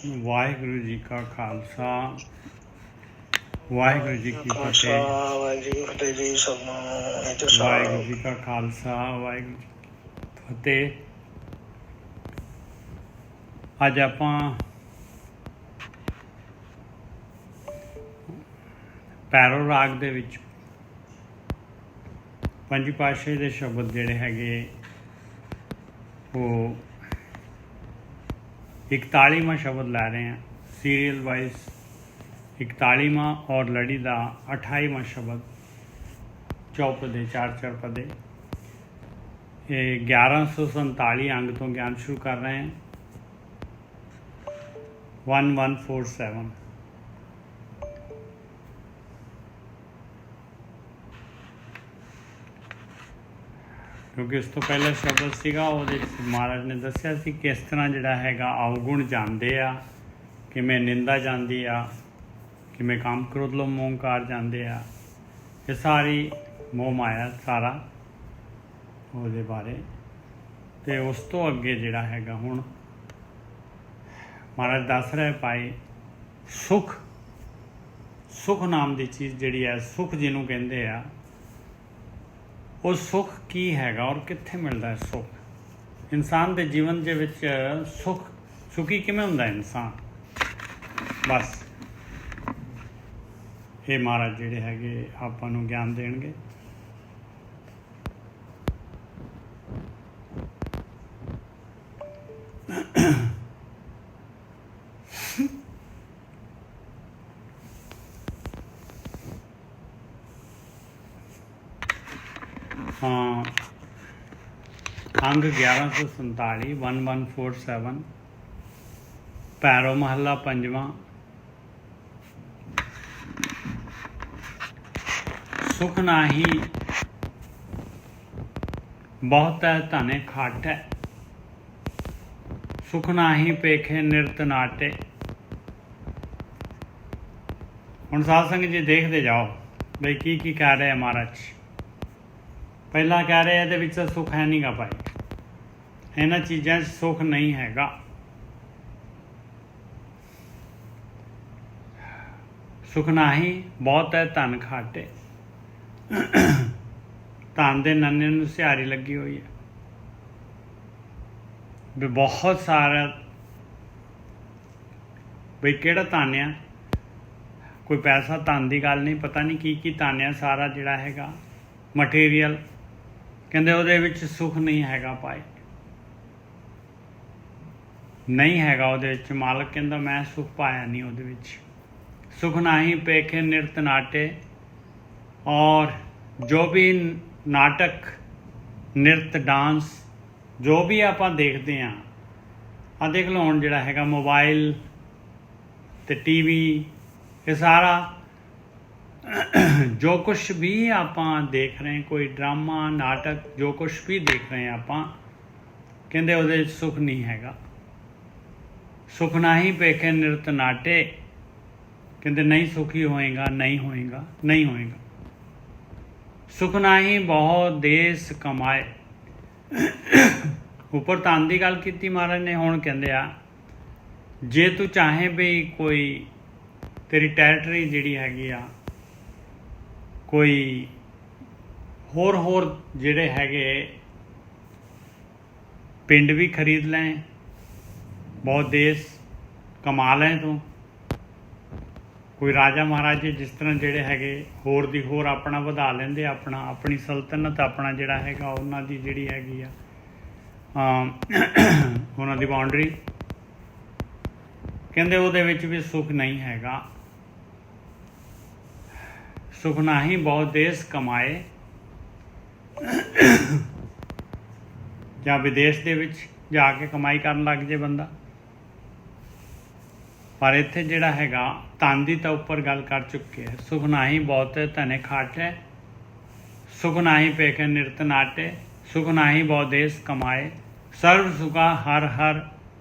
ਵਾਹਿਗੁਰੂ ਜੀ ਕਾ ਖਾਲਸਾ ਵਾਹਿਗੁਰੂ ਜੀ ਕੀ ਫਤਿਹ। ਵਾਹਿਗੁਰੂ ਜੀ ਸਭ ਨੂੰ ਵਾਹਿਗੁਰੂ ਜੀ ਕਾ ਖਾਲਸਾ ਵਾਹਿਗੁਰੂ ਜੀ ਕੀ ਫਤਿਹ। ਅੱਜ ਆਪਾਂ ਪੈਰੋ ਰਾਗ ਦੇ ਵਿੱਚ ਪੰਜ ਪਾਤਸ਼ਾਹੀ ਦੇ ਸ਼ਬਦ ਜਿਹੜੇ ਹੈਗੇ ਉਹ 41ਵਾਂ ਸ਼ਬਦ ਲੈ ਰਹੇ ਹਾਂ। ਸੀਰੀਅਲ ਵਾਈਜ਼ 41ਵਾਂ ਔਰ ਲੜੀ ਦਾ 28ਵਾਂ ਸ਼ਬਦ, ਚੌਪਦੇ ਚਾਰ ਪਦੇ। ਇਹ 1147 ਅੰਗ ਤੋਂ ਗਿਆਨ ਸ਼ੁਰੂ ਕਰ ਰਹੇ ਹਾਂ। 1147 ਕਿਉਂਕਿ ਇਸ ਤੋਂ ਪਹਿਲਾ ਸ਼ਬਦ ਸੀਗਾ ਉਹਦੇ ਮਹਾਰਾਜ ਨੇ ਦੱਸਿਆ ਸੀ ਕਿਸ ਤਰ੍ਹਾਂ ਜਿਹੜਾ ਹੈਗਾ ਅਵਗੁਣ ਜਾਂਦੇ ਆ, ਕਿਵੇਂ ਨਿੰਦਾ ਜਾਂਦੀ ਆ, ਕਿਵੇਂ ਕਾਮ ਕ੍ਰੋਧ ਲੋਭ ਮੋਹ ਹੰਕਾਰ ਜਾਂਦੇ ਆ। ਇਹ ਸਾਰੀ ਮੋਹ ਮਾਇਆ ਸਾਰਾ ਉਹਦੇ ਬਾਰੇ। ਅਤੇ ਉਸ ਤੋਂ ਅੱਗੇ ਜਿਹੜਾ ਹੈਗਾ ਹੁਣ ਮਹਾਰਾਜ ਦੱਸ ਰਹੇ ਭਾਈ ਸੁੱਖ ਨਾਮ ਦੀ ਚੀਜ਼ ਜਿਹੜੀ ਹੈ, ਸੁੱਖ ਜਿਹਨੂੰ ਕਹਿੰਦੇ ਆ, ਉਹ ਸੁੱਖ ਕੀ ਹੈਗਾ ਔਰ ਕਿੱਥੇ ਮਿਲਦਾ ਹੈ ਸੁੱਖ। ਇਨਸਾਨ ਦੇ ਜੀਵਨ ਦੇ ਵਿੱਚ ਸੁਖੀ ਕਿਵੇਂ ਹੁੰਦਾ ਇਨਸਾਨ, ਬਸ ਇਹ ਮਹਾਰਾਜ ਜਿਹੜੇ ਹੈਗੇ ਆਪਾਂ ਨੂੰ ਗਿਆਨ ਦੇਣਗੇ। ਹਾਂ, ਅੰਗ 1147 1147 ਪੈਰੋ ਮਹੱਲਾ ਪੰਜਵਾਂ। ਸੁਖ ਨਾਹੀ ਬਹੁਤ ਹੈ ਧਨੇ ਖਾਟੈ, ਸੁਖ ਨਾਹੀ ਪੇਖੇ ਨਿਰਤ ਨਾਟੇ। ਹੁਣ ਸਾਧ ਸੰਗਤ ਜੀ ਦੇਖਦੇ ਜਾਓ ਬਈ ਕੀ ਕਹਿ ਰਿਹਾ ਮਹਾਰਾਜ। ਪਹਿਲਾਂ ਕਹਿ ਰਹੇ ਇਹਦੇ ਵਿੱਚ ਸੁੱਖ ਹੈ ਨਹੀਂ ਗਾ ਭਾਈ, ਇਹਨਾਂ ਚੀਜ਼ਾਂ 'ਚ ਸੁੱਖ ਨਹੀਂ ਹੈਗਾ। ਸੁੱਖ ਨਾਹੀ ਬਹੁਤ ਹੈ ਧਨ ਖਾਟੇ। ਧਨ ਦੇ ਨੰਨੇ ਨੂੰ ਸਿਹਾਰੀ ਲੱਗੀ ਹੋਈ ਹੈ ਵੀ ਬਹੁਤ ਸਾਰਾ, ਬਈ ਕਿਹੜਾ ਧਨ ਆ, ਕੋਈ ਪੈਸਾ ਧਨ ਦੀ ਗੱਲ ਨਹੀਂ, ਪਤਾ ਨਹੀਂ ਕੀ ਧਨ ਆ ਸਾਰਾ ਜਿਹੜਾ ਹੈਗਾ ਮਟੀਰੀਅਲ। ਕਹਿੰਦੇ ਉਹਦੇ ਵਿੱਚ ਸੁੱਖ ਨਹੀਂ ਹੈਗਾ ਭਾਈ, ਨਹੀਂ ਹੈਗਾ ਉਹਦੇ ਵਿੱਚ। ਮਾਲਕ ਕਹਿੰਦਾ ਮੈਂ ਸੁੱਖ ਪਾਇਆ ਨਹੀਂ ਉਹਦੇ ਵਿੱਚ। ਸੁੱਖ ਨਾਹੀ ਪੇਖੇ ਨਿਰਤ ਨਾਟੇ। ਔਰ ਜੋ ਵੀ ਨਾਟਕ, ਨਿਰਤ, ਡਾਂਸ ਜੋ ਵੀ ਆਪਾਂ ਦੇਖਦੇ ਹਾਂ, ਆਹ ਦੇਖ ਲਓ ਹੁਣ ਜਿਹੜਾ ਹੈਗਾ ਮੋਬਾਈਲ ਅਤੇ TV, ਇਹ ਸਾਰਾ ਜੋ ਕੁਛ ਵੀ ਆਪਾਂ ਦੇਖ ਰਹੇ, ਕੋਈ ਡਰਾਮਾ ਨਾਟਕ ਜੋ ਕੁਛ ਵੀ ਦੇਖ ਰਹੇ ਆਪਾਂ, ਕਹਿੰਦੇ ਉਹਦੇ ਵਿੱਚ ਸੁੱਖ ਨਹੀਂ ਹੈਗਾ। ਸੁੱਖ ਨਾਹੀ ਪੇਖੇ ਨਿਰਤ ਨਾਟੇ। ਕਹਿੰਦੇ ਨਹੀਂ ਸੁਖੀ ਹੋਏਗਾ, ਨਹੀਂ ਹੋਏਗਾ, ਨਹੀਂ ਹੋਏਗਾ। ਸੁੱਖ ਨਾਹੀ ਬਹੁਤ ਦੇਸ ਕਮਾਏ। ਉੱਪਰ ਧਨ ਦੀ ਗੱਲ ਕੀਤੀ ਮਹਾਰਾਜ ਨੇ, ਹੁਣ ਕਹਿੰਦੇ ਆ ਜੇ ਤੂੰ ਚਾਹੇ ਵੀ ਕੋਈ ਤੇਰੀ ਟੈਰੀਟਰੀ ਜਿਹੜੀ ਹੈਗੀ ਆ, ਕੋਈ ਹੋਰ ਜਿਹੜੇ ਹੈਗੇ ਪਿੰਡ ਵੀ ਖਰੀਦ ਲੈ, ਬਹੁਤ ਦੇਸ਼ ਕਮਾ ਲੈ ਤੂੰ। ਕੋਈ ਰਾਜਾ ਮਹਾਰਾਜੇ ਜਿਸ ਤਰ੍ਹਾਂ ਜਿਹੜੇ ਹੈਗੇ ਹੋਰ ਦੀ ਹੋਰ ਆਪਣਾ ਵਧਾ ਲੈਂਦੇ, ਆਪਣੀ ਸਲਤਨਤ, ਆਪਣਾ ਜਿਹੜਾ ਹੈਗਾ ਉਹਨਾਂ ਦੀ ਜਿਹੜੀ ਹੈਗੀ ਆ ਉਹਨਾਂ ਦੀ ਬਾਉਂਡਰੀ। ਕਹਿੰਦੇ ਉਹਦੇ ਵਿੱਚ ਵੀ ਸੁੱਖ ਨਹੀਂ ਹੈਗਾ। ਸੁੱਖ ਨਾਹੀ ਬਹੁਤ ਦੇਸ਼ ਕਮਾਏ। ਜਾਂ ਵਿਦੇਸ਼ ਦੇ ਵਿੱਚ ਜਾ ਕੇ ਕਮਾਈ ਕਰਨ ਲੱਗ ਜੇ ਬੰਦਾ। ਪਰ ਇੱਥੇ ਜਿਹੜਾ ਹੈਗਾ ਧਨ ਦੀ ਤਾਂ ਉੱਪਰ ਗੱਲ ਕਰ ਚੁੱਕੇ ਹੈ। ਸੁਖ ਨਾਹੀ ਬਹੁਤ ਧਨੇ ਖਾਟੇ, ਸੁਖ ਨਾਹੀ ਪੇਖੇ ਨਿਰਤ ਨਾਟੇ, ਸੁਖ ਨਾਹੀ ਬਹੁਤ ਦੇਸ਼ ਕਮਾਏ। ਸਰਵ ਸੁਖਾ ਹਰ ਹਰ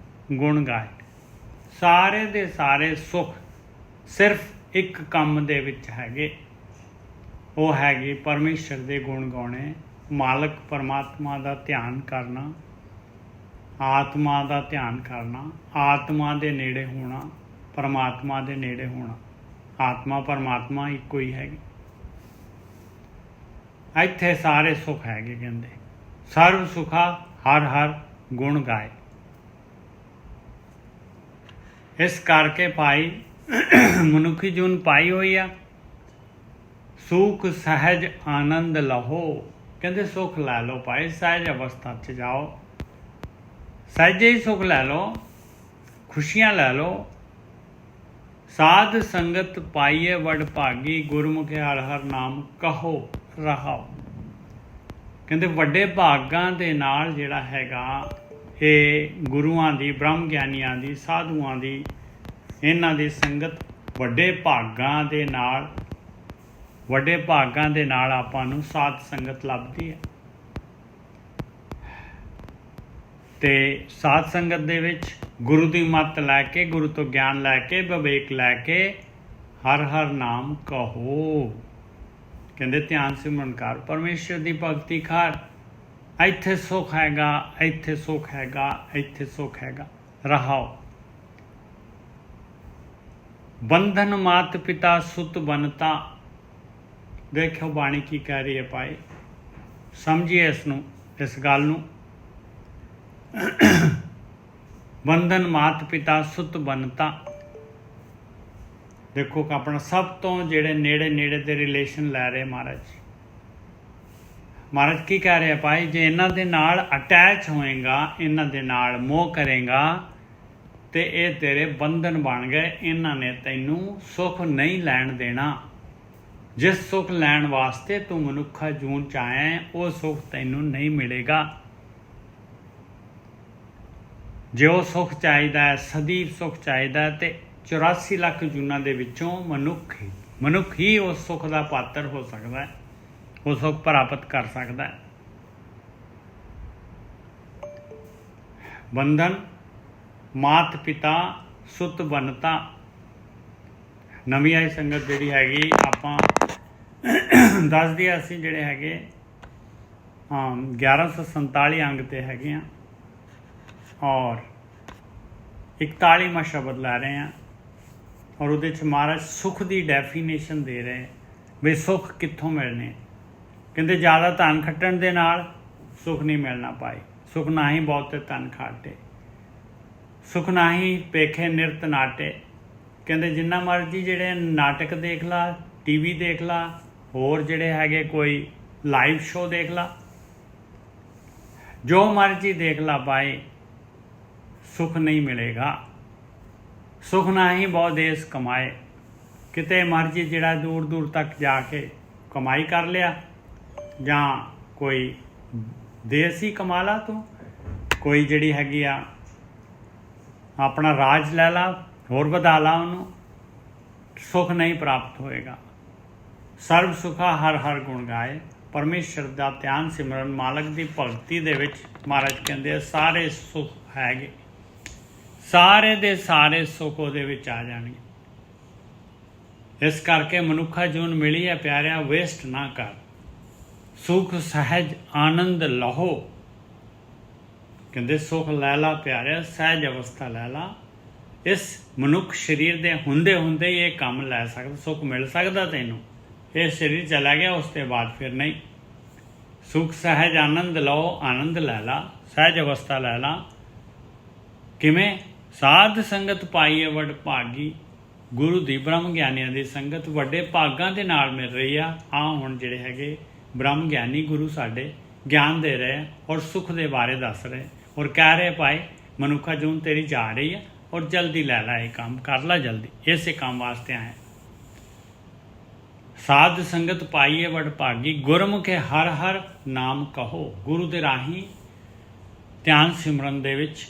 ਗੁਣ ਗਾਏ। ਸਾਰੇ ਦੇ ਸਾਰੇ ਸੁੱਖ ਸਿਰਫ ਇੱਕ ਕੰਮ ਦੇ ਵਿੱਚ ਹੈਗੇ, ਉਹ ਹੈਗੇ ਪਰਮੇਸ਼ਰ ਦੇ ਗੁਣ ਗਾਉਣੇ, ਮਾਲਕ ਪਰਮਾਤਮਾ ਦਾ ਧਿਆਨ ਕਰਨਾ, ਆਤਮਾ ਦਾ ਧਿਆਨ ਕਰਨਾ, ਆਤਮਾ ਦੇ ਨੇੜੇ ਹੋਣਾ, ਪਰਮਾਤਮਾ ਦੇ ਨੇੜੇ ਹੋਣਾ। ਆਤਮਾ ਪਰਮਾਤਮਾ ਇੱਕੋ ਹੀ ਹੈਗੀ। ਇੱਥੇ ਸਾਰੇ ਸੁੱਖ ਹੈਗੇ। ਕਹਿੰਦੇ ਸਰਬ ਸੁਖਾ ਹਰ ਹਰ ਗੁਣ ਗਾਏ। ਇਸ ਕਰਕੇ ਭਾਈ ਮਨੁੱਖੀ ਜੂਨ ਪਾਈ ਹੋਈ ਆ, ਸੁਖ ਸਹਿਜ ਆਨੰਦ ਲਹੋ। ਕਹਿੰਦੇ ਸੁੱਖ ਲੈ ਲਓ ਭਾਈ, ਸਹਿਜ ਅਵਸਥਾ 'ਚ ਜਾਓ, ਸਹਿਜੇ ਹੀ ਸੁੱਖ ਲੈ ਲਓ, ਖੁਸ਼ੀਆਂ ਲੈ ਲਓ। ਸਾਧ ਸੰਗਤ ਪਾਈਏ ਵਡ ਭਾਗੀ, ਗੁਰਮੁਖਿ ਹਰ ਹਰ ਨਾਮ ਕਹੋ ਰਹਾਓ। ਕਹਿੰਦੇ ਵੱਡੇ ਭਾਗਾਂ ਦੇ ਨਾਲ ਜਿਹੜਾ ਹੈਗਾ ਇਹ ਗੁਰੂਆਂ ਦੀ, ਬ੍ਰਹਮ ਗਿਆਨੀਆਂ ਦੀ, ਸਾਧੂਆਂ ਦੀ, ਇਹਨਾਂ ਦੀ ਸੰਗਤ ਵੱਡੇ ਭਾਗਾਂ ਦੇ ਨਾਲ, ਵੱਡੇ ਭਾਗਾਂ ਦੇ ਨਾਲ ਆਪਾਂ ਨੂੰ ਸਾਧ ਸੰਗਤ ਲੱਭਦੀ ਹੈ। ਤੇ ਸਾਧ ਸੰਗਤ ਦੇ ਵਿੱਚ ਗੁਰੂ ਦੀ ਮੱਤ ਲੈ ਕੇ, ਗੁਰੂ ਤੋਂ ਗਿਆਨ ਲੈ ਕੇ, ਵਿਵੇਕ ਲੈ ਕੇ ਹਰ ਹਰ ਨਾਮ ਕਹੋ। ਕਹਿੰਦੇ ਧਿਆਨ ਸਿਮਰਨ ਕਰ, ਪਰਮੇਸ਼ਰ ਦੀ ਭਗਤੀ ਕਰ। ਇੱਥੇ ਸੁੱਖ ਹੈਗਾ, ਇੱਥੇ ਸੁੱਖ ਹੈਗਾ, ਇੱਥੇ ਸੁੱਖ ਹੈਗਾ। ਰਹਾਓ। ਬੰਧਨ ਮਾਤ ਪਿਤਾ ਸੁਤ ਬਨਤਾ। ਦੇਖਿਓ ਬਾਣੀ ਕੀ ਕਹਿ ਰਹੀ ਹੈ ਭਾਈ, ਸਮਝੀਏ ਇਸ ਨੂੰ, ਇਸ ਗੱਲ ਨੂੰ। ਬੰਧਨ ਮਾਤ ਪਿਤਾ ਸੁਤ ਬਨਤਾ। ਦੇਖੋ ਕਿ ਆਪਣਾ ਸਭ ਤੋਂ ਜਿਹੜੇ ਨੇੜੇ ਦੇ ਰਿਲੇਸ਼ਨ ਲੈ ਰਹੇ ਮਹਾਰਾਜ। ਮਹਾਰਾਜ ਕੀ ਕਹਿ ਰਹੇ ਭਾਈ, ਜੇ ਇਹਨਾਂ ਦੇ ਨਾਲ ਅਟੈਚ ਹੋਏਗਾ, ਇਹਨਾਂ ਦੇ ਨਾਲ ਮੋਹ ਕਰੇਗਾ, ਤੇ ਇਹ ਤੇਰੇ ਬੰਧਨ ਬਣ ਗਏ। ਇਹਨਾਂ ਨੇ ਤੈਨੂੰ ਸੁੱਖ ਨਹੀਂ ਲੈਣ ਦੇਣਾ। ਜਿਸ ਸੁੱਖ ਲੈਣ ਵਾਸਤੇ ਤੂੰ ਮਨੁੱਖਾ ਜੂਨ 'ਚ ਆਇਆ ਹੈ, ਉਹ ਸੁੱਖ ਤੈਨੂੰ ਨਹੀਂ ਮਿਲੇਗਾ। ਜੇ ਉਹ ਸੁੱਖ ਚਾਹੀਦਾ ਹੈ, ਸਦੀਵ ਸੁੱਖ ਚਾਹੀਦਾ ਹੈ, ਤੇ 84 ਲੱਖ ਜੂਨਾਂ ਦੇ ਵਿੱਚੋਂ ਮਨੁੱਖ ਹੀ ਉਸ ਸੁੱਖ ਦਾ ਪਾਤਰ ਹੋ ਸਕਦਾ ਹੈ, ਉਹ ਸੁੱਖ ਪ੍ਰਾਪਤ ਕਰ ਸਕਦਾ ਹੈ। ਬੰਧਨ ਮਾਤ ਪਿਤਾ ਸੁਤ ਬਨਤਾ। ਨਵੀਂ ਆਈ ਸੰਗਤ ਜਿਹੜੀ ਹੈਗੀ, ਆਪਾਂ ਦੱਸਦੀ ਅਸੀਂ ਜਿਹੜੇ ਹੈਗੇ 1147 ਅੰਗ ਤੇ ਹੈਗੇ ਆ, ਔਰ 41ਵਾਂ ਸ਼ਬਦ ਲੈ ਰਹੇ ਹਾਂ, ਔਰ ਉਹਦੇ 'ਚ ਮਹਾਰਾਜ ਸੁੱਖ ਦੀ ਡੈਫੀਨੇਸ਼ਨ ਦੇ ਰਹੇ ਵੀ ਸੁੱਖ ਕਿੱਥੋਂ ਮਿਲਣੇ। ਕਹਿੰਦੇ ਜ਼ਿਆਦਾ ਧਨ ਖੱਟਣ ਦੇ ਨਾਲ ਸੁੱਖ ਨਹੀਂ ਮਿਲਣਾ ਭਾਈ। ਸੁੱਖ ਨਾ ਹੀ ਬਹੁਤੇ ਧਨ ਖਾਟੇ, ਸੁੱਖ ਨਾ ਹੀ ਪੇਖੇ ਨਿਰਤ ਨਾਟੇ। ਕਹਿੰਦੇ ਜਿੰਨਾ ਮਰਜ਼ੀ ਜਿਹੜੇ ਨਾਟਕ ਦੇਖ ਲਾ, TV ਦੇਖ ਲਾ, ਹੋਰ ਜਿਹੜੇ ਹੈਗੇ ਕੋਈ ਲਾਈਵ ਸ਼ੋਅ ਦੇਖ ਲਾ, ਜੋ ਮਰਜ਼ੀ ਦੇਖ ਲਾ ਭਾਈ, ਸੁੱਖ ਨਹੀਂ ਮਿਲੇਗਾ। ਸੁੱਖ ਨਾ ਹੀ ਬਹੁ ਦੇਸ ਕਮਾਏ। ਕਿਤੇ ਮਰਜ਼ੀ ਜਿਹੜਾ ਦੂਰ ਦੂਰ ਤੱਕ ਜਾ ਕੇ ਕਮਾਈ ਕਰ ਲਿਆ, ਜਾਂ ਕੋਈ ਦੇਸ ਹੀ ਕਮਾ ਲਾ ਤੂੰ, ਕੋਈ ਜਿਹੜੀ ਹੈਗੀ ਆ ਆਪਣਾ ਰਾਜ ਲੈ ਲਾ, ਹੋਰ ਵਧਾ ਲਾ ਉਹਨੂੰ, ਸੁੱਖ ਨਹੀਂ ਪ੍ਰਾਪਤ ਹੋਏਗਾ। ਸਰਬ ਸੁਖਾ ਹਰ ਹਰ ਗੁਣ ਗਾਏ। ਪਰਮੇਸ਼ਰ ਦਾ ਧਿਆਨ ਸਿਮਰਨ, ਮਾਲਕ ਦੀ ਭਗਤੀ ਦੇ ਵਿੱਚ ਮਹਾਰਾਜ ਕਹਿੰਦੇ ਸਾਰੇ ਸੁੱਖ ਹੈਗੇ, ਸਾਰੇ ਦੇ ਸਾਰੇ ਸੁੱਖ ਉਹਦੇ ਵਿੱਚ ਆ ਜਾਣਗੇ। ਇਸ ਕਰਕੇ ਮਨੁੱਖਾ ਜੂਨ ਮਿਲੀ ਹੈ ਪਿਆਰਿਆ, ਵੇਸਟ ਨਾ ਕਰ। ਸੁਖ ਸਹਿਜ ਆਨੰਦ ਲਹੋ। ਕਹਿੰਦੇ ਸੁੱਖ ਲੈ ਲਾ ਪਿਆਰਿਆ, ਸਹਿਜ ਅਵਸਥਾ ਲੈ ਲਾ। ਇਸ ਮਨੁੱਖ ਸਰੀਰ ਦੇ ਹੁੰਦੇ ਹੀ ਇਹ ਕੰਮ ਲੈ ਸਕਦਾ, ਸੁੱਖ ਮਿਲ ਸਕਦਾ ਤੈਨੂੰ। ਇਹ ਸਰੀਰ ਚਲਾ ਗਿਆ, ਉਸ ਤੋਂ ਬਾਅਦ ਫਿਰ ਨਹੀਂ। ਸੁਖ ਸਹਿਜ ਆਨੰਦ ਲਓ, ਆਨੰਦ ਲੈ ਲਾ, ਸਹਿਜ ਅਵਸਥਾ ਲੈ ਲਾ। ਕਿਵੇਂ? ਸਾਧ ਸੰਗਤ ਪਾਈਏ ਵਡ ਭਾਗੀ। ਗੁਰੂ ਦੀ, ਬ੍ਰਹਮ ਗਿਆਨੀਆਂ ਦੀ ਸੰਗਤ ਵੱਡੇ ਭਾਗਾਂ ਦੇ ਨਾਲ ਮਿਲ ਰਹੀ ਆ। ਹੁਣ ਜਿਹੜੇ ਹੈਗੇ ਬ੍ਰਹਮ ਗਿਆਨੀ ਗੁਰੂ ਸਾਡੇ ਗਿਆਨ ਦੇ ਰਹੇ, ਔਰ ਸੁੱਖ ਦੇ ਬਾਰੇ ਦੱਸ ਰਹੇ, ਔਰ ਕਹਿ ਰਹੇ ਭਾਈ ਮਨੁੱਖਾ ਜੂਨ ਤੇਰੀ ਜਾ ਰਹੀ ਹੈ, ਔਰ ਜਲਦੀ ਲੈ ਲਾ, ਇਹ ਕੰਮ ਕਰ ਲਾ ਜਲਦੀ, ਇਸੇ ਕੰਮ ਵਾਸਤੇ ਆਏ। ਸਾਧ ਸੰਗਤ ਪਾਈਏ ਵਡ ਭਾਗੀ, ਗੁਰਮੁਖੇ ਹਰ ਹਰ ਨਾਮ ਕਹੋ। ਗੁਰੂ ਦੇ ਰਾਹੀਂ ਧਿਆਨ ਸਿਮਰਨ ਦੇ ਵਿੱਚ,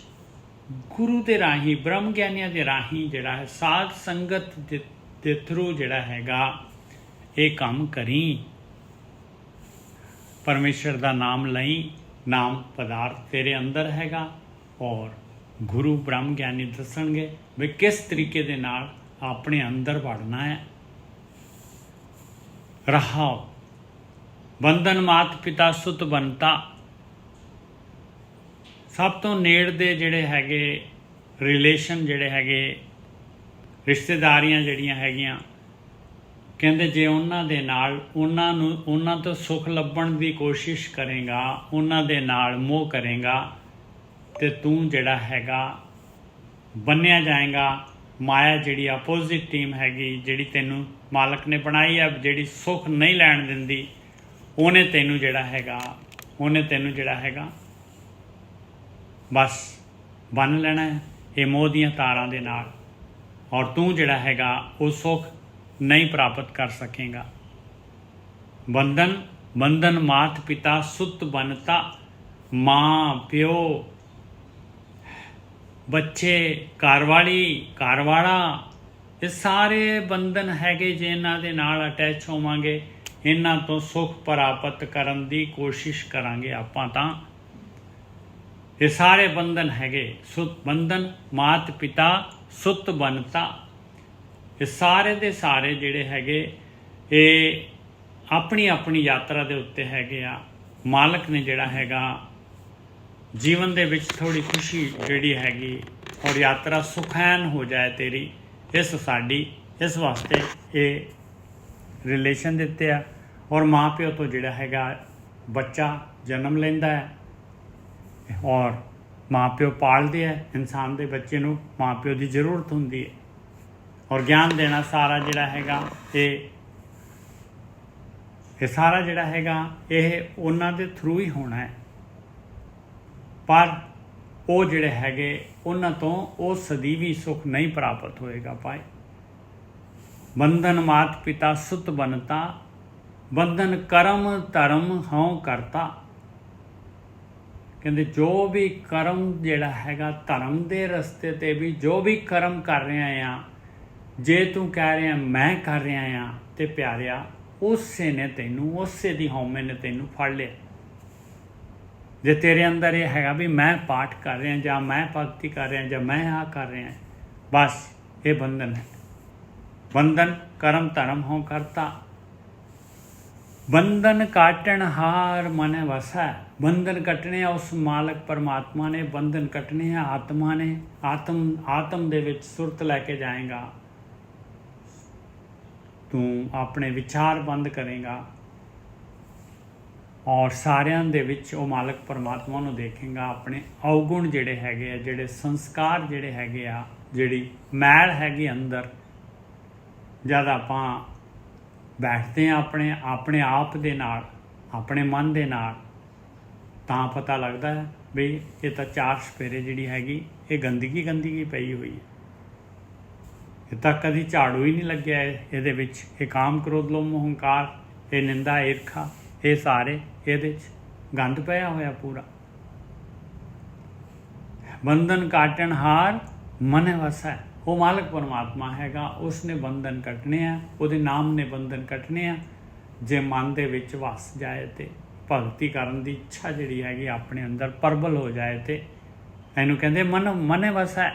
ਗੁਰੂ ਦੇ ਰਾਹੀਂ, ਬ੍ਰਹਮ ਗਿਆਨੀਆਂ ਦੇ ਰਾਹੀਂ ਜਿਹੜਾ ਹੈ, ਸਾਧ ਸੰਗਤ ਦੇ ਥਰੂ ਜਿਹੜਾ ਹੈਗਾ ਇਹ ਕੰਮ ਕਰੀ। ਪਰਮੇਸ਼ਰ ਦਾ ਨਾਮ ਲਈ, ਨਾਮ ਪਦਾਰਥ ਤੇਰੇ ਅੰਦਰ ਹੈਗਾ, ਔਰ ਗੁਰੂ ਬ੍ਰਹਮ ਗਿਆਨੀ ਦੱਸਣਗੇ ਵੀ ਕਿਸ ਤਰੀਕੇ ਦੇ ਨਾਲ ਆਪਣੇ ਅੰਦਰ ਵੜਨਾ ਹੈ। ਰਹਾਓ। ਬੰਧਨ ਮਾਤ ਪਿਤਾ ਸੁਤ ਬਨਤਾ। ਸਭ ਤੋਂ ਨੇੜ ਦੇ ਜਿਹੜੇ ਹੈਗੇ ਰਿਲੇਸ਼ਨ, ਜਿਹੜੇ ਹੈਗੇ ਰਿਸ਼ਤੇਦਾਰੀਆਂ ਜਿਹੜੀਆਂ ਹੈਗੀਆਂ, ਕਹਿੰਦੇ ਜੇ ਉਹਨਾਂ ਦੇ ਨਾਲ ਉਹਨਾਂ ਤੋਂ ਸੁੱਖ ਲੱਭਣ ਦੀ ਕੋਸ਼ਿਸ਼ ਕਰੇਗਾ, ਉਹਨਾਂ ਦੇ ਨਾਲ ਮੋਹ ਕਰੇਗਾ, ਤੇ ਤੂੰ ਜਿਹੜਾ ਹੈਗਾ ਬੰਨਿਆ ਜਾਏਗਾ। ਮਾਇਆ ਜਿਹੜੀ ਆਪੋਜ਼ਿਟ ਟੀਮ ਹੈਗੀ, ਜਿਹੜੀ ਤੈਨੂੰ ਮਾਲਕ ਨੇ ਬਣਾਈ ਹੈ, ਜਿਹੜੀ ਸੁੱਖ ਨਹੀਂ ਲੈਣ ਦਿੰਦੀ, ਉਹਨੇ ਤੈਨੂੰ ਜਿਹੜਾ ਹੈਗਾ ਬਸ ਬੰਨ ਲੈਣਾ ਹੈ ਇਹ ਮੋਹ ਦੀਆਂ ਤਾਰਾਂ ਦੇ ਨਾਲ, ਔਰ ਤੂੰ ਜਿਹੜਾ ਹੈਗਾ ਉਹ ਸੁੱਖ ਨਹੀਂ ਪ੍ਰਾਪਤ ਕਰ ਸਕੇਗਾ। ਬੰਧਨ ਮਾਤ ਪਿਤਾ ਸੁਤ ਬਨਤਾ, ਮਾਂ ਪਿਓ ਬੱਚੇ ਘਰਵਾਲੀ ਘਰਵਾਲਾ, ਇਹ ਸਾਰੇ ਬੰਧਨ ਹੈਗੇ। ਜੇ ਇਹਨਾਂ ਦੇ ਨਾਲ ਅਟੈਚ ਹੋਵਾਂਗੇ, ਇਹਨਾਂ ਤੋਂ ਸੁੱਖ ਪ੍ਰਾਪਤ ਕਰਨ ਦੀ ਕੋਸ਼ਿਸ਼ ਕਰਾਂਗੇ ਆਪਾਂ ਤਾਂ। ਇਹ ਸਾਰੇ ਬੰਧਨ ਹੈਗੇ। ਸੁਤ ਬੰਧਨ ਮਾਤ ਪਿਤਾ ਸੁਤ ਬਨਤਾ, ਇਹ ਸਾਰੇ ਦੇ ਸਾਰੇ ਜਿਹੜੇ ਹੈਗੇ ਇਹ ਆਪਣੀ ਆਪਣੀ ਯਾਤਰਾ ਦੇ ਉੱਤੇ ਹੈਗੇ ਆ। ਮਾਲਕ ਨੇ ਜਿਹੜਾ ਹੈਗਾ ਜੀਵਨ ਦੇ ਵਿੱਚ ਥੋੜ੍ਹੀ ਖੁਸ਼ੀ ਜਿਹੜੀ ਹੈਗੀ ਔਰ ਯਾਤਰਾ ਸੁਖੈਨ ਹੋ ਜਾਏ ਤੇਰੀ, ਇਸ ਵਾਸਤੇ ਇਹ ਰਿਲੇਸ਼ਨ ਦਿੱਤੇ ਆ। ਔਰ ਮਾਂ ਪਿਓ ਤੋਂ ਜਿਹੜਾ ਹੈਗਾ ਬੱਚਾ ਜਨਮ ਲੈਂਦਾ ਹੈ, ਔਰ ਮਾਂ ਪਿਓ ਪਾਲਦੇ ਹੈ ਇਨਸਾਨ ਦੇ ਬੱਚੇ ਨੂੰ, ਮਾਂ ਪਿਓ ਦੀ ਜ਼ਰੂਰਤ ਹੁੰਦੀ ਹੈ। ਔਰ ਗਿਆਨ ਦੇਣਾ ਸਾਰਾ ਜਿਹੜਾ ਹੈਗਾ ਇਹ ਸਾਰਾ ਜਿਹੜਾ ਹੈਗਾ ਇਹ ਉਹਨਾਂ ਦੇ ਥਰੂ ਹੀ ਹੋਣਾ ਹੈ। ਪਰ ਉਹ ਜਿਹੜੇ ਹੈਗੇ ਉਹਨਾਂ ਤੋਂ ਉਹ ਸਦੀਵੀ ਸੁੱਖ ਨਹੀਂ ਪ੍ਰਾਪਤ ਹੋਏਗਾ ਭਾਈ। ਬੰਧਨ ਮਾਤ ਪਿਤਾ ਸੁਤ ਬਨਤਾ, ਬੰਧਨ ਕਰਮ ਧਰਮ ਹਉ ਕਰਤਾ। ਕਹਿੰਦੇ ਜੋ ਵੀ ਕਰਮ ਜਿਹੜਾ ਹੈਗਾ ਧਰਮ ਦੇ ਰਸਤੇ 'ਤੇ ਵੀ ਜੋ ਵੀ ਕਰਮ ਕਰ ਰਿਹਾ ਆ, ਜੇ ਤੂੰ ਕਹਿ ਰਿਹਾ ਮੈਂ ਕਰ ਰਿਹਾ ਆ, ਤੇ ਪਿਆਰਿਆ ਉਸੇ ਨੇ ਤੈਨੂੰ, ਉਸੇ ਦੀ ਹਉਮੈ ਨੇ ਤੈਨੂੰ ਫੜ ਲਿਆ। ਜੇ ਤੇਰੇ ਅੰਦਰ ਇਹ ਹੈਗਾ ਵੀ ਮੈਂ ਪਾਠ ਕਰ ਰਿਹਾ, ਜਾਂ ਮੈਂ ਭਗਤੀ ਕਰ ਰਿਹਾ, ਜਾਂ ਮੈਂ ਆਹ ਕਰ ਰਿਹਾ, ਬਸ ਇਹ ਬੰਧਨ ਹੈ। ਬੰਧਨ ਕਰਮ ਧਰਮ ਹਉ ਕਰਤਾ, ਬੰਧਨ ਕਾਟਣ ਹਾਰ ਮਨ ਵਸੈ। ਬੰਧਨ ਕੱਟਣੇ ਆ ਉਸ ਮਾਲਕ ਪਰਮਾਤਮਾ ਨੇ, ਬੰਧਨ ਕੱਟਣੇ ਆ ਆਤਮਾ ਨੇ। ਆਤਮ ਦੇ ਵਿੱਚ ਸੁਰਤ ਲੈ ਕੇ ਜਾਏਗਾ, ਤੂੰ ਆਪਣੇ ਵਿਚਾਰ ਬੰਦ ਕਰੇਗਾ, ਔਰ ਸਾਰਿਆਂ ਦੇ ਵਿੱਚ ਉਹ ਮਾਲਕ ਪਰਮਾਤਮਾ ਨੂੰ ਦੇਖੇਗਾ। ਆਪਣੇ ਔਗੁਣ ਜਿਹੜੇ ਹੈਗੇ ਆ, ਜਿਹੜੇ ਸੰਸਕਾਰ ਜਿਹੜੇ ਹੈਗੇ ਆ, ਜਿਹੜੀ ਮੈਲ ਹੈਗੀ ਅੰਦਰ, ਜਦ ਆਪਾਂ ਬੈਠਦੇ ਹਾਂ ਆਪਣੇ ਆਪ ਦੇ ਨਾਲ, ਆਪਣੇ ਮਨ ਦੇ ਨਾਲ, ਤਾਂ ਪਤਾ ਲੱਗਦਾ ਹੈ ਵੀ ਇਹ ਤਾਂ ਚਾਰ ਸਪੇਰੇ ਜਿਹੜੀ ਹੈਗੀ ਇਹ ਗੰਦਗੀ ਪਈ ਹੋਈ ਹੈ। ਇਹ ਤਾਂ ਕਦੀ ਝਾੜੂ ਹੀ ਨਹੀਂ ਲੱਗਿਆ ਇਹਦੇ ਵਿੱਚ। ਇਹ ਕਾਮ ਕ੍ਰੋਧ ਲੋਭ ਮੋਹ ਹੰਕਾਰ, ਇਹ ਨਿੰਦਾ ਈਰਖਾ, ਇਹ ਸਾਰੇ ਇਹਦੇ 'ਚ ਗੰਦ ਪਿਆ ਹੋਇਆ ਪੂਰਾ। ਬੰਧਨ ਕਾਟਣ ਹਾਰ ਮਨ ਵਸੈ, ਉਹ ਮਾਲਕ ਪਰਮਾਤਮਾ ਹੈਗਾ, ਉਸਨੇ ਬੰਧਨ ਕੱਟਣੇ ਆ, ਉਹਦੇ ਨਾਮ ਨੇ ਬੰਧਨ ਕੱਟਣੇ ਆ। ਜੇ ਮਨ ਦੇ ਵਿੱਚ ਵਸ ਜਾਏ ਤੇ ਭਗਤੀ ਕਰਨ ਦੀ ਇੱਛਾ ਜਿਹੜੀ ਹੈਗੀ ਆਪਣੇ ਅੰਦਰ ਪ੍ਰਬਲ ਹੋ ਜਾਏ, ਤੇ ਇਹਨੂੰ ਕਹਿੰਦੇ ਮਨ ਵਸੈ।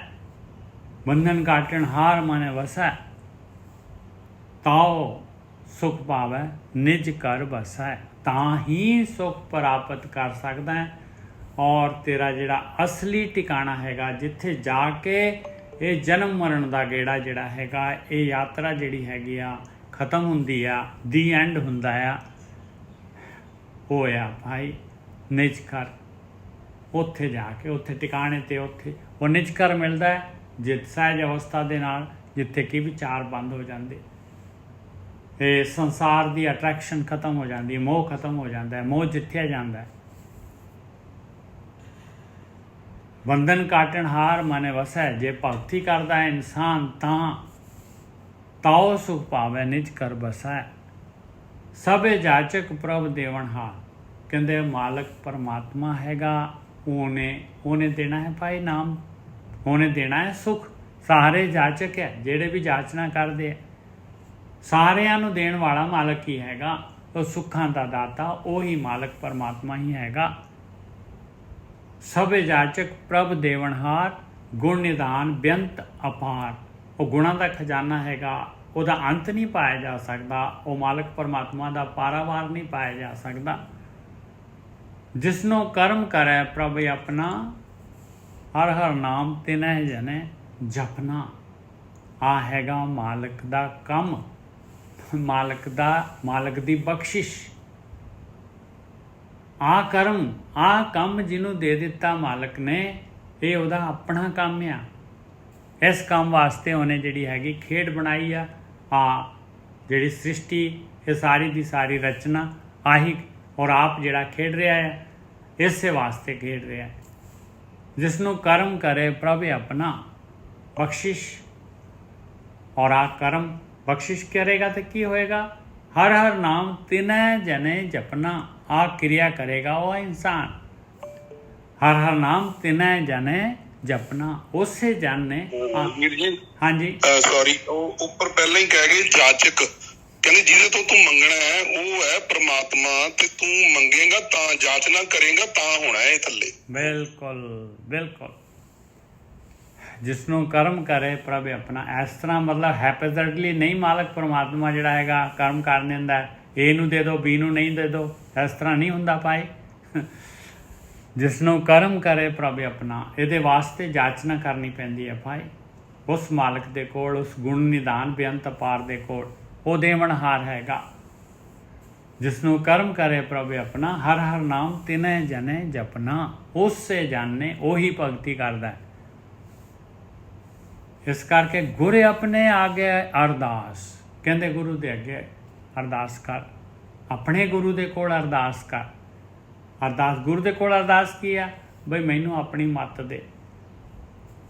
ਬੰਧਨ ਕਾਟਣ ਹਾਰ ਮਨ ਵਸੈ, ਤਾਉ ਸੁਖ ਪਾਵੈ ਨਿਜ ਘਰ ਬਸੈ। ਤਾਂ ਹੀ ਸੁਖ ਪ੍ਰਾਪਤ ਕਰ ਸਕਦਾ ਹੈ। ਔਰ ਤੇਰਾ ਜਿਹੜਾ ਅਸਲੀ ਟਿਕਾਣਾ ਹੈਗਾ, ਜਿੱਥੇ ਜਾ ਕੇ ਇਹ ਜਨਮ ਮਰਨ ਦਾ ਗੇੜਾ ਜਿਹੜਾ ਹੈਗਾ, ਇਹ ਯਾਤਰਾ ਜਿਹੜੀ ਹੈਗੀ ਆ ਖਤਮ ਹੁੰਦੀ ਆ, ਦੀ ਐਂਡ ਹੁੰਦਾ ਆ, ਉਹ ਆ ਭਾਈ ਨਿਜ ਘਰ। ਉੱਥੇ ਜਾ ਕੇ ਉੱਥੇ ਟਿਕਾਣੇ 'ਤੇ ਉੱਥੇ ਉਹ ਨਿਜ ਘਰ ਮਿਲਦਾ ਹੈ, ਜਿੱਤ ਸਹਿਜ ਅਵਸਥਾ ਦੇ ਨਾਲ, ਜਿੱਥੇ ਕਿ ਵਿਚਾਰ ਬੰਦ ਹੋ ਜਾਂਦੇ, ਇਹ ਸੰਸਾਰ ਦੀ ਅਟਰੈਕਸ਼ਨ ਖਤਮ ਹੋ ਜਾਂਦੀ, ਮੋਹ ਖਤਮ ਹੋ ਜਾਂਦਾ ਹੈ, ਮੋਹ ਜਿੱਥਿਆ ਜਾਂਦਾ ਹੈ। ਬੰਧਨ ਕਾਟਣ ਹਾਰ ਮਨ ਵਸੈ, ਜੇ ਭਗਤੀ ਕਰਦਾ ਹੈ ਇਨਸਾਨ ਤਾਂ ਤਾਉ ਸੁਖ ਪਾਵੈ ਨਿਜ ਘਰ ਬਸੈ। ਸਭੇ ਜਾਚਕ ਪ੍ਰਭ ਦੇਵਨ ਹਾਰ। ਕਹਿੰਦੇ ਮਾਲਕ ਪਰਮਾਤਮਾ ਹੈਗਾ, ਉਹਨੇ ਦੇਣਾ ਹੈ ਭਾਈ ਨਾਮ, ਉਹਨੇ ਦੇਣਾ ਹੈ ਸੁਖ। ਸਾਰੇ ਜਾਚਕ ਹੈ, ਜਿਹੜੇ ਵੀ ਜਾਚਨਾ ਕਰਦੇ ਹੈ, ਸਾਰਿਆਂ ਨੂੰ ਦੇਣ ਵਾਲਾ ਮਾਲਕ ਹੀ ਹੈਗਾ। ਉਹ ਸੁੱਖਾਂ ਦਾ ਦਾਤਾ ਉਹੀ ਮਾਲਕ ਪਰਮਾਤਮਾ ਹੀ ਹੈਗਾ। ਸਭੇ ਜਾਚਕ ਪ੍ਰਭ ਦੇਵਨਹਾਰ, ਗੁਣ ਨਿਧਾਨ ਬੇਅੰਤ ਅਪਾਰ। ਉਹ ਗੁਣਾਂ ਦਾ ਖਜ਼ਾਨਾ ਹੈਗਾ, ਉਹਦਾ ਅੰਤ ਨਹੀਂ ਪਾਇਆ ਜਾ ਸਕਦਾ। ਉਹ ਮਾਲਕ ਪਰਮਾਤਮਾ ਦਾ ਪਾਰਾਵਾਰ ਨਹੀਂ ਪਾਇਆ ਜਾ ਸਕਦਾ। ਜਿਸਨੋਂ ਕਰਮ ਕਰੈ ਪ੍ਰਭ ਆਪਣਾ, ਹਰ ਹਰ ਨਾਮ ਤਿਨੈ ਜਨੇ ਜਪਨਾ। ਆ ਹੈਗਾ ਮਾਲਕ ਦਾ ਕੰਮ, ਮਾਲਕ ਦੀ ਬਖਸ਼ਿਸ਼। ਆ ਕਰਮ, ਆ ਕੰਮ ਜਿਹਨੂੰ ਦੇ ਦਿੱਤਾ ਮਾਲਕ ਨੇ, ਇਹ ਉਹਦਾ ਆਪਣਾ ਕੰਮ ਆ। ਇਸ ਕੰਮ ਵਾਸਤੇ ਉਹਨੇ ਜਿਹੜੀ ਹੈਗੀ ਖੇਡ ਬਣਾਈ ਆ। ਜਿਹੜੀ ਸ੍ਰਿਸ਼ਟੀ, ਇਹ ਸਾਰੀ ਦੀ ਸਾਰੀ ਰਚਨਾ ਆਹੀ, ਔਰ ਆਪ ਜਿਹੜਾ ਖੇਡ ਰਿਹਾ ਹੈ, ਇਸੇ ਵਾਸਤੇ ਖੇਡ ਰਿਹਾ ਹੈ। ਜਿਸ ਨੂੰ ਕਰਮ ਕਰੇ ਪ੍ਰਭ ਆਪਣਾ, ਬਖਸ਼ਿਸ਼। ਔਰ ਆ ਕਰਮ ਬਖਸ਼ਿਸ਼ ਕਰੇਗਾ ਤਾਂ ਕੀ ਹੋਏਗਾ? ਹਰ ਹਰ ਨਾਮ ਤਿਨੈ ਜਨੇ ਜਪਨਾ। ਆ ਕਿਰਿਆ ਕਰੇਗਾ ਉਹ ਇਨਸਾਨ। ਹਰ ਹਰ ਨਾਮ ਤਿਨੈ ਜਨੇ ਜਪਨਾ। ਉਸੇ ਜਨ ਨੇ ਵੀਰ ਜੀ ਹਾਂਜੀ ਸੌਰੀ, ਉਹ ਉੱਪਰ ਪਹਿਲਾਂ ਹੀ ਕਹਿ ਗਏ ਜਾਚਕ, ਕਹਿੰਦੇ ਜਿਹਦੇ ਤੋਂ ਤੂੰ ਮੰਗਣਾ ਹੈ ਉਹ ਹੈ ਪ੍ਰਮਾਤਮਾ, ਤੇ ਤੂੰ ਮੰਗੇਗਾ ਤਾਂ, ਜਾਚਨਾ ਕਰੇਗਾ ਤਾਂ ਹੋਣਾ ਹੈ ਇਹ ਥੱਲੇ। ਬਿਲਕੁਲ ਬਿਲਕੁਲ। ਜਿਸ ਨੂੰ ਕਰਮ ਕਰੇ ਪ੍ਰਭ ਆਪਣਾ। ਇਸ ਤਰ੍ਹਾਂ ਮਤਲਬ ਹੈਪੀਜ਼ੈਂਟਲੀ ਨਹੀਂ ਮਾਲਕ ਪਰਮਾਤਮਾ ਜਿਹੜਾ ਹੈਗਾ ਕਰਮ ਕਰ ਦਿੰਦਾ, ਏ ਨੂੰ ਦੇ ਦਿਓ ਬੀ ਨੂੰ ਨਹੀਂ ਦੇ ਦਿਓ, ਇਸ ਤਰ੍ਹਾਂ ਨਹੀਂ ਹੁੰਦਾ ਭਾਈ। ਜਿਸ ਨੂੰ ਕਰਮ ਕਰੇ ਪ੍ਰਭ ਆਪਣਾ, ਇਹਦੇ ਵਾਸਤੇ ਜਾਚਨਾ ਕਰਨੀ ਪੈਂਦੀ ਹੈ ਭਾਈ। ਉਸ ਮਾਲਕ ਦੇ ਕੋਲ, ਉਸ ਗੁਣ ਨਿਦਾਨ ਬੇਅੰਤ ਅਪਾਰ ਦੇ ਕੋਲ, ਉਹ ਦੇਵਨਹਾਰ ਹੈਗਾ। ਜਿਸ ਨੂੰ ਕਰਮ ਕਰੇ ਪ੍ਰਭ ਆਪਣਾ, ਹਰ ਹਰ ਨਾਮ ਤਿਨੈ ਜਨੇ ਜਪਨਾ। ਉਸੇ ਜਨ ਨੇ ਉਹੀ ਭਗਤੀ ਕਰਦਾ ਹੈ। ਇਸ ਕਰਕੇ ਗੁਰ ਆਪਣੇ ਆਗੇ ਅਰਦਾਸ, ਕਹਿੰਦੇ ਗੁਰੂ ਦੇ ਅੱਗੇ ਅਰਦਾਸ ਕਰ, ਆਪਣੇ ਗੁਰੂ ਦੇ ਕੋਲ ਅਰਦਾਸ ਕਰ। ਅਰਦਾਸ ਗੁਰੂ ਦੇ ਕੋਲ ਅਰਦਾਸ ਕੀ ਆ? ਬਈ ਮੈਨੂੰ ਆਪਣੀ ਮੱਤ ਦੇ,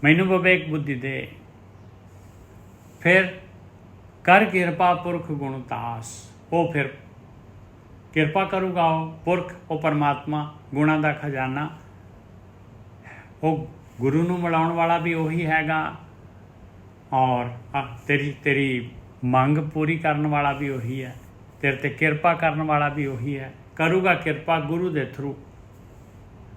ਮੈਨੂੰ ਵਿਵੇਕ ਬੁੱਧੀ ਦੇ। ਫਿਰ ਕਰ ਕਿਰਪਾ ਪੁਰਖ ਗੁਣਤਾਸ। ਉਹ ਫਿਰ ਕਿਰਪਾ ਕਰੂਗਾ ਉਹ ਪੁਰਖ, ਉਹ ਪਰਮਾਤਮਾ, ਗੁਣਾਂ ਦਾ ਖਜ਼ਾਨਾ। ਉਹ ਗੁਰੂ ਨੂੰ ਮਿਲਾਉਣ ਵਾਲਾ ਵੀ ਉਹੀ ਹੈਗਾ, ਔਰ ਤੇਰੀ ਮੰਗ ਪੂਰੀ ਕਰਨ ਵਾਲਾ ਵੀ ਉਹੀ ਹੈ, ਤੇਰੇ 'ਤੇ ਕਿਰਪਾ ਕਰਨ ਵਾਲਾ ਵੀ ਉਹੀ ਹੈ। ਕਰੂਗਾ ਕਿਰਪਾ ਗੁਰੂ ਦੇ ਥਰੂ।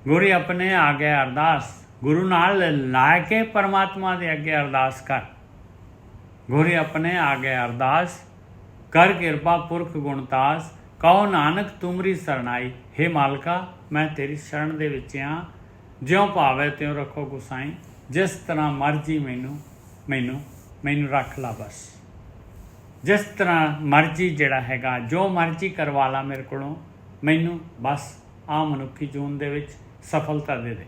ਗੁਰੂ ਆਪਣੇ ਆਗੇ ਅਰਦਾਸ, ਗੁਰੂ ਨਾਲ ਲਾ ਕੇ ਪਰਮਾਤਮਾ ਦੇ ਅੱਗੇ ਅਰਦਾਸ ਕਰ। ਗੁਰੂ ਆਪਣੇ ਆਗੇ ਅਰਦਾਸ ਕਰ ਕਿਰਪਾ ਪੁਰਖ ਗੁਣਤਾਸ। ਕਹੋ ਨਾਨਕ ਤੁਮਰੀ ਸਰਨਾਈ। ਹੇ ਮਾਲਕਾ, ਮੈਂ ਤੇਰੀ ਸ਼ਰਨ ਦੇ ਵਿੱਚ ਹਾਂ, ਜਿਉਂ ਭਾਵੇਂ ਤਿਉਂ ਰੱਖੋ ਗੁਸਾਈ। ਜਿਸ ਤਰ੍ਹਾਂ ਮਰਜ਼ੀ ਮੈਨੂੰ ਰੱਖ ਲਾ ਬਸ। ਜਿਸ ਤਰ੍ਹਾਂ ਮਰਜ਼ੀ ਜਿਹੜਾ ਹੈਗਾ, ਜੋ ਮਰਜ਼ੀ ਕਰਵਾ ਲਾ ਮੇਰੇ ਕੋਲੋਂ, ਮੈਨੂੰ ਬਸ ਆ ਮਨੁੱਖੀ ਜੂਨ ਦੇ ਵਿੱਚ ਸਫਲਤਾ ਦੇ ਦੇ।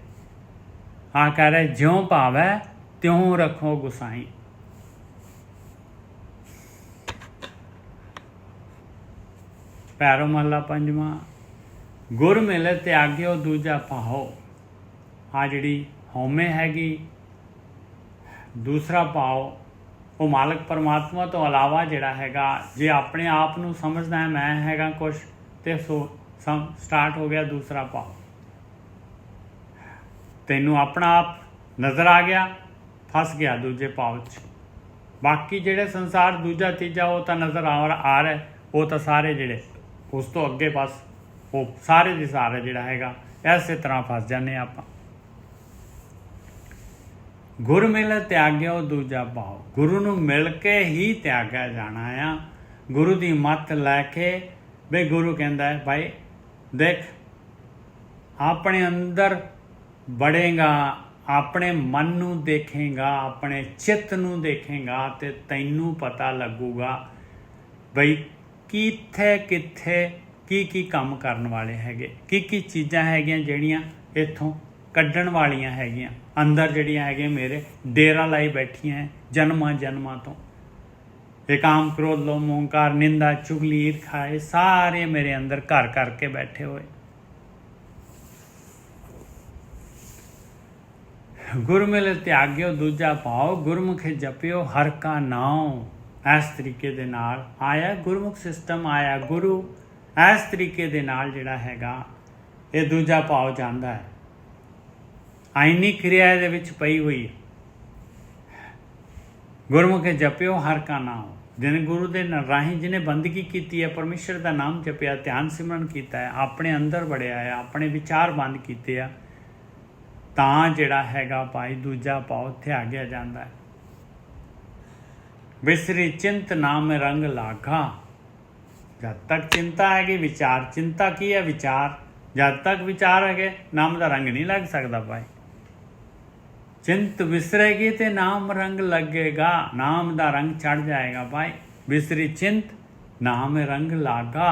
ਆ ਕਹਿ ਰਿਹਾ ਜਿਉਂ ਭਾਵੈ ਤਿਉਂ ਰੱਖੋ ਗੁਸਾਈ। ਪੈਰੋ ਮਹਲਾ ਪੰਜਵਾਂ। ਗੁਰ ਮਿਲੇ ਤਿਆਗਿਓ ਦੂਜਾ ਭਾਓ। ਆ ਜਿਹੜੀ ਹਉਮੈ ਹੈਗੀ, ਦੂਸਰਾ ਭਾਵ, ਉਹ ਮਾਲਕ ਪਰਮਾਤਮਾ ਤੋਂ ਇਲਾਵਾ ਜਿਹੜਾ ਹੈਗਾ, ਜੇ ਆਪਣੇ ਆਪ ਨੂੰ ਸਮਝਦਾ ਹੈ ਮੈਂ ਹੈਗਾ ਕੁਛ, ਤੇ ਸਟਾਰਟ ਹੋ ਗਿਆ ਦੂਸਰਾ ਭਾਵ। ਤੈਨੂੰ ਆਪਣਾ ਆਪ ਨਜ਼ਰ ਆ ਗਿਆ, ਫਸ ਗਿਆ ਦੂਜੇ ਭਾਵ 'ਚ। ਬਾਕੀ ਜਿਹੜੇ ਸੰਸਾਰ ਦੂਜਾ ਤੀਜਾ ਉਹ ਤਾਂ ਨਜ਼ਰ ਆ ਰਿਹਾ, ਉਹ ਤਾਂ ਸਾਰੇ ਜਿਹੜੇ ਉਸ ਤੋਂ ਅੱਗੇ ਬਸ ਉਹ ਸਾਰੇ ਦੇ ਸਾਰੇ ਜਿਹੜਾ ਹੈਗਾ ਇਸੇ ਤਰ੍ਹਾਂ ਫਸ ਜਾਂਦੇ ਆਪਾਂ। ਗੁਰ ਮਿਲ ਤਿਆਗਿਓ ਦੂਜਾ ਭਾਵ। ਗੁਰੂ ਨੂੰ ਮਿਲ ਕੇ ਹੀ ਤਿਆਗਿਆ ਜਾਣਾ ਆ। ਗੁਰੂ ਦੀ ਮੱਤ ਲੈ ਕੇ, ਬਈ ਗੁਰੂ ਕਹਿੰਦਾ ਹੈ ਭਾਈ ਦੇਖ, ਆਪਣੇ ਅੰਦਰ ਵੜੇਗਾ, ਆਪਣੇ ਮਨ ਨੂੰ ਦੇਖੇਗਾ, ਆਪਣੇ ਚਿੱਤ ਨੂੰ ਦੇਖੇਗਾ, ਤੇ ਤੈਨੂੰ ਪਤਾ ਲੱਗੂਗਾ ਬਈ ਕਿੱਥੇ ਕਿੱਥੇ ਕੀ ਕੰਮ ਕਰਨ ਵਾਲੇ ਹੈਗੇ, ਕੀ ਚੀਜ਼ਾਂ ਹੈਗੀਆਂ ਜਿਹੜੀਆਂ ਇੱਥੋਂ ਕੱਢਣ ਵਾਲੀਆਂ ਹੈਗੀਆਂ। ਅੰਦਰ ਜਿਹੜੀਆਂ ਹੈਗੀਆਂ ਮੇਰੇ ਡੇਰਾ ਲਾਈ ਬੈਠੀਆਂ ਜਨਮਾਂ ਤੋਂ। ਇਹ ਕਾਮ ਕ੍ਰੋਧ ਲੋਭ ਮੋਹ ਹੰਕਾਰ ਨਿੰਦਾ ਚੁਗਲੀ ਈਰਖਾ, ਇਹ ਸਾਰੇ ਮੇਰੇ ਅੰਦਰ ਘਰ ਕਰਕੇ ਬੈਠੇ ਹੋਏ। ਗੁਰ ਮਿਲ ਤਿਆਗਿਓ ਦੂਜਾ ਭਾਉ। ਗੁਰਮੁਖੇ ਜਪਿਓ ਹਰ ਕਾ ਨਾਉ। ਇਸ ਤਰੀਕੇ ਦੇ ਨਾਲ ਆਇਆ ਗੁਰਮੁਖ ਸਿਸਟਮ ਆਇਆ। ਗੁਰੂ ਇਸ ਤਰੀਕੇ ਦੇ ਨਾਲ ਜਿਹੜਾ ਹੈਗਾ ਇਹ ਦੂਜਾ ਭਾਵ ਜਾਂਦਾ ਹੈ। ਆਈਨੀ ਕਿਰਿਆ ਇਹਦੇ ਵਿੱਚ ਪਈ ਹੋਈ ਹੈ। ਗੁਰਮੁਖੇ ਜਪਿਓ ਹਰ ਕਾ ਨਾਮ। ਜਿਹਨੇ ਗੁਰੂ ਦੇ ਰਾਹੀਂ ਜਿਹਨੇ ਬੰਦਗੀ ਕੀਤੀ ਹੈ, ਪਰਮੇਸ਼ਰ ਦਾ ਨਾਮ ਜਪਿਆ, ਧਿਆਨ ਸਿਮਰਨ ਕੀਤਾ ਹੈ, ਆਪਣੇ ਅੰਦਰ ਵੜਿਆ ਹੈ, ਆਪਣੇ ਵਿਚਾਰ ਬੰਦ ਕੀਤੇ ਆ, ਤਾਂ ਜਿਹੜਾ ਹੈਗਾ ਭਾਈ ਦੂਜਾ ਭਾਵ ਤਿਆਗਿਆ ਜਾਂਦਾ ਹੈ। ਵਿਸਰੀ ਚਿੰਤ ਨਾਮ ਰੰਗ ਲਾਗਾ। ਜਦ ਤੱਕ ਚਿੰਤਾ ਹੈਗੀ, ਵਿਚਾਰ, ਚਿੰਤਾ ਕੀ ਹੈ? ਵਿਚਾਰ। ਜਦ ਤੱਕ ਵਿਚਾਰ ਹੈਗੇ, ਨਾਮ ਦਾ ਰੰਗ ਨਹੀਂ ਲੱਗ ਸਕਦਾ ਭਾਈ। चिंत विसरेगी तो नाम रंग लगेगा, नाम दा रंग चढ़ जाएगा भाई। विसरी चिंत नाम रंग लागा,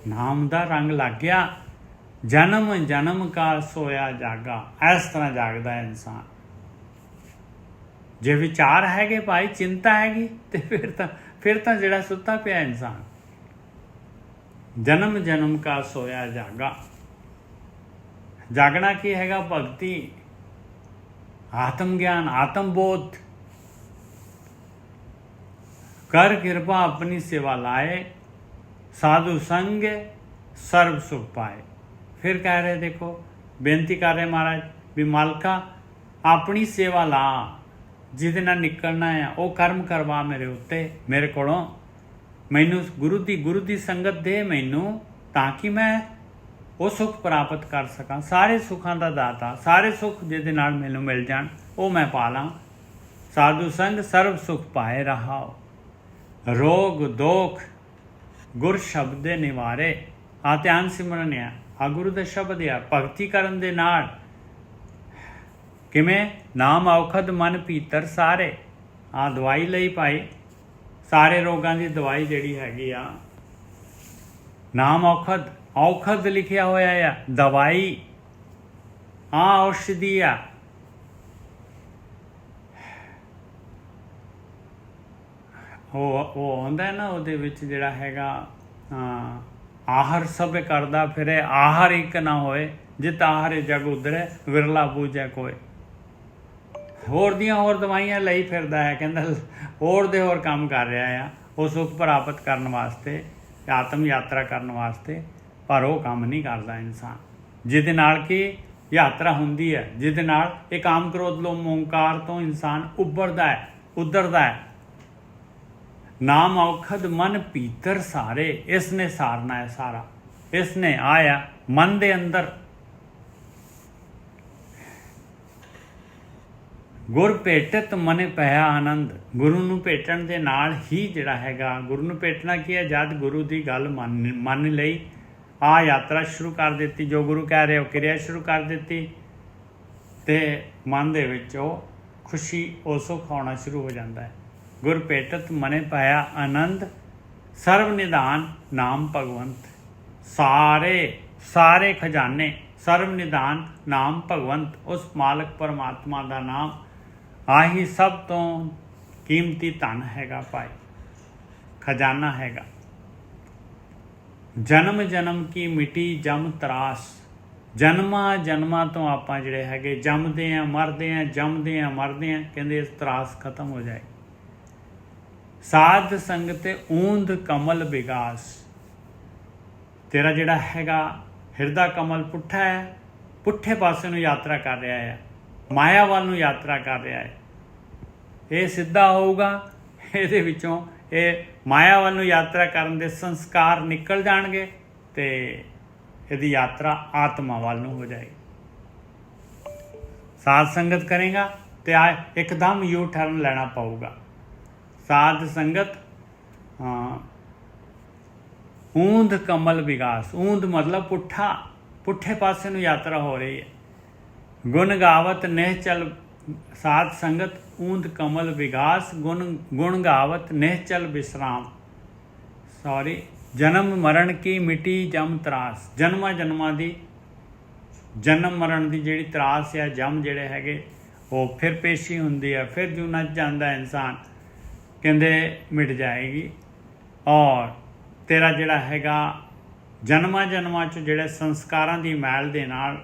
नाम दा रंग लग गया। जन्म जन्म का सोया जागा, इस तरह जागदा है इंसान। जे विचार हैगे भाई, चिंता हैगी, तो फिर तो जिहड़ा सुता पिया इंसान। जन्म जन्म का सोया जागा, जागना की हैगा? भगती, आत्म ज्ञान, आत्मबोध। कर कृपा अपनी सेवा लाए, साधु संग सर्व सुख पाए। फिर कह रहे, देखो बेनती कर रहे महाराज भी मालका अपनी सेवा ला, जिहदे नाल निकलना है वो कर्म करवा मेरे उत्ते, मेरे कोलों। मैनू गुरु दी संगत दे मैनू, ताकि मैं वो सुख प्राप्त कर सकां। सारे सुखां दा दाता, सारे सुख जिहदे नाल मैनू मिल जाण वो मैं पा ਲਾਂ। साधु संग सर्व सुख पाए रहाओ, रोग दोख गुर शब्द दे निवारे। आ ध्यान सिमरन आ गुरु दा शब्द आ। भगती करन दे नाल किवें? नाम औखद मन भीतर सारे। आ दवाई लई भाई, सारे रोगां दी दवाई जिहड़ी हैगी आ, नाम औखद। औखद लिखिया होया आ, दवाई। औषधि आ। ਉਹ ਆਉਂਦਾ ਨਾ ਉਹਦੇ ਵਿੱਚ ਜਿਹੜਾ ਹੈਗਾ ਆਹਰ ਸਭ ਕਰਦਾ ਫਿਰੇ, ਆਹਰ ਇੱਕ ਨਾ ਹੋਏ। ਜਿਤ ਆਹਰ ਜਗ ਉਧਰੇ, ਵਿਰਲਾ ਬੂਝੈ ਕੋਏ। ਹੋਰ ਦੀਆਂ ਹੋਰ ਦਵਾਈਆਂ ਲਈ ਫਿਰਦਾ ਹੈ, ਕਹਿੰਦਾ ਹੋਰ ਦੇ ਹੋਰ ਕੰਮ ਕਰ ਰਿਹਾ ਆ ਉਹ ਸੁੱਖ ਪ੍ਰਾਪਤ ਕਰਨ ਵਾਸਤੇ, ਆਤਮ ਯਾਤਰਾ ਕਰਨ ਵਾਸਤੇ। ਪਰ ਉਹ ਕੰਮ ਨਹੀਂ ਕਰਦਾ ਇਨਸਾਨ, ਜਿਹਦੇ ਨਾਲ ਕਿ ਯਾਤਰਾ ਹੁੰਦੀ ਹੈ, ਜਿਹਦੇ ਨਾਲ ਇਹ ਕਾਮ ਕ੍ਰੋਧ ਲੋਭ ਓਂਕਾਰ ਤੋਂ ਇਨਸਾਨ ਉੱਭਰਦਾ ਹੈ, ਉਧਰਦਾ ਹੈ। नाम औखद मन भीतर सारे, इसने सारना है सारा। इसने आया मन दे अंदर। गुर भेटत मने पया आनंद। गुरु नूं भेटण दे नाल ही जिहड़ा हैगा, गुरु नूं भेटना की है? जद गुरु की गल मन लई, आ यात्रा शुरू कर दी, जो गुरु कह रहे हो क्रिया शुरू कर दी, तो मन दे विच खुशी ओ सुख आउणा शुरू हो जाता है। गुर भेटत मने पाया आनंद, सर्व निधान नाम भगवंत। सारे सारे खजाने, सर्व निधान नाम भगवंत, उस मालक परमात्मा का नाम आही सब तो कीमती धन हैगा भाई, खजाना हैगा। जन्म जन्म की मिटी जम त्रास। जन्मां जन्मां तो आपां जिहड़े हैगे जमदे हैं मरदे हैं, जमदे हैं मरदे हैं, कहंदे इस त्रास खत्म हो जाए। साध संगत ऊंद कमल विगास। तेरा जिहड़ा हैगा हिरदा कमल पुट्ठा है, पुट्ठे पासे नूं यात्रा कर रहा है, माया वाल नूं यात्रा कर रहा है। ये सिद्धा होऊगा, इहदे विचों ये माया वाल नूं यात्रा करन दे संस्कार निकल जाणगे, ते इहदी यात्रा आत्मा वाल नूं हो जाएगी। साध संगत करेगा तो एकदम यू टर्न लेना पऊगा। साध संगत ऊंद कमल विगास। ऊंद मतलब पुट्ठा, पुट्ठे पासे नूं यात्रा हो रही है। गुण गावत निहचल। साध संगत ऊंद कमल विगास, गुण गावत निहचल विश्राम। सॉरी, जन्म मरण की मिटी जम त्रास। जन्मां जन्मां दी, जन्म मरण की जिहड़ी त्रास है, जम जिहड़े हैगे वो फिर पेशी हुंदी है, फिर जूना जांदा इंसान, कहते मिट जाएगी। और तेरा जिहड़ा हैगा जन्मां जन्मां च जिहड़े संस्कारां दी मैल दे नाल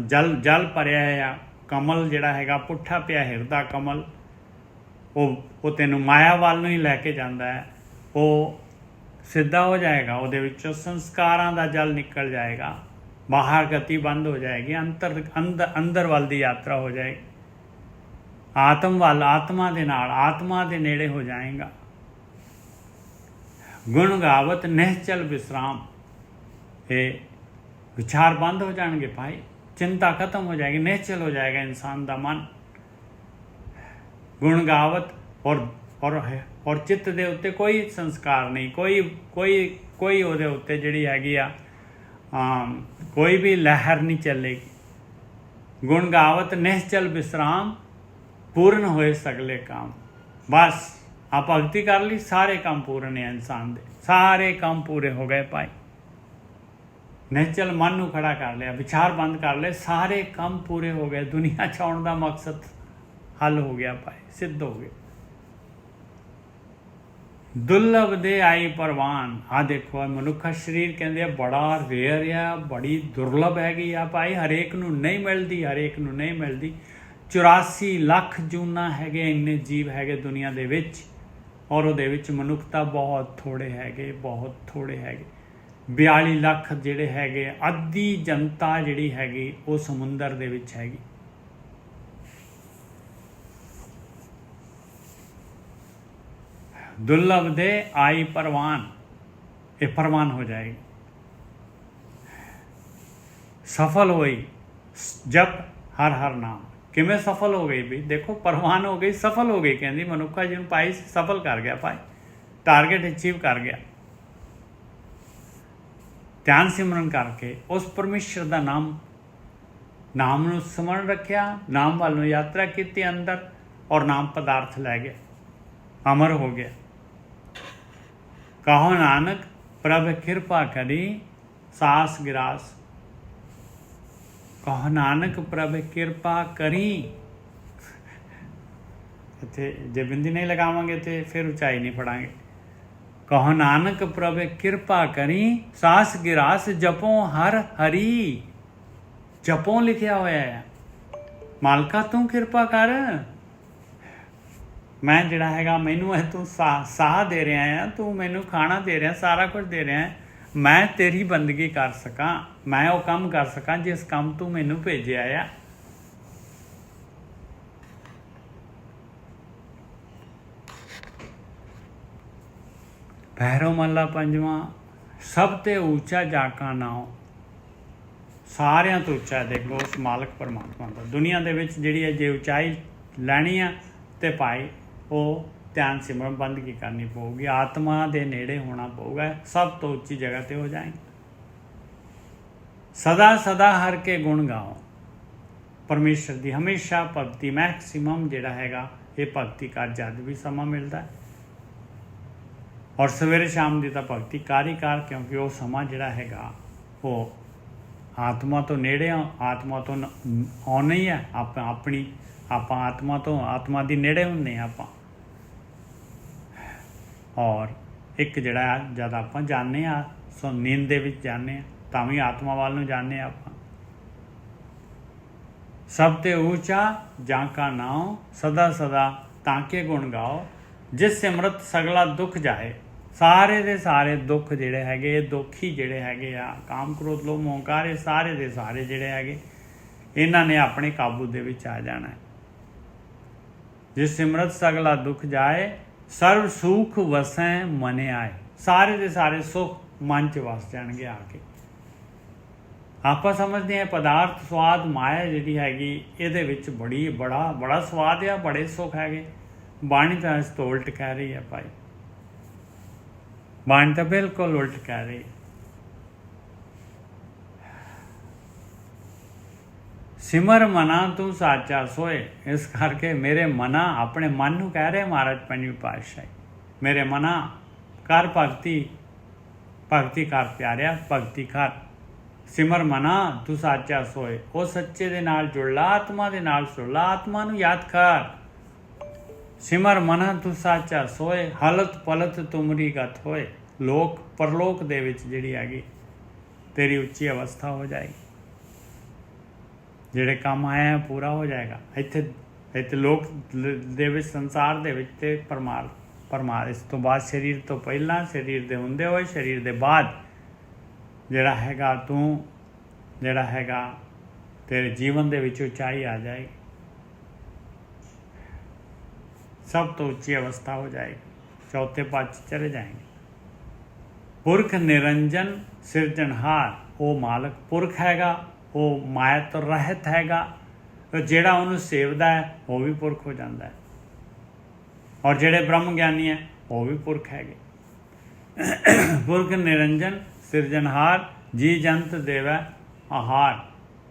जल भरिया है, कमल जिहड़ा हैगा पुट्ठा पिया हिरदा कमल, वो तैनूं माया वाल नूं ही लैके जांदा है, वो सिद्धा हो जाएगा। उहदे विचों संस्कारां दा जल निकल जाएगा, बाहर गति बंद हो जाएगी, अंदर वाल दी यात्रा हो जाएगी। आत्म वाल, आत्मा दे नाल, आत्मा दे नेड़े हो जाएगा। गुण गावत निहचल विश्राम। ये विचार बंद हो जाएंगे भाई, चिंता खत्म हो जाएगी, निहचल हो जाएगा इंसान का मन। गुण गावत और चित्त दे उत्ते कोई संस्कार नहीं, कोई उहदे उत्ते जिहड़ी हैगी आ कोई भी लहर नहीं चलेगी। गुण गावत निश्चल विश्राम, पूर्ण होए सगले काम। बस आ भगती कर ली, सारे काम पूर्ण है इंसान दे, सारे काम पूरे हो गए भाई। निश्चल मन नूं खड़ा कर लिया, विचार बंद कर ले, सारे काम पूरे हो गए। दुनिया च आउण दा मकसद हल हो गया भाई, सिद्ध हो गया। दुर्लभ दे आई परवान, आ देखो मनुखा शरीर कहते बड़ा रेयर आ, बड़ी दुर्लभ हैगी आ भाई, हरेक नूं नहीं मिलती, हरेक नूं नहीं मिलती। 84 ਲੱਖ जूना हैगे, इन्ने जीव हैगे दुनिया दे विच, और उहदे विच मनुखता बहुत थोड़े हैगे, बहुत थोड़े हैगे। 42 ਲੱਖ ਜਿਹੜੇ ਹੈਗੇ, ਅੱਧੀ ਜਨਤਾ ਜਿਹੜੀ ਹੈਗੀ ਉਹ ਸਮੁੰਦਰ ਦੇ ਵਿੱਚ ਹੈਗੀ। दुर्लभ दे आई परवान, ये परवान हो जाएगी। सफल हुई जब हर हर नाम, किमें सफल हो गई भी, देखो परवान हो गई, सफल हो गई। कहती मनुखा जी पाई सफल कर गया भाई, टारगेट अचीव कर गया। ध्यान सिमरन करके उस परमेश्वर का नाम नूं स्मरण रखिया, नाम वाल नूं यात्रा की अंदर, और नाम पदार्थ लै गया, अमर हो गया। कहो नानक प्रभ कृपा करी, सास गिरास। कहो नानक प्रभ कृपा करी, इत्थे जे बिंदी नहीं लगावांगे तो फिर उचाई नहीं पढ़ांगे। कहो नानक प्रभ कृपा करी, सास गिरास जपो हर हरी। जपो लिखिया होया है, मालका तू कृपा कर, मैं जिहड़ा हैगा मैनू है तू साह दे रहा है, तू मैनू खाना दे रहा, सारा कुछ दे रहा है, मैं तेरी बंदगी कर सकां, मैं वो काम कर सकां जिस काम तू मैनू भेजिया आ। भैरव महला पंजवां, सब ते ऊंचा जाका नाओ। सारियां तो उच्चा देखो उस मालक परमात्मा का। दुनिया दे विच जिहड़ी है जे उचाई लैनी आ ते भाई वो ध्यान सिमरन बंदगी करनी पऊगी, आत्मा दे नेड़े होना पऊगा, सब तो उच्ची जगह ते हो जाएंगे। सदा सदा हर के गुण गाओ, परमेश्वर दी हमेशा भगती मैक्सीमम जिहड़ा हैगा ये भगती कर जद भी समा मिलता है, और सवेरे शाम की तो भगती कर ही कर, क्योंकि वो समा जिहड़ा हैगा वो आत्मा तो नेड़े, आत्मा तो आना ही है। अपनी आप आत्मा दी नेड़े हुंदे आप, और एक जिहड़ा जद आप जाने सो नींद दे विच जाने तां भी आत्मा वाल नूं जाने आप। सब ते ऊंचा जाका नाओ, सदा सदा ताके गुण गाओ, जिस सिमरत सगला दुख जाए। सारे दे सारे दुख जिहड़े हैगे, दुखी जिहड़े हैगे आ, काम क्रोध लोभ मोह अहंकार, ये सारे दे सारे जिहड़े हैगे इन्हां ने अपने काबू दे विच आ जाना है। जिस सिमरत सगला दुख जाए, सर्व सुख वसैं मने आए। सारे दे सारे सुख मन च वस जाएंगे आके। आप समझते हैं पदार्थ स्वाद माया जिहड़ी हैगी इहदे विच बड़ा स्वाद आ, बड़े सुख हैगे। बाणी तो इस तो उल्ट कह रही है भाई, बाणी तो बिल्कुल उल्ट कह रही है। सिमर मना तू साचा सोए, इस करके मेरे मना, अपने मन नूं कह रहे महाराज पंजवीं पातशाही, मेरे मना कर भगती कर प्यारिया, भगती कर। सिमर मना तू साचा सोए, वो सच्चे दे नाल जुड़ ला, आत्मा दे नाल जुड़ ला, आत्मा नूं याद कर। सिमर मना तू साचा सोए, हलत पलत तुमरी गत होए। लोक परलोक दे विच जिहड़ी हैगी तेरी उच्ची अवस्था हो जाएगी, ਜਿਹੜੇ ਕੰਮ ਆਇਆ पूरा हो जाएगा। ਇੱਥੇ ਲੋਕ ਦੇ ਵਿੱਚ ਸੰਸਾਰ ਦੇ ਵਿੱਚ ਤੇ ਇਸ ਤੋਂ ਬਾਅਦ ਸਰੀਰ ਤੋਂ ਪਹਿਲਾਂ, ਸਰੀਰ ਦੇ ਹੁੰਦੇ ਹੋਏ, ਸਰੀਰ ਦੇ ਬਾਅਦ ਜਿਹੜਾ ਹੈਗਾ ਤੂੰ ਜਿਹੜਾ ਹੈਗਾ ਤੇਰੇ ਜੀਵਨ ਦੇ ਵਿੱਚ ਉਚਾਈ ਆ ਜਾਏਗੀ, सब तो ऊंची अवस्था हो जाएगी, चौथे पाद चले जाएंगे। पुरख निरंजन सिरजनहार, वो मालक पुरख हैगा, वो माया तो रहत हैगा, तो जेड़ा उन्होंने सेवदा है वो भी पुरख हो जाता है, और जेड़े ब्रह्म ज्ञानी है वो भी पुरख हैगे। पुरख निरंजन सिरजनहार, जी जंत देवै आहार।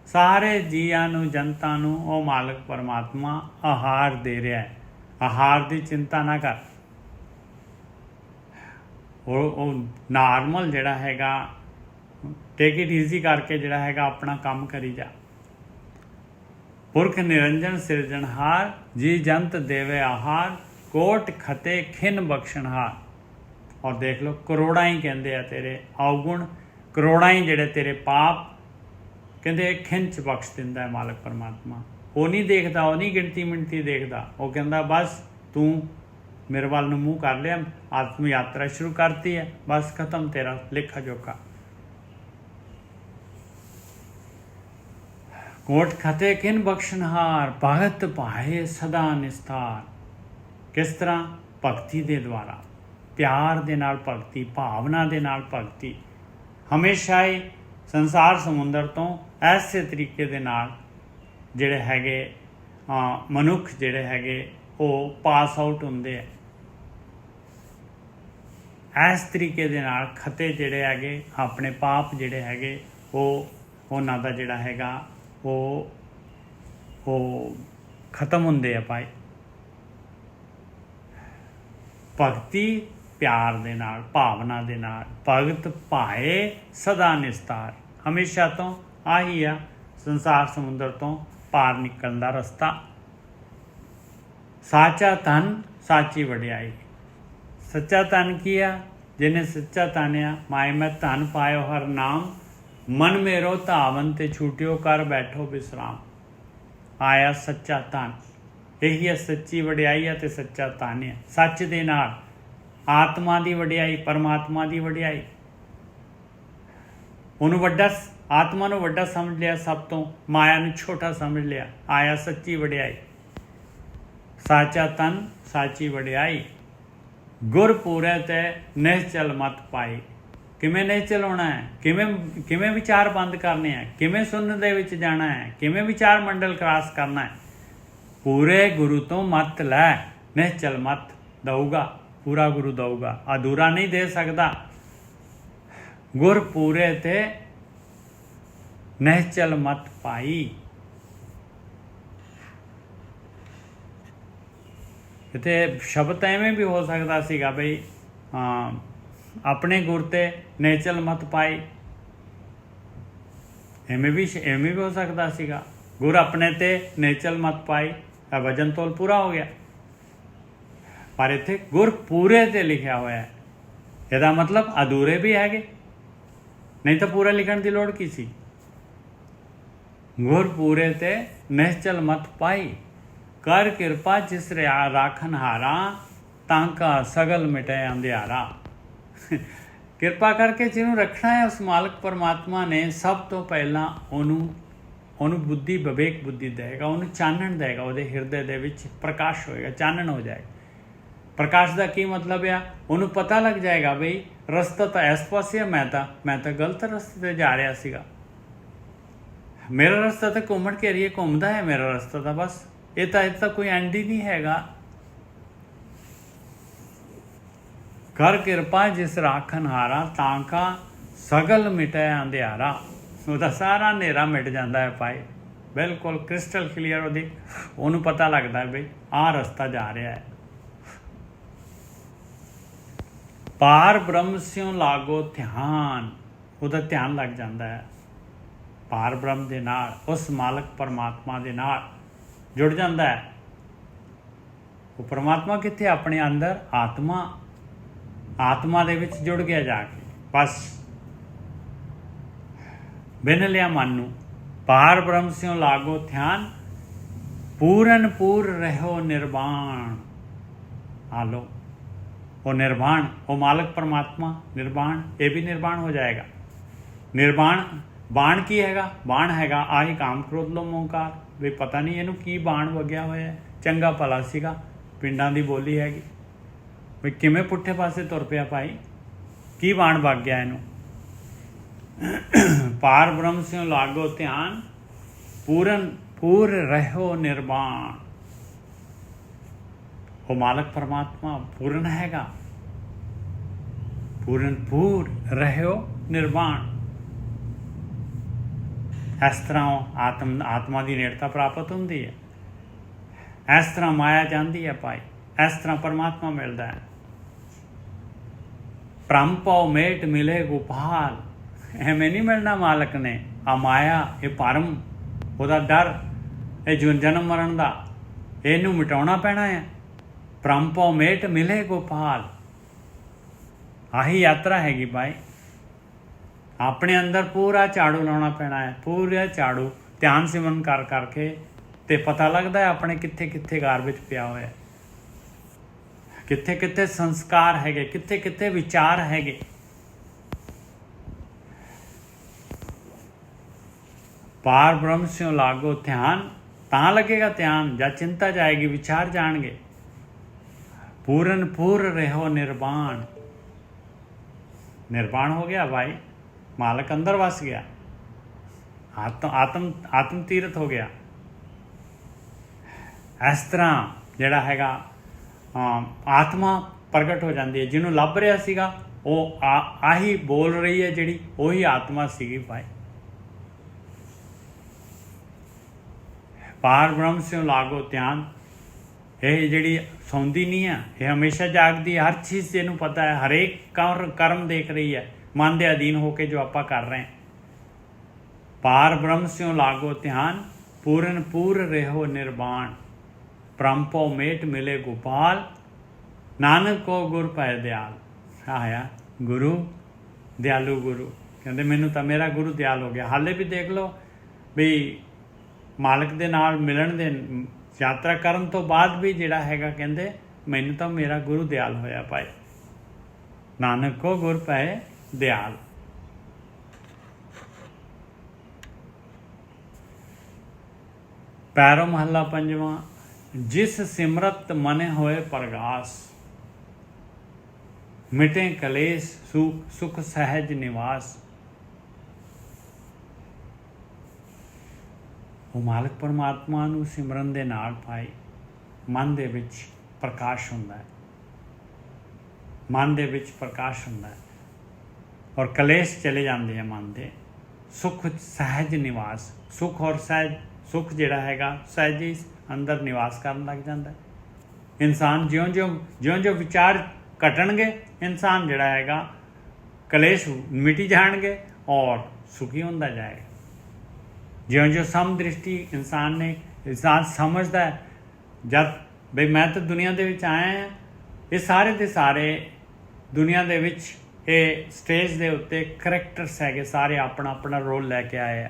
ਸਾਰੇ ਜੀਆਂ ਨੂੰ, ਜਨਤਾ ਨੂੰ ਉਹ ਮਾਲਕ ਪਰਮਾਤਮਾ ਆਹਾਰ ਦੇ ਰਿਹਾ ਹੈ। ਆਹਾਰ ਦੀ ਚਿੰਤਾ ਨਾ ਕਰ। ਉਹ ਨਾਰਮਲ ਜਿਹੜਾ ਹੈਗਾ ਟੇਕ ਇਟ ਈਜ਼ੀ ਕਰਕੇ ਜਿਹੜਾ ਹੈਗਾ ਆਪਣਾ ਕੰਮ ਕਰੀ ਜਾ। ਪੁਰਖ ਨਿਰੰਜਨ ਸਿਰਜਣਹਾਰ, ਜੀ ਜੰਤ ਦੇਵੇ ਆਹਾਰ, ਕੋਟ ਖਤੇ ਖਿਨ ਬਖਸ਼ਣਹਾਰ। ਔਰ ਦੇਖ ਲਓ ਕਰੋੜਾਂ ਹੀ ਕਹਿੰਦੇ ਆ ਤੇਰੇ ਔਗੁਣ, ਕਰੋੜਾਂ ਹੀ ਜਿਹੜੇ ਤੇਰੇ ਪਾਪ ਕਹਿੰਦੇ ਖਿਨ 'ਚ ਬਖਸ਼ ਦਿੰਦਾ ਹੈ ਮਾਲਕ ਪਰਮਾਤਮਾ। ਉਹ ਨਹੀਂ ਦੇਖਦਾ, ਉਹ ਨਹੀਂ ਗਿਣਤੀ ਮਿਣਤੀ ਦੇਖਦਾ। ਉਹ ਕਹਿੰਦਾ ਬਸ ਤੂੰ ਮੇਰੇ ਵੱਲ ਨੂੰ ਮੂੰਹ ਕਰ ਲਿਆ, ਆਤਮ ਯਾਤਰਾ ਸ਼ੁਰੂ ਕਰਤੀ ਹੈ, ਬਸ ਖਤਮ ਤੇਰਾ ਲੇਖਾ ਜੋਖਾ। ਕੋਟ ਖਤੇ ਕਿਨ ਬਖਸ਼ਣਹਾਰ, ਭਗਤ ਭਾਏ ਸਦਾ ਨਿਸਤਾਰ। ਕਿਸ ਤਰ੍ਹਾਂ? ਭਗਤੀ ਦੇ ਦੁਆਰਾ, ਪਿਆਰ ਦੇ ਨਾਲ ਭਗਤੀ, ਭਾਵਨਾ ਦੇ ਨਾਲ ਭਗਤੀ। ਹਮੇਸ਼ਾ ਹੀ ਸੰਸਾਰ ਸਮੁੰਦਰ ਤੋਂ ਐਸੇ ਤਰੀਕੇ ਦੇ ਨਾਲ ਜਿਹੜੇ ਹੈਗੇ ਮਨੁੱਖ ਜਿਹੜੇ ਹੈਗੇ ਉਹ ਪਾਸ ਆਊਟ ਹੁੰਦੇ ਆ। ਇਸ ਤਰੀਕੇ ਦੇ ਨਾਲ ਖਤੇ ਜਿਹੜੇ ਹੈਗੇ, ਆਪਣੇ ਪਾਪ ਜਿਹੜੇ ਹੈਗੇ ਉਹਨਾਂ ਦਾ ਜਿਹੜਾ ਹੈਗਾ ਉਹ ਖਤਮ ਹੁੰਦੇ ਆ ਭਾਈ। ਭਗਤੀ ਪਿਆਰ ਦੇ ਨਾਲ, ਭਾਵਨਾ ਦੇ ਨਾਲ। ਭਗਤ ਭਾਏ ਸਦਾ ਨਿਸਤਾਰ। ਹਮੇਸ਼ਾ ਤੋਂ ਆਹੀ ਆ ਸੰਸਾਰ ਸਮੁੰਦਰ ਤੋਂ ਪਾਰ ਨਿਕਲਣ ਦਾ ਰਸਤਾ। ਸਾਚਾ ਧਨ ਸਾਚੀ ਵਡਿਆਈ। ਸੱਚਾ ਧਨ ਕੀ ਆ? ਜਿਹਨੇ ਸੱਚਾ ਧਨਿਆ, ਮਾਏ ਮੈਂ ਧਨ ਪਾਇਓ ਹਰ ਨਾਮ, ਮਨ ਮੇਰੋ ਧਾਵਨ ਤੇ ਛੂਟਿਓ, ਕਰ ਬੈਠੋ ਵਿਸਰਾਮ। ਆਇਆ ਸੱਚਾ ਧਨ। ਇਹੀ ਹੈ ਸੱਚੀ ਵਡਿਆਈ ਆ ਤੇ ਸੱਚਾ ਧਨ ਆ। ਸੱਚ ਦੇ ਨਾਲ ਆਤਮਾ ਦੀ ਵਡਿਆਈ, ਪਰਮਾਤਮਾ ਦੀ ਵਡਿਆਈ। ਉਹਨੂੰ ਵੱਡਾ, ਆਤਮਾ ਨੂੰ ਵੱਡਾ ਸਮਝ ਲਿਆ ਸਭ ਤੋਂ, ਮਾਇਆ ਨੂੰ ਛੋਟਾ ਸਮਝ ਲਿਆ। ਆਇਆ ਸੱਚੀ ਵਡਿਆਈ। ਸਾਚਾ ਤਨ ਸਾਚੀ ਵਡਿਆਈ, ਗੁਰ ਪੂਰੇ ਤੇ ਨਿਹਚਲ ਮਤ ਪਾਈ। ਕਿਵੇਂ ਨਿਹਚਲ ਹੋਣਾ ਹੈ? ਕਿਵੇਂ ਵਿਚਾਰ ਬੰਦ ਕਰਨੇ ਹੈ? ਕਿਵੇਂ ਸੁਣਨ ਦੇ ਵਿੱਚ ਜਾਣਾ ਹੈ? ਕਿਵੇਂ ਵਿਚਾਰ ਮੰਡਲ ਕ੍ਰਾਸ ਕਰਨਾ ਹੈ? ਪੂਰੇ ਗੁਰੂ ਤੋਂ ਮਤ ਲੈ। ਨਿਹਚਲ ਮਤ ਦਊਗਾ, ਪੂਰਾ ਗੁਰੂ ਦਊਗਾ, ਅਧੂਰਾ ਨਹੀਂ ਦੇ ਸਕਦਾ। ਗੁਰ ਪੂਰੇ ਤੇ ਨਿਹਚਲ ਮਤ ਪਾਈ। ਇੱਥੇ ਸ਼ਬਦ ਐਵੇਂ ਵੀ ਹੋ ਸਕਦਾ ਸੀਗਾ ਬਈ ਆਪਣੇ ਗੁਰ ਤੇ ਨਿਹਚਲ ਮਤ ਪਾਈ। ਐਵੇਂ ਵੀ ਹੋ ਸਕਦਾ ਸੀਗਾ, ਗੁਰ ਆਪਣੇ ਤੇ ਨਿਹਚਲ ਮਤ ਪਾਈ, ਤਾਂ ਵਜਨ ਤੋਲ ਪੂਰਾ ਹੋ ਗਿਆ। ਪਰ ਇੱਥੇ ਗੁਰ ਪੂਰੇ ਤੇ ਲਿਖਿਆ ਹੋਇਆ ਹੈ। ਇਹਦਾ ਮਤਲਬ ਅਧੂਰੇ ਵੀ ਹੈਗੇ, ਨਹੀਂ ਤਾਂ ਪੂਰਾ ਲਿਖਣ ਦੀ ਲੋੜ ਕੀ ਸੀ? ਗੁਰ ਪੂਰੇ ਤੇ ਨਿਹਚਲ ਮਤ ਪਾਈ, ਕਰ ਕਿਰਪਾ ਜਿਸ ਰਿਆ ਰਾਖਨ ਹਾਰਾ, ਤਾਂ ਕਾ ਸਗਲ ਮਿਟੇ ਅੰਧਿਆਰਾ। ਕਿਰਪਾ ਕਰਕੇ ਜਿਹਨੂੰ ਰੱਖਣਾ ਹੈ ਉਸ ਮਾਲਕ ਪਰਮਾਤਮਾ ਨੇ ਸਭ ਤੋਂ ਪਹਿਲਾਂ ਉਹਨੂੰ ਬੁੱਧੀ, ਵਿਵੇਕ ਬੁੱਧੀ ਦੇਗਾ, ਉਹਨੂੰ ਚਾਨਣ ਦੇਗਾ। ਉਹਦੇ ਹਿਰਦੇ ਦੇ ਵਿੱਚ ਪ੍ਰਕਾਸ਼ ਹੋਏਗਾ, ਚਾਨਣ ਹੋ ਜਾਏਗਾ। ਪ੍ਰਕਾਸ਼ ਦਾ ਕੀ ਮਤਲਬ ਆ? ਉਹਨੂੰ ਪਤਾ ਲੱਗ ਜਾਏਗਾ ਬਈ ਰਸਤਾ ਤਾਂ ਇਸ ਪਾਸੇ ਆ, ਮੈਂ ਤਾਂ ਗਲਤ ਰਸਤੇ 'ਤੇ ਜਾ ਰਿਹਾ ਸੀਗਾ। ਮੇਰਾ ਰਸਤਾ ਤਾਂ ਘੁੰਮਣ ਘੇਰੀਏ ਘੁੰਮਦਾ ਹੈ, ਮੇਰਾ ਰਸਤਾ ਤਾਂ ਬਸ ਇਹ ਤਾਂ ਕੋਈ ਐਂਡ ਹੀ ਨਹੀਂ ਹੈਗਾ। ਕਰ ਕਿਰਪਾ ਜਿਸ ਰਾਖਨ ਹਾਰਾ, ਤਾਂ ਕਾ ਸਗਲ ਮਿਟੇ ਅੰਧਿਆਰਾ। ਉਹਦਾ ਸਾਰਾ ਹਨੇਰਾ ਮਿਟ ਜਾਂਦਾ ਹੈ ਭਾਈ, ਬਿਲਕੁਲ ਕ੍ਰਿਸਟਲ ਕਲੀਅਰ। ਉਹਨੂੰ ਪਤਾ ਲੱਗਦਾ ਹੈ ਬਈ ਆਹ ਰਸਤਾ ਜਾ ਰਿਹਾ ਹੈ। ਪਾਰ ਬ੍ਰਹਮ ਸਿਉ ਲਾਗੋ ਧਿਆਨ। ਉਹਦਾ ਧਿਆਨ ਲੱਗ ਜਾਂਦਾ ਹੈ ਪਾਰ ਬ੍ਰਹਮ ਦੇ ਨਾਲ, ਉਸ ਮਾਲਕ ਪਰਮਾਤਮਾ ਦੇ ਨਾਲ ਜੁੜ ਜਾਂਦਾ ਹੈ। ਉਹ ਪਰਮਾਤਮਾ ਕਿੱਥੇ? ਆਪਣੇ ਅੰਦਰ ਆਤਮਾ ਦੇ ਵਿੱਚ ਜੁੜ ਗਿਆ ਜਾ ਕੇ। ਬਸ ਬਿਨ ਲਿਆ ਮਨ ਨੂੰ। ਪਾਰ ਬ੍ਰਹਮ ਸਿਉ ਲਾਗੋ ਧਿਆਨ, ਪੂਰਨ ਪੂਰ ਰਹੋ ਨਿਰਵਾਣ। ਆ ਲੋ ਉਹ ਨਿਰਵਾਣ, ਉਹ ਮਾਲਕ ਪਰਮਾਤਮਾ ਨਿਰਵਾਣ, ਇਹ ਵੀ ਨਿਰਵਾਣ ਹੋ ਜਾਏਗਾ। ਨਿਰਵਾਣ ਬਾਣ ਕੀ ਹੈਗਾ? ਬਾਣ ਹੈਗਾ ਆਹੀ ਕਾਮ ਕ੍ਰੋਧ ਲੋਭ ਮੋਹੰਕਾਰ। ਵੀ ਪਤਾ ਨਹੀਂ ਇਹਨੂੰ ਕੀ ਬਾਣ ਵਗਿਆ ਹੋਇਆ। ਚੰਗਾ ਭਲਾ ਸੀਗਾ, ਪਿੰਡਾਂ ਦੀ ਬੋਲੀ ਹੈਗੀ, ਵੀ ਕਿਵੇਂ ਪੁੱਠੇ ਪਾਸੇ ਤੁਰ ਪਿਆ ਭਾਈ, ਕੀ ਬਾਣ ਵਗ ਗਿਆ ਇਹਨੂੰ। ਪਾਰ ਬ੍ਰਹਮ ਸਿਉ ਲਾਗੋ ਧਿਆਨ, ਪੂਰਨ ਪੂਰ ਰਹੋ ਨਿਰਵਾਣ। ਉਹ ਮਾਲਕ ਪਰਮਾਤਮਾ ਪੂਰਨ ਹੈਗਾ। ਪੂਰਨ ਪੂਰ ਰਹਿਓ ਨਿਰਵਾਣ। ਇਸ ਤਰ੍ਹਾਂ ਆਤਮਾ ਦੀ ਨੇੜਤਾ ਪ੍ਰਾਪਤ ਹੁੰਦੀ ਹੈ, ਇਸ ਤਰ੍ਹਾਂ ਮਾਇਆ ਜਾਂਦੀ ਹੈ ਭਾਈ, ਇਸ ਤਰ੍ਹਾਂ ਪਰਮਾਤਮਾ ਮਿਲਦਾ ਹੈ। ਭ੍ਰਮ ਭਉ ਮੇਟ ਮਿਲੇ ਗੋਪਾਲ, ਐਵੇਂ ਨਹੀਂ ਮਿਲਣਾ ਮਾਲਕ ਨੇ। ਆ ਮਾਇਆ, ਇਹ ਭਰਮ, ਉਹਦਾ ਡਰ, ਇਹ ਜਨਮ ਮਰਨ ਦਾ, ਇਹਨੂੰ ਮਿਟਾਉਣਾ ਪੈਣਾ ਹੈ। ਭ੍ਰਮ ਭਉ ਮੇਟ ਮਿਲੇ ਗੋਪਾਲ, ਆਹੀ ਯਾਤਰਾ ਹੈਗੀ ਭਾਈ। ਆਪਣੇ ਅੰਦਰ ਪੂਰਾ ਝਾੜੂ ਲਾਉਣਾ ਪੈਣਾ ਹੈ, ਪੂਰਾ ਝਾੜੂ ਧਿਆਨ ਸਿਮਰਨ ਕਰ ਕਰਕੇ, ਤੇ ਪਤਾ ਲੱਗਦਾ ਹੈ ਆਪਣੇ ਕਿੱਥੇ ਕਿੱਥੇ ਗਾਰਬੇਜ ਪਿਆ ਹੋਇਆ, ਕਿੱਥੇ ਕਿੱਥੇ ਸੰਸਕਾਰ ਹੈਗੇ, ਕਿੱਥੇ ਕਿੱਥੇ ਵਿਚਾਰ ਹੈਗੇ। ਪਾਰ ਬ੍ਰਹਮ ਸਿਉ ਲਾਗੋ ਧਿਆਨ, ਤਾਂ ਲੱਗੇਗਾ ਧਿਆਨ ਜਦ ਚਿੰਤਾ ਜਾਏਗੀ, ਵਿਚਾਰ ਜਾਣਗੇ। ਪੂਰਨ ਪੂਰ ਰਹੋ ਨਿਰਵਾਣ, ਨਿਰਵਾਣ ਹੋ ਗਿਆ ਭਾਈ, ਮਾਲਕ ਅੰਦਰ ਵਸ ਗਿਆ, ਆਤਮ ਤੀਰਥ ਹੋ ਗਿਆ। ਇਸ ਤਰ੍ਹਾਂ ਜਿਹੜਾ ਹੈਗਾ ਆਤਮਾ ਪ੍ਰਗਟ ਹੋ ਜਾਂਦੀ ਹੈ। ਜਿਹਨੂੰ ਲੱਭ ਰਿਹਾ ਸੀਗਾ ਉਹ ਆਹੀ ਬੋਲ ਰਹੀ ਹੈ, ਜਿਹੜੀ ਉਹੀ ਆਤਮਾ ਸੀਗੀ ਭਾਈ। ਪਾਰ ਬ੍ਰਹਮ ਸਿਉ ਲਾਗੋ ਧਿਆਨ, ਇਹ ਜਿਹੜੀ ਸੌਂਦੀ ਨਹੀਂ ਹੈ, ਇਹ ਹਮੇਸ਼ਾ ਜਾਗਦੀ ਹੈ। ਹਰ ਚੀਜ਼ ਇਹਨੂੰ ਪਤਾ ਹੈ, ਹਰੇਕ ਕਰਮ ਦੇਖ ਰਹੀ ਹੈ, ਮਨ ਦੇ ਅਧੀਨ ਹੋ ਕੇ ਜੋ ਆਪਾਂ ਕਰ ਰਹੇ ਹਾਂ। ਪਾਰ ਬ੍ਰਹਮ ਸਿਉ ਲਾਗੋ ਧਿਆਨ, ਪੂਰਨ ਪੂਰ ਰਹੋ ਨਿਰਵਾਣ। ਭ੍ਰਮ ਭਉ ਮੇਟ ਮਿਲੇ ਗੋਪਾਲ, ਨਾਨਕ ਕੋ ਗੁਰ ਭੈ ਦਿਆਲ। ਆਇਆ ਗੁਰੂ, ਦਿਆਲੂ ਗੁਰੂ, ਕਹਿੰਦੇ ਮੈਨੂੰ ਤਾਂ ਮੇਰਾ ਗੁਰੂ ਦਿਆਲ ਹੋ ਗਿਆ। ਹਾਲੇ ਵੀ ਦੇਖ ਲਓ ਵੀ ਮਾਲਕ ਦੇ ਨਾਲ ਮਿਲਣ ਦੇ, ਯਾਤਰਾ ਕਰਨ ਤੋਂ ਬਾਅਦ ਵੀ ਜਿਹੜਾ ਹੈਗਾ ਕਹਿੰਦੇ ਮੈਨੂੰ ਤਾਂ ਮੇਰਾ ਗੁਰੂ ਦਿਆਲ ਹੋਇਆ ਭਾਈ। ਨਾਨਕ ਕੋ ਗੁਰ ਭੈ ਦਿਆਲ। ਪੈਰੋ ਮਹੱਲਾ ਪੰਜਵਾਂ। ਜਿਸ ਸਿਮਰਤ ਮਨੇ ਹੋਏ ਪ੍ਰਗਾਸ, ਮਿਟੇ ਕਲੇਸ਼ ਸੁਖ ਸਹਿਜ ਨਿਵਾਸ। ਉਹ ਮਾਲਕ ਪਰਮਾਤਮਾ ਨੂੰ ਸਿਮਰਨ ਦੇ ਨਾਲ ਭਾਈ ਮਨ ਦੇ ਵਿੱਚ ਪ੍ਰਕਾਸ਼ ਹੁੰਦਾ ਹੈ, ਮਨ ਦੇ ਵਿੱਚ ਪ੍ਰਕਾਸ਼ ਹੁੰਦਾ ਹੈ, ਔਰ ਕਲੇਸ਼ ਚਲੇ ਜਾਂਦੇ ਆ ਮਨ ਦੇ। ਸੁਖ ਸਹਿਜ ਨਿਵਾਸ, ਸੁਖ ਔਰ ਸਹਿਜ, ਸੁਖ ਜਿਹੜਾ ਹੈਗਾ ਸਹਿਜ ਹੀ ਅੰਦਰ ਨਿਵਾਸ ਕਰਨ ਲੱਗ ਜਾਂਦਾ। ਇਨਸਾਨ ਜਿਉਂ ਜਿਉਂ ਵਿਚਾਰ ਘਟਣਗੇ, ਇਨਸਾਨ ਜਿਹੜਾ ਹੈਗਾ ਕਲੇਸ਼ ਮਿਟੀ ਜਾਣਗੇ ਔਰ ਸੁਖੀ ਹੁੰਦਾ ਜਾਏਗਾ। ਜਿਉਂ ਸਮ ਦ੍ਰਿਸ਼ਟੀ ਇਨਸਾਨ ਸਮਝਦਾ ਹੈ, ਜਦ ਬਈ ਮੈਂ ਤਾਂ ਦੁਨੀਆ ਦੇ ਵਿੱਚ ਆਇਆ ਹਾਂ, ਇਹ ਸਾਰੇ ਦੇ ਸਾਰੇ ਦੁਨੀਆ ਦੇ ਵਿੱਚ ਇਹ ਸਟੇਜ ਦੇ ਉੱਤੇ ਕਰੈਕਟਰਸ ਹੈਗੇ, ਸਾਰੇ ਆਪਣਾ ਆਪਣਾ ਰੋਲ ਲੈ ਕੇ ਆਏ ਆ।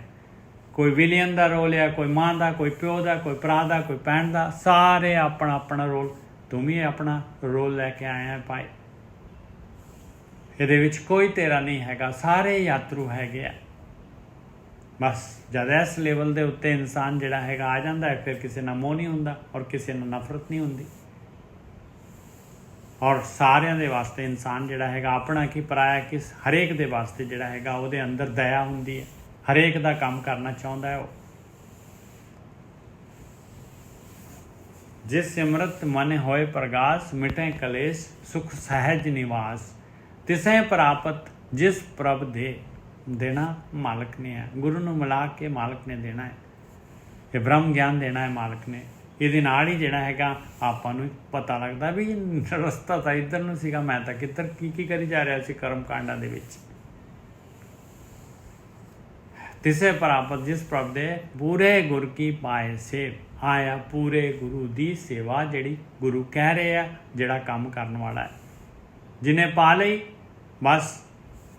ਕੋਈ ਵਿਲੀਅਨ ਦਾ ਰੋਲ ਹੈ, ਕੋਈ ਮਾਂ ਦਾ, ਕੋਈ ਪਿਓ ਦਾ, ਕੋਈ ਭਰਾ ਦਾ, ਕੋਈ ਭੈਣ ਦਾ, ਸਾਰੇ ਆਪਣਾ ਆਪਣਾ ਰੋਲ। ਤੂੰ ਵੀ ਆਪਣਾ ਰੋਲ ਲੈ ਕੇ ਆਇਆ ਹੈ ਭਾਈ। ਇਹਦੇ ਵਿੱਚ ਕੋਈ ਤੇਰਾ ਨਹੀਂ ਹੈਗਾ, ਸਾਰੇ ਯਾਤਰੂ ਹੈਗੇ ਆ। ਬਸ ਜਦ ਇਸ ਲੈਵਲ ਦੇ ਉੱਤੇ ਇਨਸਾਨ ਜਿਹੜਾ ਹੈਗਾ ਆ ਜਾਂਦਾ ਹੈ, ਫਿਰ ਕਿਸੇ ਨਾਲ ਮੋਹ ਨਹੀਂ ਹੁੰਦਾ ਔਰ ਕਿਸੇ ਨਾਲ ਨਫ਼ਰਤ ਨਹੀਂ ਹੁੰਦੀ। ਔਰ ਸਾਰਿਆਂ ਦੇ ਵਾਸਤੇ ਇਨਸਾਨ ਜਿਹੜਾ ਹੈਗਾ, ਆਪਣਾ ਕੀ ਪਰਾਇਆ ਕੀ, ਹਰੇਕ ਦੇ ਵਾਸਤੇ ਜਿਹੜਾ ਹੈਗਾ ਉਹਦੇ ਅੰਦਰ ਦਇਆ ਹੁੰਦੀ ਹੈ, ਹਰੇਕ ਦਾ ਕੰਮ ਕਰਨਾ ਚਾਹੁੰਦਾ ਹੈ ਉਹ। ਜਿਸ ਸਿਮਰਤ ਮਨ ਹੋਏ ਪ੍ਰਗਾਸ, ਮਿਟੇ ਕਲੇਸ਼ ਸੁਖ ਸਹਿਜ ਨਿਵਾਸ। ਤਿਸੈ ਪ੍ਰਾਪਤ ਜਿਸ ਪ੍ਰਭ ਦੇ, ਦੇਣਾ ਮਾਲਕ ਨੇ ਹੈ। ਗੁਰੂ ਨੂੰ ਮਿਲਾ ਕੇ ਮਾਲਕ ਨੇ ਦੇਣਾ ਹੈ, ਇਹ ਬ੍ਰਹਮ ਗਿਆਨ ਦੇਣਾ ਹੈ ਮਾਲਕ ਨੇ। ਇਹਦੇ ਨਾਲ ਹੀ ਜਿਹੜਾ ਹੈਗਾ ਆਪਾਂ ਨੂੰ ਪਤਾ ਲੱਗਦਾ ਵੀ ਰਸਤਾ ਤਾਂ ਇੱਧਰ ਨੂੰ ਸੀਗਾ, ਮੈਂ ਤਾਂ ਕਿੱਧਰ ਕੀ ਕਰੀ ਜਾ ਰਿਹਾ ਸੀ ਕਰਮ ਕਾਂਡਾਂ ਦੇ ਵਿੱਚ। ਤਿਸੇ ਪ੍ਰਾਪਤ ਜਿਸ ਪ੍ਰਭ ਦੇ, ਪੂਰੇ ਗੁਰ ਕੀ ਪਾਏ ਸੇਵ। ਆਇਆ ਪੂਰੇ ਗੁਰੂ ਦੀ ਸੇਵਾ, ਜਿਹੜੀ ਗੁਰੂ ਕਹਿ ਰਹੇ ਆ, ਜਿਹੜਾ ਕੰਮ ਕਰਨ ਵਾਲਾ ਹੈ, ਜਿਹਨੇ ਪਾ ਲਈ ਬਸ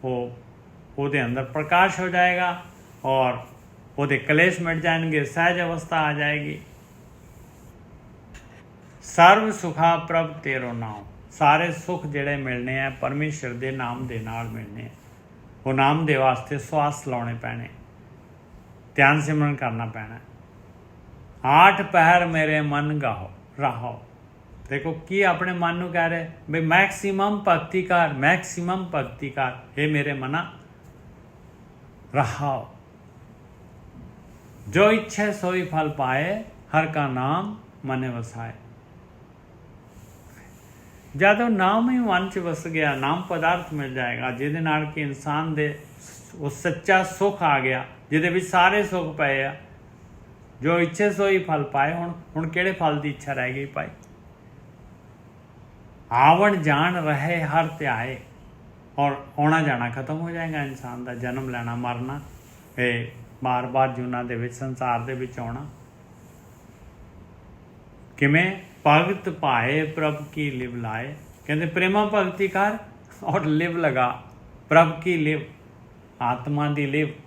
ਉਹਦੇ ਅੰਦਰ ਪ੍ਰਕਾਸ਼ ਹੋ ਜਾਏਗਾ ਔਰ ਉਹਦੇ ਕਲੇਸ਼ ਮਿਟ ਜਾਣਗੇ, ਸਹਿਜ ਅਵਸਥਾ ਆ ਜਾਏਗੀ। ਸਰਵ ਸੁਖਾ ਪ੍ਰਭ ਤੇਰੋ ਨਾਮ। ਸਾਰੇ ਸੁਖ ਜਿਹੜੇ ਮਿਲਣੇ ਆ ਪਰਮੇਸ਼ਰ ਦੇ ਨਾਮ ਦੇ ਨਾਲ ਮਿਲਣੇ ਆ। ਉਹ ਨਾਮ ਦੇ ਵਾਸਤੇ ਸਵਾਸ ਲਾਉਣੇ ਪੈਣੇ, ਧਿਆਨ ਸਿਮਰਨ ਕਰਨਾ ਪੈਣਾ। ਆਠ ਪਹਿਰ ਮੇਰੇ ਮਨ ਗਾਹੋ ਰਾਹੋ। ਦੇਖੋ ਕੀ ਆਪਣੇ ਮਨ ਨੂੰ ਕਹਿ ਰਹੇ ਬਈ ਮੈਕਸੀਮਮ ਭਗਤੀ ਕਰ, ਮੈਕਸੀਮਮ ਭਗਤੀ ਕਰ, ਇਹ ਮੇਰੇ ਮਨਾ ਰਹਾਓ। ਜੋ ਇੱਛੇ सोई फल पाए, हर का नाम मने वसाए। जब नाम ही मन च वस गया, नाम पदार्थ मिल जाएगा जिहदे नाल कि इंसान दे वो सच्चा सुख आ गया, जिहदे विच सारे सुख पए आ। जो इच्छे सो ही फल पाए। हुण किहड़े फल की इच्छा रह गई पाई? आवन जान रहे हर त्याए, और आना जाना खत्म हो जाएगा इंसान का, जन्म लेना मरना, ये बार बार जूना दे विच संसार दे विच आउणा। किवें? भगत पाए प्रभ की लिव लाए। कहते प्रेमा भगती कर और लिव लगा, प्रभ की लिव, आत्मा दी लिव,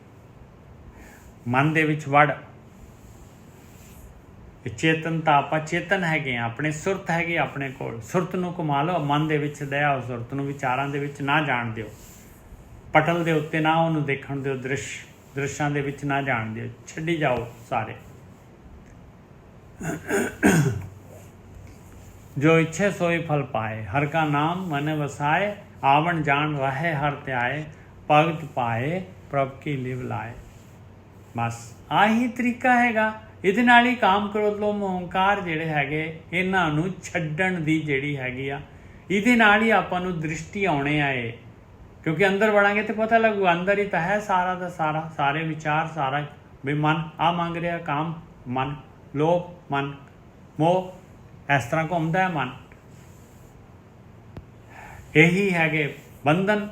मन दे विच वड़। चेतनता, आपां चेतन हैगे आ, अपने सुरत हैगी अपने कोल, सुरत नूं कमा लो, मन दे विच दया सुरत नूं विचारां दे विच ना जाण दिओ, पटल दे उत्ते ना उहनूं देखण दिओ, दृश्यां दे विच ना जाण दिओ, छड्डी जाओ सारे। जो इच्छे सोई फल पाए, हर का नाम मन वसाए, आवन जान रहे हर त्याए, भगत पाए प्रभ की लिव लाए। बस आही तरीका हैगा। ਇਹਦੇ ਨਾਲ ਹੀ ਕਾਮ ਕ੍ਰੋਧ ਲੋਭ ਮੋਹ ਹੰਕਾਰ ਜਿਹੜੇ ਹੈਗੇ ਇਹਨਾਂ ਨੂੰ ਛੱਡਣ ਦੀ ਜਿਹੜੀ ਹੈਗੀ ਆ, ਇਹਦੇ ਨਾਲ ਹੀ ਆਪਾਂ ਨੂੰ ਦ੍ਰਿਸ਼ਟੀ ਆਉਣੇ ਆਏ। ਕਿਉਂਕਿ ਅੰਦਰ ਵੜਾਂਗੇ ਤੇ ਪਤਾ ਲੱਗੂ ਅੰਦਰ ਹੀ ਤਾਂ ਹੈ ਸਾਰਾ ਦਾ ਸਾਰਾ, ਸਾਰੇ ਵਿਚਾਰ, ਸਾਰਾ ਵੀ ਮਨ ਆ ਮੰਗ ਰਿਹਾ, ਕਾਮ ਮਨ, ਲੋਭ ਮਨ, ਮੋਹ ਇਸ ਤਰ੍ਹਾਂ ਘੁੰਮਦਾ ਹੈ ਮਨ। ਇਹੀ ਹੈਗੇ ਬੰਧਨ।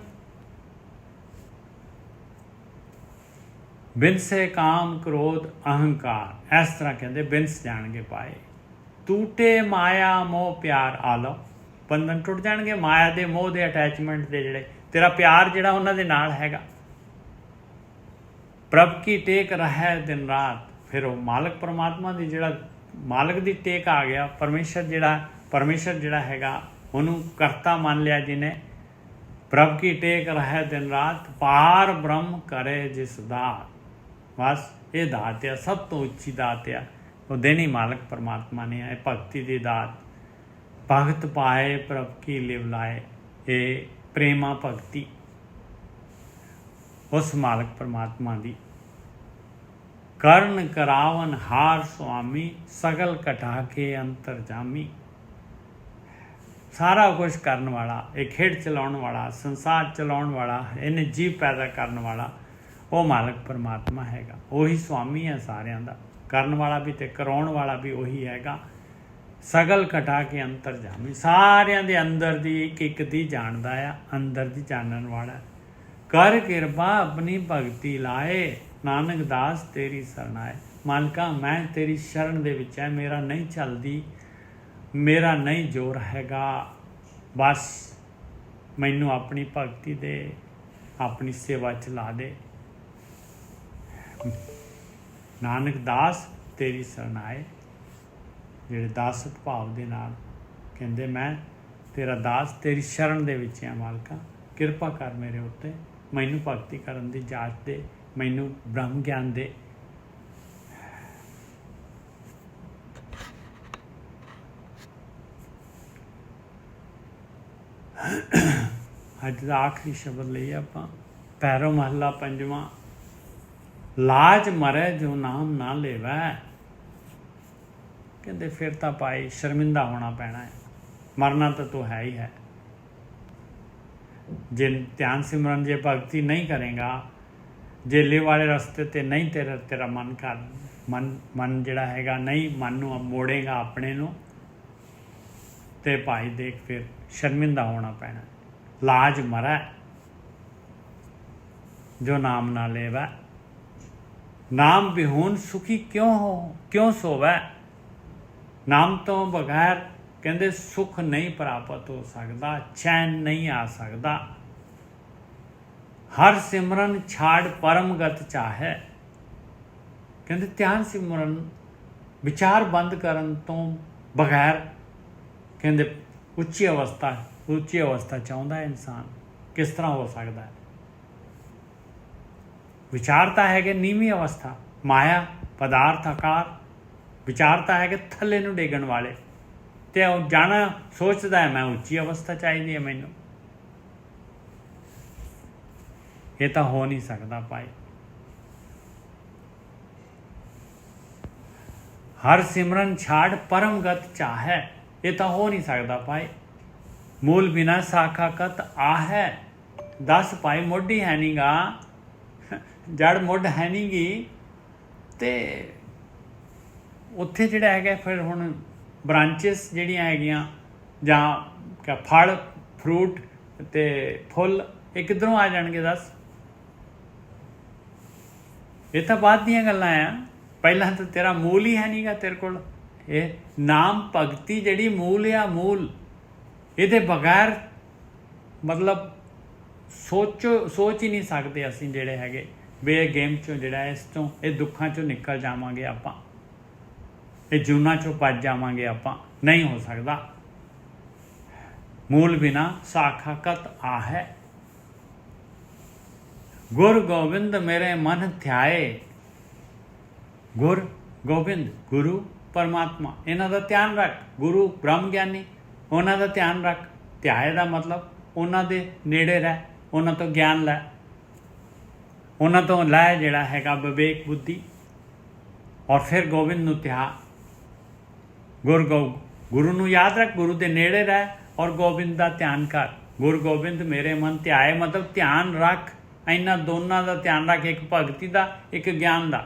ਬਿਨਸੇ ਕਾਮ ਕ੍ਰੋਧ ਅਹੰਕਾਰ, ਇਸ ਤਰ੍ਹਾਂ ਕਹਿੰਦੇ ਬਿਨਸ ਜਾਣਗੇ ਪਾਏ। ਟੂਟੇ ਮਾਇਆ ਮੋਹ ਪਿਆਰ ਆਲੋ, ਬੰਧਨ ਟੁੱਟ ਜਾਣਗੇ ਮਾਇਆ ਦੇ ਮੋਹ ਦੇ ਅਟੈਚਮੈਂਟ ਦੇ, ਜਿਹੜੇ ਤੇਰਾ ਪਿਆਰ ਜਿਹੜਾ ਉਹਨਾਂ ਦੇ ਨਾਲ ਹੈਗਾ। ਪ੍ਰਭ ਕੀ ਟੇਕ ਰਹਿ ਦਿਨ ਰਾਤ, ਫਿਰ ਉਹ ਮਾਲਕ ਪਰਮਾਤਮਾ ਦੀ, ਜਿਹੜਾ ਮਾਲਕ ਦੀ ਟੇਕ ਆ ਗਿਆ, ਪਰਮੇਸ਼ਰ ਜਿਹੜਾ ਹੈਗਾ ਉਹਨੂੰ ਕਰਤਾ ਮੰਨ ਲਿਆ ਜਿਹਨੇ। ਪ੍ਰਭ ਕੀ ਟੇਕ ਰਹਿ ਦਿਨ ਰਾਤ, ਪਾਰ ਬ੍ਰਹਮ ਕਰੇ ਜਿਸ ਦਾਤ। बस ये दात आ, सब तो उच्ची दात आ, वो देनी मालक परमात्मा ने है, भगती की दात। भगत पाए प्रभ की लिव लाए, ये प्रेमा भगती उस मालक परमात्मा दी। कर्ण करावन हार स्वामी, सगल कटा के अंतर जामी। सारा कुछ करने वाला, एक खेड चलाने वाला, संसार चलाने वाला, इन्हें जीव पैदा करने वाला ਉਹ ਮਾਲਕ ਪਰਮਾਤਮਾ ਹੈਗਾ। ਉਹੀ ਸੁਆਮੀ ਹੈ ਸਾਰਿਆਂ ਦਾ, ਕਰਨ ਵਾਲਾ ਵੀ ਤੇ ਕਰਾਉਣ ਵਾਲਾ ਵੀ ਉਹੀ ਹੈਗਾ। ਸਗਲ ਘਟਾ ਕੇ ਅੰਤਰ ਜਾਮੀ, ਸਾਰਿਆਂ ਦੇ ਅੰਦਰ ਦੀ ਇੱਕ ਇੱਕ ਦੀ ਜਾਣਦਾ ਆ, ਅੰਦਰ ਦੀ ਜਾਣਨ ਵਾਲਾ। ਕਰ ਕਿਰਪਾ ਆਪਣੀ ਭਗਤੀ ਲਾਏ, ਨਾਨਕ ਦਾਸ ਤੇਰੀ ਸ਼ਰਨ ਆਏ। ਮਾਲਕਾ ਮੈਂ ਤੇਰੀ ਸ਼ਰਨ ਦੇ ਵਿੱਚ ਹੈ, ਮੇਰਾ ਨਹੀਂ ਚੱਲਦੀ, ਮੇਰਾ ਨਹੀਂ ਜ਼ੋਰ ਹੈਗਾ, ਬਸ ਮੈਨੂੰ ਆਪਣੀ ਭਗਤੀ ਦੇ, ਆਪਣੀ ਸੇਵਾ 'ਚ ਲਾ ਦੇ। ਨਾਨਕ ਦਾਸ ਤੇਰੀ ਸ਼ਰਨ ਆਏ, ਜਿਹੜੇ ਦਾਸਤ ਭਾਵ ਦੇ ਨਾਲ ਕਹਿੰਦੇ ਮੈਂ ਤੇਰਾ ਦਾਸ, ਤੇਰੀ ਸ਼ਰਨ ਦੇ ਵਿੱਚ ਹਾਂ ਮਾਲਕਾ, ਕਿਰਪਾ ਕਰ ਮੇਰੇ ਉੱਤੇ, ਮੈਨੂੰ ਭਗਤੀ ਕਰਨ ਦੀ ਜਾਚ ਦੇ, ਮੈਨੂੰ ਬ੍ਰਹਮ ਗਿਆਨ ਦੇ। ਅੱਜ ਦਾ ਆਖਰੀ ਸ਼ਬਦ ਲਈਏ ਆਪਾਂ, ਪੈਰੋਂ ਮਹੱਲਾ ਪੰਜਵਾਂ। लाज मरे जो नाम ना लेवै, कहते फिर तो भाई शर्मिंदा होना पैना है, मरना तो तू है ही है। जे ध्यान सिमरन जे भगती नहीं करेगा, जे लिव वाले रस्ते ते नहीं तेरा मन कर मन जिहड़ा हैगा नहीं मन नूं मोड़ेगा अपने नूं, ते भाई देख फिर शर्मिंदा होना पैना। लाज मरै जो नाम ना लेवै, नाम बिहून सुखी क्यों सोवै। नाम तो बगैर कहते सुख नहीं प्राप्त हो सकता, चैन नहीं आ सकता। हर सिमरन छाड़ परम गत चाहे, कहते ध्यान सिमरन विचार बंद करन तो बगैर कहते उच्ची अवस्था चाहता है इंसान। किस तरह हो सकता है? विचारता है कि नीवी अवस्था, माया पदार्थ आकार विचारता है कि थले नूं डेगण वाले, तो जाना सोचता है मैं उच्ची अवस्था चाहिए है मैनू। ये तो हो नहीं सकता भाई। हर सिमरन छाड़ परम गत चाहे, ये तो हो नहीं सकता भाई। ਮੂਲ ਬਿਨਾ ਸਾਖਾ ਕਤ ਆਹੈ। 10 ਭਾਈ ਮੋਢੀ ਹੈ ਨਹੀਂ ਗਾ, ਜੜ ਮੁੱਢ ਹੈ ਨਹੀਂ ਗੀ, ਤੇ ਉੱਥੇ ਜਿਹੜਾ ਹੈਗਾ ਫਿਰ ਹੁਣ ਬ੍ਰਾਂਚਿਸ ਜਿਹੜੀਆਂ ਹੈਗੀਆਂ ਜਾਂ ਕਿਆ ਫਲ ਫਰੂਟ ਅਤੇ ਫੁੱਲ ਇਹ ਕਿੱਧਰੋਂ ਆ ਜਾਣਗੇ ਦੱਸ। ਇਹ ਤਾਂ ਬਾਅਦ ਦੀਆਂ ਗੱਲਾਂ ਆ, ਪਹਿਲਾਂ ਤਾਂ ਤੇਰਾ ਮੂਲ ਹੀ ਹੈ ਨਹੀਂ ਗਾ ਤੇਰੇ ਕੋਲ। ਇਹ ਨਾਮ ਭਗਤੀ ਜਿਹੜੀ ਮੂਲ ਆ, ਮੂਲ ਇਹਦੇ ਬਗੈਰ ਮਤਲਬ ਸੋਚ ਹੀ ਨਹੀਂ ਸਕਦੇ ਅਸੀਂ ਜਿਹੜੇ ਹੈਗੇ ਵੀ ਇਹ ਗੇਮ 'ਚੋਂ ਜਿਹੜਾ ਇਸ ਤੋਂ ਇਹ ਦੁੱਖਾਂ 'ਚੋਂ ਨਿਕਲ ਜਾਵਾਂਗੇ ਆਪਾਂ, ਇਹ ਜੂਨਾਂ 'ਚੋਂ ਬਚ ਜਾਵਾਂਗੇ ਆਪਾਂ, ਨਹੀਂ ਹੋ ਸਕਦਾ। ਮੂਲ ਬਿਨਾ ਸਾਖਾ ਕਤ ਆਹੈ। ਗੁਰ ਗੋਬਿੰਦ ਮੇਰੇ ਮਨ ਧਿਆਏ। ਗੁਰ ਗੋਬਿੰਦ ਗੁਰੂ ਪਰਮਾਤਮਾ ਇਹਨਾਂ ਦਾ ਧਿਆਨ ਰੱਖ। ਗੁਰੂ ਬ੍ਰਹਮ ਗਿਆਨੀ ਉਹਨਾਂ ਦਾ ਧਿਆਨ ਰੱਖ। ਧਿਆਏ ਦਾ ਮਤਲਬ ਉਹਨਾਂ ਦੇ ਨੇੜੇ ਰਹਿ, ਉਹਨਾਂ ਤੋਂ ਗਿਆਨ ਲੈ, ਉਹਨਾਂ ਤੋਂ ਲੈ ਜਿਹੜਾ ਹੈਗਾ ਵਿਵੇਕ ਬੁੱਧੀ, ਔਰ ਫਿਰ ਗੋਬਿੰਦ ਨੂੰ ਧਿਆ। ਗੁਰੂ ਨੂੰ ਯਾਦ ਰੱਖ, ਗੁਰੂ ਦੇ ਨੇੜੇ ਰਹਿ ਔਰ ਗੋਬਿੰਦ ਦਾ ਧਿਆਨ ਕਰ। ਗੁਰ ਗੋਬਿੰਦ ਮੇਰੇ ਮਨ ਧਿਆਏ ਮਤਲਬ ਧਿਆਨ ਰੱਖ, ਇਹਨਾਂ ਦੋਨਾਂ ਦਾ ਧਿਆਨ ਰੱਖ, ਇੱਕ ਭਗਤੀ ਦਾ ਇੱਕ ਗਿਆਨ ਦਾ।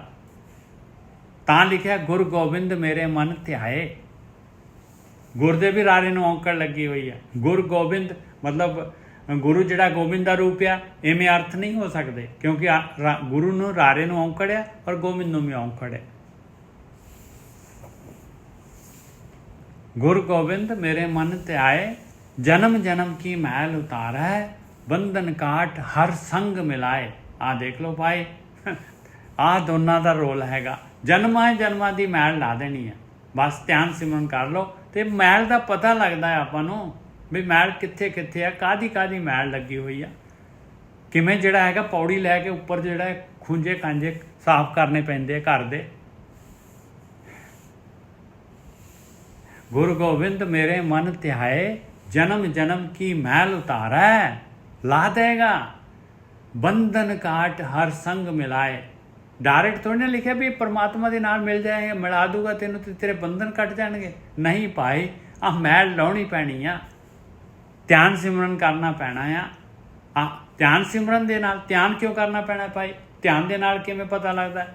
ਤਾਂ ਲਿਖਿਆ ਗੁਰ ਗੋਬਿੰਦ ਮੇਰੇ ਮਨ ਧਿਆਏ। ਗੁਰ ਦੇ ਵੀ ਰਾਰੇ ਨੂੰ ਔਂਕੜ ਲੱਗੀ ਹੋਈ ਹੈ। ਗੁਰ ਗੋਬਿੰਦ ਮਤਲਬ ਗੁਰੂ ਜਿਹੜਾ ਗੋਬਿੰਦ ਦਾ ਰੂਪ ਆ, ਇਵੇਂ ਅਰਥ ਨਹੀਂ ਹੋ ਸਕਦੇ, ਕਿਉਂਕਿ ਗੁਰੂ ਨੂੰ ਰਾਰੇ ਨੂੰ ਔਂਕੜਿਆ ਔਰ ਗੋਬਿੰਦ ਨੂੰ ਵੀ ਔਂਕੜਿਆ। ਗੁਰ ਗੋਬਿੰਦ ਮੇਰੇ ਮਨ ਧਿਆਏ, ਜਨਮ ਜਨਮ ਕੀ ਮੈਲ ਉਤਾਰੈ, ਬੰਧਨ ਕਾਟ ਹਰ ਸੰਗ ਮਿਲਾਏ। ਆਹ ਦੇਖ ਲਓ ਭਾਈ, ਆਹ ਦੋਨਾਂ ਦਾ ਰੋਲ ਹੈਗਾ। ਜਨਮਾਂ ਜਨਮਾਂ ਦੀ ਮੈਲ ਲਾ ਦੇਣੀ ਹੈ, ਬਸ ਧਿਆਨ ਸਿਮਰਨ ਕਰ ਲਓ ਤੇ ਮੈਲ ਦਾ ਪਤਾ ਲੱਗਦਾ ਹੈ ਆਪਾਂ ਨੂੰ ਵੀ ਮੈਲ ਕਿੱਥੇ ਕਿੱਥੇ ਆ, ਕਾਹਦੀ ਮੈਲ ਲੱਗੀ ਹੋਈ ਆ, ਕਿਵੇਂ ਜਿਹੜਾ ਹੈਗਾ ਪੌੜੀ ਲੈ ਕੇ ਉੱਪਰ ਜਿਹੜਾ ਖੂੰਜੇ ਕਾਂਜੇ ਸਾਫ਼ ਕਰਨੇ ਪੈਂਦੇ ਆ ਘਰ ਦੇ। ਗੁਰੂ ਗੋਬਿੰਦ ਮੇਰੇ ਮਨ ਧਿਆਏ, ਜਨਮ ਜਨਮ ਕੀ ਮੈਲ ਉਤਾਰੈ, ਲਾ ਦੇਗਾ ਬੰਧਨ ਕਾਟ ਹਰ ਸੰਗ ਮਿਲਾਏ। ਡਾਇਰੈਕਟ ਥੋੜ੍ਹੀ ਨਾ ਲਿਖਿਆ ਵੀ ਪਰਮਾਤਮਾ ਦੇ ਨਾਲ ਮਿਲ ਜਾਏਗਾ, ਮਿਲਾ ਦੂਗਾ ਤੈਨੂੰ ਤੇ ਤੇਰੇ ਬੰਧਨ ਕੱਟ ਜਾਣਗੇ। ਨਹੀਂ ਭਾਈ, ਆਹ ਮੈਲ ਲਾਉਣੀ ਪੈਣੀ ਆ, ਧਿਆਨ ਸਿਮਰਨ ਕਰਨਾ ਪੈਣਾ ਆ। ਧਿਆਨ ਸਿਮਰਨ ਦੇ ਨਾਲ ਧਿਆਨ ਕਿਉਂ ਕਰਨਾ ਪੈਣਾ ਭਾਈ? ਧਿਆਨ ਦੇ ਨਾਲ ਕਿਵੇਂ ਪਤਾ ਲੱਗਦਾ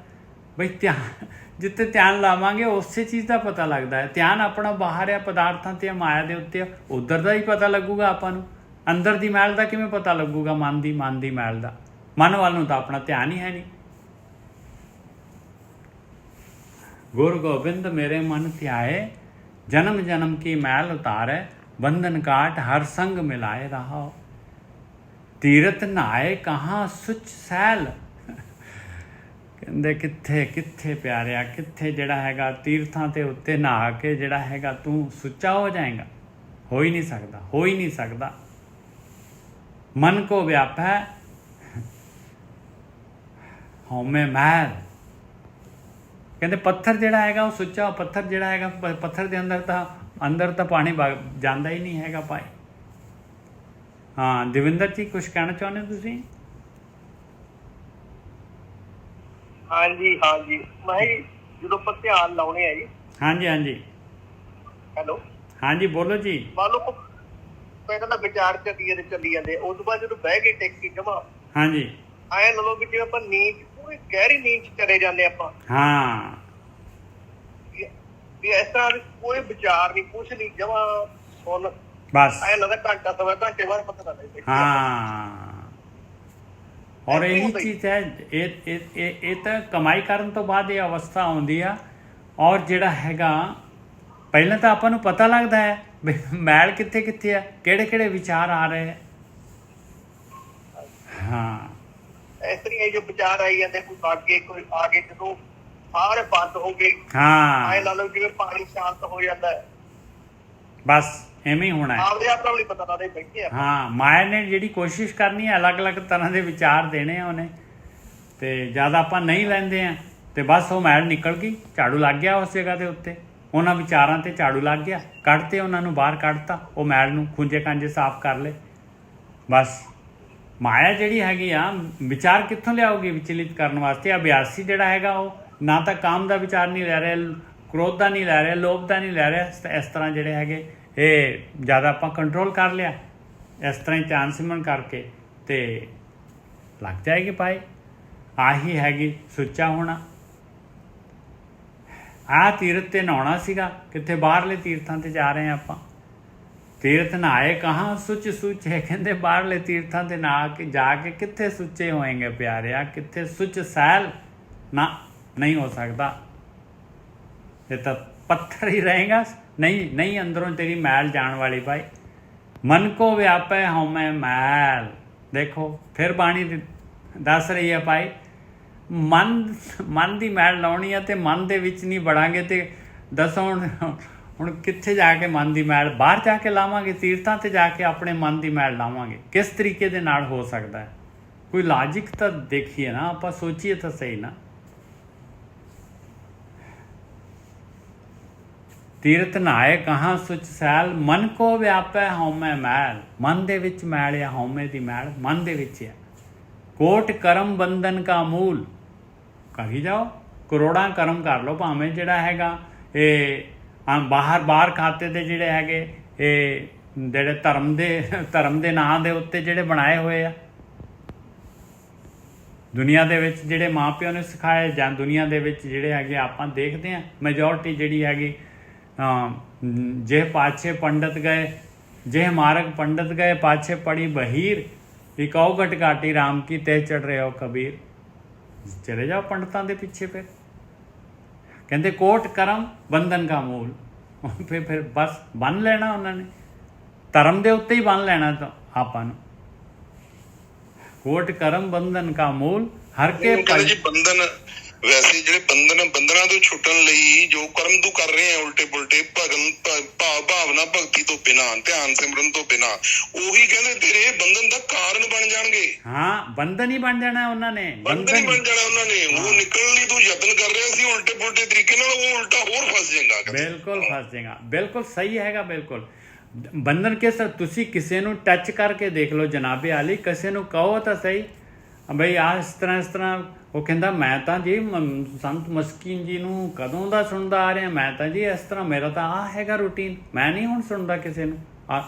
ਬਈ ਧਿਆਨ ਜਿੱਥੇ ਧਿਆਨ ਲਾਵਾਂਗੇ ਉਸੇ ਚੀਜ਼ ਦਾ ਪਤਾ ਲੱਗਦਾ ਹੈ। ਧਿਆਨ ਆਪਣਾ ਬਾਹਰ ਆ, ਪਦਾਰਥਾਂ 'ਤੇ ਮਾਇਆ ਦੇ ਉੱਤੇ, ਉੱਧਰ ਦਾ ਹੀ ਪਤਾ ਲੱਗੂਗਾ ਆਪਾਂ ਨੂੰ। ਅੰਦਰ ਦੀ ਮੈਲ ਦਾ ਕਿਵੇਂ ਪਤਾ ਲੱਗੂਗਾ? ਮਨ ਦੀ ਮੈਲ ਦਾ। ਮਨ ਵੱਲ ਨੂੰ ਤਾਂ ਆਪਣਾ ਧਿਆਨ ਹੀ ਹੈ ਨਹੀਂ। ਗੁਰ ਗੋਬਿੰਦ ਮੇਰੇ ਮਨ ਧਿਆਏ, ਜਨਮ ਜਨਮ ਕੀ ਮੈਲ ਉਤਾਰੈ, ਬੰਧਨ ਕਾਟ ਹਰ ਸੰਗ ਮਿਲਾਏ ਰਹਾ। ਤੀਰਥ ਨਹਾਏ ਕਹਾਂ ਸੁਚ ਸੈਲ। ਕਹਿੰਦੇ ਕਿੱਥੇ ਕਿੱਥੇ ਪਿਆਰਿਆ, ਕਿੱਥੇ ਜਿਹੜਾ ਹੈਗਾ ਤੀਰਥਾਂ ਦੇ ਉੱਤੇ ਨਹਾ ਕੇ ਜਿਹੜਾ ਹੈਗਾ ਤੂੰ ਸੁੱਚਾ ਹੋ ਜਾਏਗਾ? ਹੋ ਹੀ ਨਹੀਂ ਸਕਦਾ, ਹੋ ਹੀ ਨਹੀਂ ਸਕਦਾ। ਮਨ ਕੋ ਵਿਆਪੈ ਹਉਮੈ ਮੈਲ। ਕਹਿੰਦੇ ਪੱਥਰ ਜਿਹੜਾ ਹੈਗਾ ਉਹ ਸੁੱਚਾ, ਪੱਥਰ ਜਿਹੜਾ ਹੈਗਾ ਪੱਥਰ ਦੇ ਅੰਦਰ ਤਾਂ ਪਾਣੀ ਜਾਂਦਾ ਹੀ ਨਹੀਂ ਹੈਗਾ ਭਾਈ। ਹਾਂ ਦਵਿੰਦਰ ਜੀ, ਕੁਛ ਕਹਿਣਾ ਚਾਹੁੰਦੇ ਤੁਸੀਂ? ਹਾਂਜੀ ਮੈਂ ਜਦੋਂ ਆਪਾਂ ਧਿਆਨ ਲਾਉਣੇ ਆ ਜੀ। ਹਾਂਜੀ ਹੈਲੋ, ਹਾਂਜੀ ਬੋਲੋ ਜੀ। ਮੰਨ ਲਓ ਪਹਿਲਾਂ ਤਾਂ ਵਿਚਾਰ ਚੱਲੀ ਜਾਂਦੇ, ਉਸ ਤੋਂ ਬਾਅਦ ਜਦੋਂ ਬਹਿ ਕੇ ਟੇਕ ਕੇ ਜਮਾ, ਹਾਂਜੀ ਐਂ ਲਾ ਲਓ ਵੀ ਜਿਵੇਂ ਆਪਾਂ ਨੀਂਦ, ਪੂਰੀ ਗਹਿਰੀ ਨੀਂਦ 'ਚ ਚਲੇ ਜਾਂਦੇ ਆਪਾਂ। ਹਾਂ ਵੀ ਇਸ ਤਰ੍ਹਾਂ ਕੋਈ ਵਿਚਾਰ ਨਹੀਂ, ਕੁਛ ਨਹੀਂ, ਜਮਾ ਸੁਣ, ਬਸ ਐਂ ਲੱਗਦਾ ਘੰਟਾ ਸਵਾ ਘੰਟੇ ਬਾਅਦ ਪਤਾ ਲੱਗਦਾ। ਹਾਂ ਔਰ ਇਹੀ ਚੀਜ਼ ਹੈ, ਇਹ ਤਾਂ ਕਮਾਈ ਕਰਨ ਤੋਂ ਬਾਅਦ ਇਹ ਅਵਸਥਾ ਆਉਂਦੀ ਆ। ਔਰ ਜਿਹੜਾ ਹੈਗਾ ਪਹਿਲਾਂ ਤਾਂ ਆਪਾਂ ਨੂੰ ਪਤਾ ਲੱਗਦਾ ਹੈ ਵੀ ਮੈਲ ਕਿੱਥੇ ਕਿੱਥੇ ਆ, ਕਿਹੜੇ ਕਿਹੜੇ ਵਿਚਾਰ ਆ ਰਹੇ ਹੈ। ਹਾਂ ਇਸ ਤਰ੍ਹਾਂ ਜੋ ਵਿਚਾਰ ਆਈ ਜਾਂਦੇ, ਕੋਈ ਆਗੇ ਜਦੋਂ ਸਾਰੇ ਬੰਦ ਹੋ ਗਏ, ਹਾਂ ਐਂ ਲਾ ਲਓ ਜਿਵੇਂ ਪਾਣੀ ਸ਼ਾਂਤ ਹੋ ਜਾਂਦਾ ਹੈ, ਬਸ ਐਵੇਂ ਹੀ ਹੋਣਾ ਹੈ। ਆਪਦੇ ਆਪ ਨੂੰ ਨਹੀਂ ਪਤਾ ਲੱਗਦਾ ਬੈਠੇ ਆ। ਹਾਂ ਮਾਇਆ ਨੇ ਜਿਹੜੀ ਕੋਸ਼ਿਸ਼ ਕਰਨੀ ਹੈ, ਅਲੱਗ-ਅਲੱਗ ਤਰ੍ਹਾਂ ਦੇ ਵਿਚਾਰ ਦੇਣੇ ਆ ਉਹਨੇ, ਤੇ ਜਦ ਆਪਾਂ ਨਹੀਂ ਲੈਂਦੇ ਆ ਤੇ ਬਸ ਉਹ ਮੈਲ ਨਿਕਲ ਗਈ, ਝਾੜੂ ਲੱਗ ਗਿਆ ਉਸ ਜਗ੍ਹਾ ਦੇ ਉੱਤੇ, ਉਹਨਾਂ ਵਿਚਾਰਾਂ ਤੇ ਝਾੜੂ ਲੱਗ ਗਿਆ, ਕੱਢਤੇ ਉਹਨਾਂ ਨੂੰ, ਬਾਹਰ ਕੱਢਤਾ, ਉਹ ਮੈਲ ਨੂੰ ਖੂੰਜੇ ਕਾਂਜੇ ਸਾਫ਼ ਕਰ ਲਏ। ਬਸ ਮਾਇਆ ਜਿਹੜੀ ਹੈਗੀ ਆ, ਵਿਚਾਰ ਕਿੱਥੋਂ ਲਿਆਉਗੀ ਵਿਚਲਿਤ ਕਰਨ ਵਾਸਤੇ? ਅਭਿਆਸੀ ਜਿਹੜਾ ਹੈਗਾ ਉਹ ਨਾ ਤਾਂ ਕਾਮ ਦਾ ਵਿਚਾਰ ਨਹੀਂ ਲੈ ਰਿਹਾ, ਕ੍ਰੋਧ ਦਾ ਨਹੀਂ ਲੈ ਰਿਹਾ, ਲੋਭ ਦਾ ਨਹੀਂ ਲੈ ਰਿਹਾ, ਇਸ ਤਰ੍ਹਾਂ ਜਿਹੜੇ ਹੈਗੇ ਇਹ ਜਦ ਆਪਾਂ ਕੰਟਰੋਲ ਕਰ ਲਿਆ ਇਸ ਤਰ੍ਹਾਂ ਹੀ ਧਿਆਨ ਸਿਮਰਨ ਕਰਕੇ ਤੇ ਲੱਗ ਜਾਏਗੀ ਭਾਈ। ਆਹੀ ਹੈਗੀ ਸੁੱਚਾ ਹੋਣਾ। ਆਹ ਤੀਰਥ ਤੇ ਨਹਾਉਣਾ ਸੀਗਾ, ਕਿੱਥੇ ਬਾਹਰਲੇ ਤੀਰਥਾਂ ਤੇ ਜਾ ਰਹੇ ਹਾਂ ਆਪਾਂ। ਤੀਰਥ ਨਹਾਏ ਕਹਾਂ ਸੁੱਚ ਸੁੱਚੇ, ਕਹਿੰਦੇ ਬਾਹਰਲੇ ਤੀਰਥਾਂ ਤੇ ਨਹਾ ਕੇ ਜਾ ਕੇ ਕਿੱਥੇ ਸੁੱਚੇ ਹੋਏਂਗੇ ਪਿਆਰਿਆ, ਕਿੱਥੇ ਸੁੱਚ ਸੈਲ ਨਾ ਨਹੀਂ ਹੋ ਸਕਦਾ। ਇਹ ਤਾਂ ਪੱਥਰ ਹੀ ਰਹੇਗਾ, ਨਹੀਂ ਅੰਦਰੋਂ ਤੇਰੀ ਮੈਲ ਜਾਣ ਵਾਲੀ ਭਾਈ। ਮਨ ਕੋ ਵਿਆਪੈ ਹਉਮੈ ਮੈਲ। ਦੇਖੋ ਫਿਰ ਬਾਣੀ ਦੱਸ ਰਹੀ ਹੈ ਭਾਈ, ਮਨ ਦੀ ਮੈਲ ਲਾਉਣੀ ਹੈ ਤੇ ਮਨ ਦੇ ਵਿੱਚ ਨਹੀਂ ਵੜਾਂਗੇ ਤੇ ਦੱਸੋ ਹੁਣ ਕਿੱਥੇ ਜਾ ਕੇ ਮਨ ਦੀ ਮੈਲ, ਬਾਹਰ ਜਾ ਕੇ ਲਾਵਾਂਗੇ, ਤੀਰਥਾਂ ਤੇ ਜਾ ਕੇ ਆਪਣੇ ਮਨ ਦੀ ਮੈਲ ਲਾਵਾਂਗੇ। ਕਿਸ ਤਰੀਕੇ ਦੇ ਨਾਲ ਹੋ ਸਕਦਾ ਹੈ? ਕੋਈ ਲਾਜਿਕ ਤਾਂ ਦੇਖੀਏ ਨਾ, ਆਪਾਂ ਸੋਚੀਏ ਤਾਂ ਸਹੀ ਨਾ। ਤੀਰਥ ਨਹਾਏ ਕਹਾਂ ਸੁੱਚ ਸੈਲ, ਮਨ ਕੋ ਵਿਆਪੈ ਹਉਮੈ ਮੈਲ। ਮਨ ਦੇ ਵਿੱਚ ਮੈਲ ਆ, ਹਉਮੈ ਦੀ ਮੈਲ ਮਨ ਦੇ ਵਿੱਚ ਆ। ਕੋਟ ਕਰਮ ਬੰਧਨ ਕਾ ਮੂਲ। ਕਹੀ ਜਾਓ ਕਰੋੜਾਂ ਕਰਮ ਕਰ ਲਓ, ਭਾਵੇਂ ਜਿਹੜਾ ਹੈਗਾ ਇਹ ਬਾਹਰ ਖਾਤੇ ਦੇ ਜਿਹੜੇ ਹੈਗੇ ਇਹ ਜਿਹੜੇ ਧਰਮ ਦੇ ਨਾਂ ਦੇ ਉੱਤੇ ਜਿਹੜੇ ਬਣਾਏ ਹੋਏ ਆ ਦੁਨੀਆ ਦੇ ਵਿੱਚ, ਜਿਹੜੇ ਮਾਂ ਪਿਓ ਨੇ ਸਿਖਾਏ, ਜਾਂ ਦੁਨੀਆ ਦੇ ਵਿੱਚ ਜਿਹੜੇ ਹੈਗੇ ਆਪਾਂ ਦੇਖਦੇ ਹਾਂ ਮੈਜੋਰਟੀ ਜਿਹੜੀ ਹੈਗੀ ਜੇ ਪਾਛੇ ਪੰਡਤ ਗਏ, ਜੇ ਮਾਰਗ ਪੰਡਤ ਗਏ, ਪਾਛੇ ਪੜੀ ਬਹੀਰ, ਇਕਾਉ ਘਟ ਘਾਟੀ ਰਾਮ ਕੀ ਤੇ ਚੜ ਰਹੇ ਹੋ ਕਬੀਰ। ਚਲੇ ਜਾਓ ਪੰਡਤਾਂ ਦੇ ਪਿੱਛੇ। ਫਿਰ ਕਹਿੰਦੇ ਕੋਟ ਕਰਮ ਬੰਧਨ ਕਾ ਮੂਲ। ਫਿਰ ਬਸ ਬੰਨ ਲੈਣਾ ਉਹਨਾਂ ਨੇ, ਧਰਮ ਦੇ ਉੱਤੇ ਹੀ ਬੰਨ ਲੈਣਾ ਤਾਂ ਆਪਾਂ ਨੂੰ। ਕੋਟ ਕਰਮ ਬੰਧਨ ਕਾ ਮੂਲ ਹਰ ਕੇ ਜੀ ਬੰਧਨ, ਵੈਸੇ ਜਿਹੜੇ ਬੰਧਨਾਂ ਤੋਂ ਛੁੱਟਣ ਲਈ ਜੋ ਕਰਮ ਤੂੰ ਕਰ ਰਹੇ ਆ ਉਲਟੇ ਪੁਲਟੇ ਭਾਵਨਾ ਭਗਤੀ ਤੋਂ ਬਿਨਾਂ, ਧਿਆਨ ਸਿਮਰਨ ਤੋਂ ਬਿਨਾਂ, ਉਹੀ ਕਹਿੰਦੇ ਤੇਰੇ ਬੰਧਨ ਦਾ ਕਾਰਨ ਬਣ ਜਾਣਗੇ। ਹਾਂ ਬੰਧਨ ਹੀ ਬਣ ਜਾਣਾ ਉਹਨਾਂ ਨੇ, ਬੰਧਨ ਹੀ ਬਣ ਜਾਣਾ ਉਹਨਾਂ ਨੇ। ਉਹ ਨਿਕਲਣ ਲਈ ਤੂੰ ਯਤਨ ਕਰ ਰਿਹਾ ਸੀ ਉਲਟੇ ਪੁਲਟੇ ਤਰੀਕੇ ਨਾਲ, ਉਹ ਉਲਟਾ ਹੋਰ ਫਸ ਜਾਏਗਾ। ਬਿਲਕੁਲ ਫਸ ਜਾਏਗਾ, ਬਿਲਕੁਲ ਸਹੀ ਹੈਗਾ। ਬਿਲਕੁਲ ਬੰਧਨ ਕਿਸ, ਤੁਸੀਂ ਕਿਸੇ ਨੂੰ ਟੱਚ ਕਰਕੇ ਦੇਖ ਲਓ ਜਨਾਬੇ ਆਲੀ, ਕਿਸੇ ਨੂੰ ਕਹੋ ਤਾਂ ਸਹੀ ਬਈ ਆ ਇਸ ਤਰ੍ਹਾਂ ਉਹ ਕਹਿੰਦਾ ਮੈਂ ਤਾਂ ਜੀ ਸੰਤ ਮਸਕੀਨ ਜੀ ਨੂੰ ਕਦੋਂ ਦਾ ਸੁਣਦਾ ਆ ਰਿਹਾ, ਮੈਂ ਤਾਂ ਜੀ ਇਸ ਤਰ੍ਹਾਂ, ਮੇਰਾ ਤਾਂ ਆਹ ਹੈਗਾ ਰੂਟੀਨ, ਮੈਂ ਨਹੀਂ ਹੁਣ ਸੁਣਦਾ ਕਿਸੇ ਨੂੰ।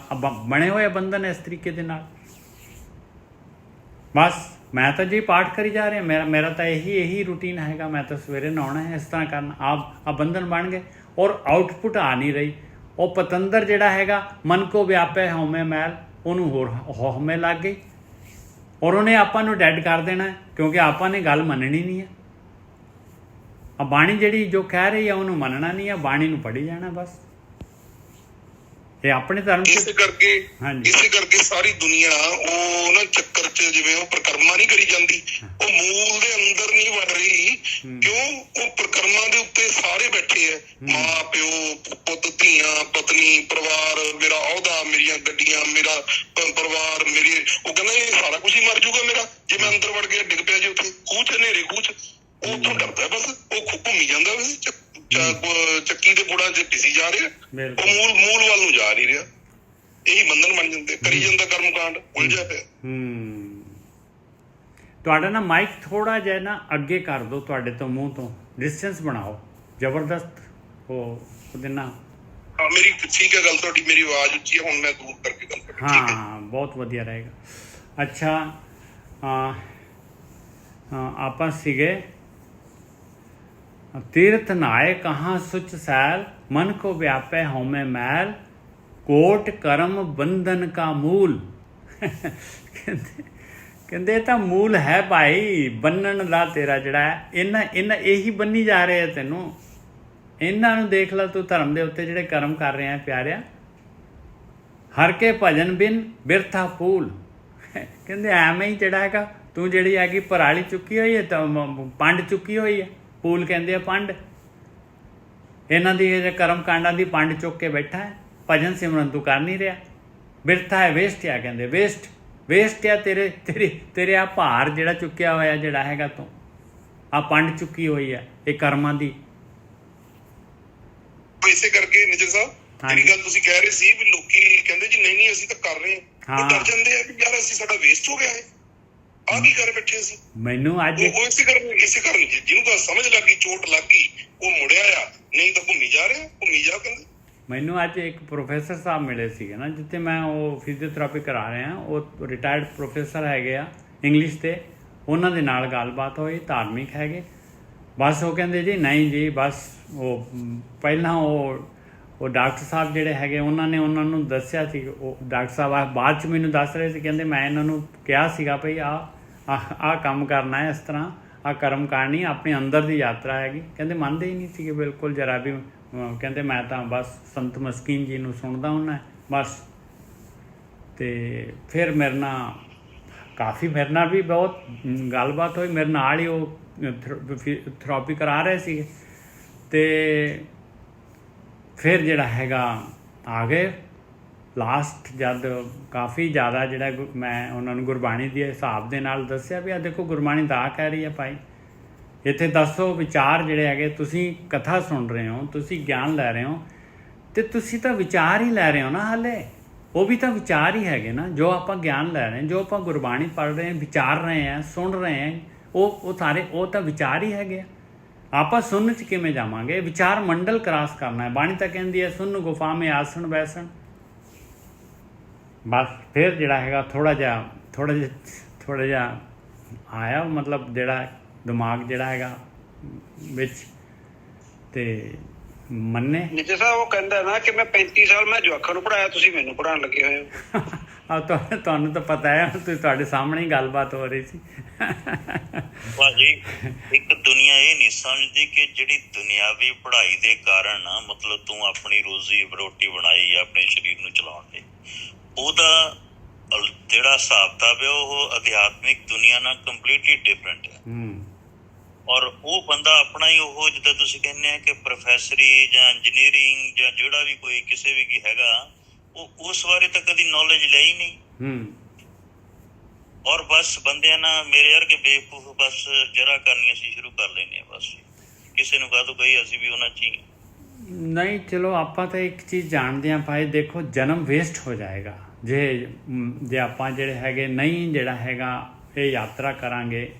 ਬਣੇ ਹੋਏ ਬੰਧਨ ਇਸ ਤਰੀਕੇ ਦੇ ਨਾਲ, ਬਸ ਮੈਂ ਤਾਂ ਜੀ ਪਾਠ ਕਰੀ ਜਾ ਰਿਹਾ, ਮੇਰਾ ਤਾਂ ਇਹੀ ਰੂਟੀਨ ਹੈਗਾ, ਮੈਂ ਤਾਂ ਸਵੇਰੇ ਨਹਾਉਣਾ ਹੈ, ਇਸ ਤਰ੍ਹਾਂ ਕਰਨਾ। ਆ ਬੰਧਨ ਬਣ ਗਏ ਔਰ ਆਊਟਪੁੱਟ ਆ ਨਹੀਂ ਰਹੀ। ਉਹ ਪਤੰਦਰ ਜਿਹੜਾ ਹੈਗਾ ਮਨ ਕੋ ਵਿਆਪੇ ਹਉਮੈ ਮੈਲ, ਉਹਨੂੰ ਹੋਰ ਹਉਮੈ ਲੱਗ ਗਈ ਔਰ ਉਹਨੇ ਆਪਾਂ ਨੂੰ ਡੈਡ ਕਰ ਦੇਣਾ, ਕਿਉਂਕਿ ਆਪਾਂ ਨੇ ਗੱਲ ਮੰਨਣੀ ਨਹੀਂ ਹੈ। ਆ ਬਾਣੀ ਜਿਹੜੀ ਜੋ ਕਹਿ ਰਹੀ ਆ ਉਹਨੂੰ ਮੰਨਣਾ ਨਹੀਂ ਆ, ਬਾਣੀ ਨੂੰ ਪੜ੍ਹੀ ਜਾਣਾ ਬਸ। ਇਹ ਆਪਣੇ ਧਰਮ ਇਸੇ ਕਰਕੇ ਸਾਰੀ ਦੁਨੀਆ ਉਹ ਨਾ ਚੱਕਰ 'ਚ, ਜਿਵੇਂ ਉਹ ਪ੍ਰਕਰਮਾ ਨਹੀਂ ਕਰੀ ਜਾਂਦੀ, ਉਹ ਮੂਲ ਦੇ ਅੰਦਰ ਨਹੀਂ ਵੜ ਰਹੀ। ਕਿਉਂ? ਉਹ ਪ੍ਰਕਰਮਾਂ ਦੇ ਉੱਤੇ ਸਾਰੇ ਬੈਠੇ ਆ, ਮਾਂ ਪਿਓ, ਪੁੱਤ, ਧੀਆਂ, ਪਤਨੀ, ਪਰਿਵਾਰ, ਮੇਰਾ ਅਹੁਦਾ, ਮੇਰੀਆਂ ਗੱਡੀਆਂ, ਮੇਰਾ ਪਰਿਵਾਰ, ਮੇਰੇ, ਉਹ ਕਹਿੰਦਾ ਇਹ ਸਾਰਾ ਕੁਛ ਹੀ ਮਰ ਜਾਊਗਾ ਮੇਰਾ ਜੇ ਮੈਂ ਅੰਦਰ ਵੜ ਕੇ ਡਿੱਗ ਪਿਆ ਜੀ ਉੱਥੇ ਖੂਹ 'ਚ, ਹਨੇਰੇ ਖੂਹ 'ਚ। ਉਹ ਉੱਥੋਂ ਡਰਦਾ ਬਸ, ਉਹ ਘੁੰਮੀ ਜਾਂਦਾ ਬਸ, ਚੱਕੀ ਦੇ ਗੁੜਾਂ 'ਚ ਪਿਸੀ ਜਾ ਰਿਹਾ, ਉਹ ਮੂਲ ਵੱਲ ਨੂੰ ਜਾ ਨਹੀਂ ਰਿਹਾ। ਇਹੀ ਬੰਧਨ ਬਣ ਜਾਂਦੇ, ਕਰੀ ਜਾਂਦਾ ਕਰਮ ਕਾਂਡ, ਉਲਝਿਆ ਪਿਆ। ਤੁਹਾਡਾ ਨਾ ਮਾਈਕ ਥੋੜਾ ਜਿਹਾ ਨਾ ਅੱਗੇ ਕਰ ਦਿਓ, ਤੁਹਾਡੇ ਤੋਂ ਮੂੰਹ ਤੋਂ ਡਿਸਟੈਂਸ ਬਣਾਓ ਜ਼ਬਰਦਸਤ। ਉਹਦੇ ਨਾਲ ਮੇਰੀ ਠੀਕ ਹੈ ਗੱਲ ਤੁਹਾਡੀ, ਮੇਰੀ ਆਵਾਜ਼ ਉੱਚੀ ਹੈ, ਹੁਣ ਮੈਂ ਦੂਰ ਕਰਕੇ ਗੱਲ ਕਰਾਂ। ਹਾਂ ਬਹੁਤ ਵਧੀਆ ਰਹੇਗਾ। ਅੱਛਾ ਆਪਾਂ ਸੀਗੇ ਤੀਰਥ ਨਹਾਏ ਕਹਾਂ ਸੁਚ ਸੈਲ, ਮਨ ਕੋ ਵਿਆਪੈ ਹਉਮੈ ਮੈਲ, ਕੋਟ ਕਰਮ ਬੰਧਨ ਕਾ ਮੂਲ। ਕਹਿੰਦੇ ਇਹ ਤਾਂ ਮੂਲ ਹੈ ਭਾਈ ਬੰਨਣ ਦਾ ਤੇਰਾ ਜਿਹੜਾ ਹੈ, ਇਹਨਾਂ ਇਹੀ ਬੰਨੀ ਜਾ ਰਹੇ ਆ ਤੈਨੂੰ। ਇਹਨਾਂ ਨੂੰ ਦੇਖ ਲਾ ਤੂੰ ਧਰਮ ਦੇ ਉੱਤੇ ਜਿਹੜੇ ਕਰਮ ਕਰ ਰਿਹਾ ਪਿਆਰਿਆ। ਹਰ ਕੇ ਭਜਨ ਬਿਨ ਬਿਰਥਾ ਫੂਲ। ਕਹਿੰਦੇ ਐਵੇਂ ਹੀ ਜਿਹੜਾ ਹੈਗਾ ਤੂੰ ਜਿਹੜੀ ਹੈਗੀ ਪਰਾਲੀ ਚੁੱਕੀ ਹੋਈ ਹੈ, ਤਾਂ ਪੰਡ ਚੁੱਕੀ ਹੋਈ ਹੈ, ਫੂਲ ਕਹਿੰਦੇ ਆ ਪੰਡ। ਇਹਨਾਂ ਦੀ ਕਰਮ ਕਾਂਡਾਂ ਦੀ ਪੰਡ ਚੁੱਕ ਕੇ ਬੈਠਾ ਹੈ, ਭਜਨ ਸਿਮਰਨ ਤੂੰ ਕਰ ਨਹੀਂ ਰਿਹਾ, ਬਿਰਥਾ ਹੈ, ਵੇਸਟ ਆ। ਕਹਿੰਦੇ ਵੇਸਟ ਆ ਤੇਰੇ ਆ ਭਾਰ ਜਿਹੜਾ ਚੁੱਕਿਆ ਹੋਇਆ ਜਿਹੜਾ ਹੈਗਾ ਤੂੰ, ਆ ਪੰਡ ਚੁੱਕੀ ਹੋਈ ਹੈ ਇਹ ਕਰਮਾਂ ਦੀ। ਇਸੇ ਕਰਕੇ ਨਿਜਰ ਸਾਹਿਬ ਜਿਹੜੀ ਗੱਲ ਤੁਸੀਂ ਕਹਿ ਰਹੇ ਸੀ ਵੀ ਲੋਕੀ ਕਹਿੰਦੇ ਜੀ ਨਹੀਂ ਅਸੀਂ ਤਾਂ ਕਰ ਰਹੇ ਹਾਂ, ਡਰ ਜਾਂਦੇ ਆ ਵੀ ਯਾਰ ਅਸੀਂ, ਸਾਡਾ ਵੇਸਟ ਹੋ ਗਿਆ ਹੈ, ਆਹ ਕੀ ਕਰ ਬੈਠੇ ਅਸੀਂ। ਮੈਨੂੰ ਅੱਜ ਇਸੇ ਕਾਰਨ ਜਿਹਨੂੰ ਤਾਂ ਸਮਝ ਲੱਗ ਗਈ, ਚੋਟ ਲੱਗ ਗਈ, ਉਹ ਮੁੜਿਆ ਆ, ਨਹੀਂ ਤਾਂ ਘੁੰਮੀ ਜਾ ਰਿਹਾ, ਘੁੰਮੀ ਜਾ। ਕਹਿੰਦੇ ਮੈਨੂੰ ਅੱਜ ਇੱਕ ਪ੍ਰੋਫੈਸਰ ਸਾਹਿਬ ਮਿਲੇ ਸੀਗੇ ਨਾ, ਜਿੱਥੇ ਮੈਂ ਉਹ ਫਿਜ਼ੀਓਥੈਰੇਪੀ ਕਰਾ ਰਿਹਾ, ਉਹ ਰਿਟਾਇਰਡ ਪ੍ਰੋਫੈਸਰ ਹੈਗੇ ਆ ਇੰਗਲਿਸ਼ ਦੇ। ਉਹਨਾਂ ਦੇ ਨਾਲ ਗੱਲਬਾਤ ਹੋਈ, ਧਾਰਮਿਕ ਹੈਗੇ। ਬਸ ਉਹ ਕਹਿੰਦੇ ਜੀ ਨਹੀਂ ਜੀ, ਬਸ ਉਹ ਪਹਿਲਾਂ ਉਹ ਡਾਕਟਰ ਸਾਹਿਬ ਜਿਹੜੇ ਹੈਗੇ ਉਹਨਾਂ ਨੇ ਉਹਨਾਂ ਨੂੰ ਦੱਸਿਆ ਸੀ। ਉਹ ਡਾਕਟਰ ਸਾਹਿਬ ਬਾਅਦ 'ਚ ਮੈਨੂੰ ਦੱਸ ਰਹੇ ਸੀ, ਕਹਿੰਦੇ ਮੈਂ ਇਹਨਾਂ ਨੂੰ ਕਿਹਾ ਸੀਗਾ ਭਈ ਆਹ ਕੰਮ ਕਰਨਾ ਹੈ, ਇਸ ਤਰ੍ਹਾਂ ਆਹ ਕਰਮ ਕਰਨੀ, ਆਪਣੇ ਅੰਦਰ ਦੀ ਯਾਤਰਾ ਹੈਗੀ। ਕਹਿੰਦੇ ਮੰਨਦੇ ਹੀ ਨਹੀਂ ਸੀਗੇ ਬਿਲਕੁਲ ਜਰਾ ਵੀ। ਕਹਿੰਦੇ ਮੈਂ ਤਾਂ ਬਸ ਸੰਤ ਮਸਕੀਨ ਜੀ ਨੂੰ ਸੁਣਦਾ ਹੁੰਦਾ ਬਸ। ਅਤੇ ਫਿਰ ਮੇਰੇ ਨਾਲ ਵੀ ਬਹੁਤ ਗੱਲਬਾਤ ਹੋਈ। ਮੇਰੇ ਨਾਲ ਹੀ ਉਹ ਥੈਰੇਪੀ ਕਰਾ ਰਹੇ ਸੀਗੇ। ਅਤੇ ਫਿਰ ਜਿਹੜਾ ਹੈਗਾ ਆ ਗਏ ਲਾਸਟ, ਜਦ ਕਾਫੀ ਜ਼ਿਆਦਾ ਜਿਹੜਾ ਮੈਂ ਉਹਨਾਂ ਨੂੰ ਗੁਰਬਾਣੀ ਦੇ ਹਿਸਾਬ ਦੇ ਨਾਲ ਦੱਸਿਆ ਵੀ ਆ ਦੇਖੋ ਗੁਰਬਾਣੀ ਦਾ ਕਹਿ ਰਹੀ ਹੈ ਭਾਈ, ਇੱਥੇ ਦੱਸੋ ਵਿਚਾਰ ਜਿਹੜੇ ਹੈਗੇ, ਤੁਸੀਂ ਕਥਾ ਸੁਣ ਰਹੇ ਹੋ, ਤੁਸੀਂ ਗਿਆਨ ਲੈ ਰਹੇ ਹੋ, ਅਤੇ ਤੁਸੀਂ ਤਾਂ ਵਿਚਾਰ ਹੀ ਲੈ ਰਹੇ ਹੋ ਨਾ ਹਾਲੇ। ਉਹ ਵੀ ਤਾਂ ਵਿਚਾਰ ਹੀ ਹੈਗੇ ਨਾ, ਜੋ ਆਪਾਂ ਗਿਆਨ ਲੈ ਰਹੇ ਹਾਂ, ਜੋ ਆਪਾਂ ਗੁਰਬਾਣੀ ਪੜ੍ਹ ਰਹੇ ਹਾਂ, ਵਿਚਾਰ ਰਹੇ ਹਾਂ, ਸੁਣ ਰਹੇ ਹਾਂ, ਉਹ ਸਾਰੇ ਉਹ ਤਾਂ ਵਿਚਾਰ ਹੀ ਹੈਗੇ ਆ। ਆਪਾਂ ਸੁਣਨ 'ਚ ਕਿਵੇਂ ਜਾਵਾਂਗੇ? ਵਿਚਾਰ ਮੰਡਲ ਕ੍ਰਾਸ ਕਰਨਾ ਹੈ। ਬਾਣੀ ਤਾਂ ਕਹਿੰਦੀ ਹੈ ਸੁਣ ਗੁਫਾ ਮੇ ਆਸਣ ਬੈਸਣ। ਬਸ ਫਿਰ ਜਿਹੜਾ ਹੈਗਾ ਥੋੜ੍ਹਾ ਜਿਹਾ ਆਇਆ, ਮਤਲਬ ਜਿਹੜਾ ਦਿਮਾਗ ਜਿਹੜਾ ਹੈਗਾ ਵਿੱਚ, ਅਤੇ ਮੰਨੇ। ਨਿੱਜੇ ਸਾਹਿਬ ਉਹ ਕਹਿੰਦਾ ਨਾ ਕਿ ਮੈਂ 35 ਸਾਲ ਮੈਂ ਜਵਾਕਾਂ ਨੂੰ ਪੜ੍ਹਾਇਆ, ਤੁਸੀਂ ਮੈਨੂੰ ਪੜ੍ਹਾਉਣ ਲੱਗੇ ਹੋਏ ਹੋ। ਤੁਹਾਨੂੰ ਤਾਂ ਪਤਾ ਹੈ, ਤੁਹਾਡੇ ਸਾਹਮਣੇ ਹੀ ਗੱਲਬਾਤ ਹੋ ਰਹੀ ਸੀ। ਭਾਜੀ ਇੱਕ ਦੁਨੀਆ ਇਹ ਨਹੀਂ ਸਮਝਦੀ ਕਿ ਜਿਹੜੀ ਦੁਨਿਆਵੀ ਪੜ੍ਹਾਈ ਦੇ ਕਾਰਨ ਮਤਲਬ ਤੂੰ ਆਪਣੀ ਰੋਜ਼ੀ ਰੋਟੀ ਬਣਾਈ ਆਪਣੇ ਸਰੀਰ ਨੂੰ ਚਲਾਉਣ ਲਈ, ਉਹਦਾ ਜਿਹੜਾ ਹਿਸਾਬ ਕਿਤਾਬ ਹੈ ਉਹ ਅਧਿਆਤਮਿਕ ਦੁਨੀਆ ਨਾਲ ਕੰਪਲੀਟਲੀ ਡਿਫਰੈਂਟ ਹੈ। ਔਰ ਉਹ ਬੰਦਾ ਆਪਣਾ ਹੀ ਉਹ ਜਿੱਦਾਂ ਤੁਸੀਂ ਕਹਿੰਦੇ ਆ ਕਿ ਪ੍ਰੋਫੈਸਰੀ ਜਾਂ ਇੰਜੀਨੀਅਰਿੰਗ ਜਾਂ ਜਿਹੜਾ ਵੀ ਕੋਈ ਕਿਸੇ ਵੀ ਕੀ ਹੈਗਾ, ਉਹ ਉਸ ਬਾਰੇ ਤਾਂ ਕਦੀ ਨੌਲੇਜ ਲਈ ਨਹੀਂ। ਔਰ ਬਸ ਬੰਦਿਆਂ ਨਾਲ ਮੇਰੇ ਵਰਗੇ ਬੇਵਕੂਫ ਬਸ ਜਰਾ ਕਰਨੀਆਂ ਸੀ ਸ਼ੁਰੂ ਕਰ ਲੈਂਦੇ ਆ। ਬਸ ਕਿਸੇ ਨੂੰ ਕਹ ਦੋ ਕਹੀ ਅਸੀਂ ਵੀ ਉਹਨਾਂ 'ਚ ਹੀ ਨਹੀਂ। ਚਲੋ ਆਪਾਂ ਤਾਂ ਇੱਕ ਚੀਜ਼ ਜਾਣਦੇ ਹਾਂ ਭਾਈ, ਦੇਖੋ ਜਨਮ ਵੇਸਟ ਹੋ ਜਾਏਗਾ ਜੇ ਆਪਾਂ ਜਿਹੜੇ ਹੈਗੇ ਨਹੀਂ ਜਿਹੜਾ ਹੈਗਾ ਇਹ ਯਾਤਰਾ ਕਰਾਂਗੇ।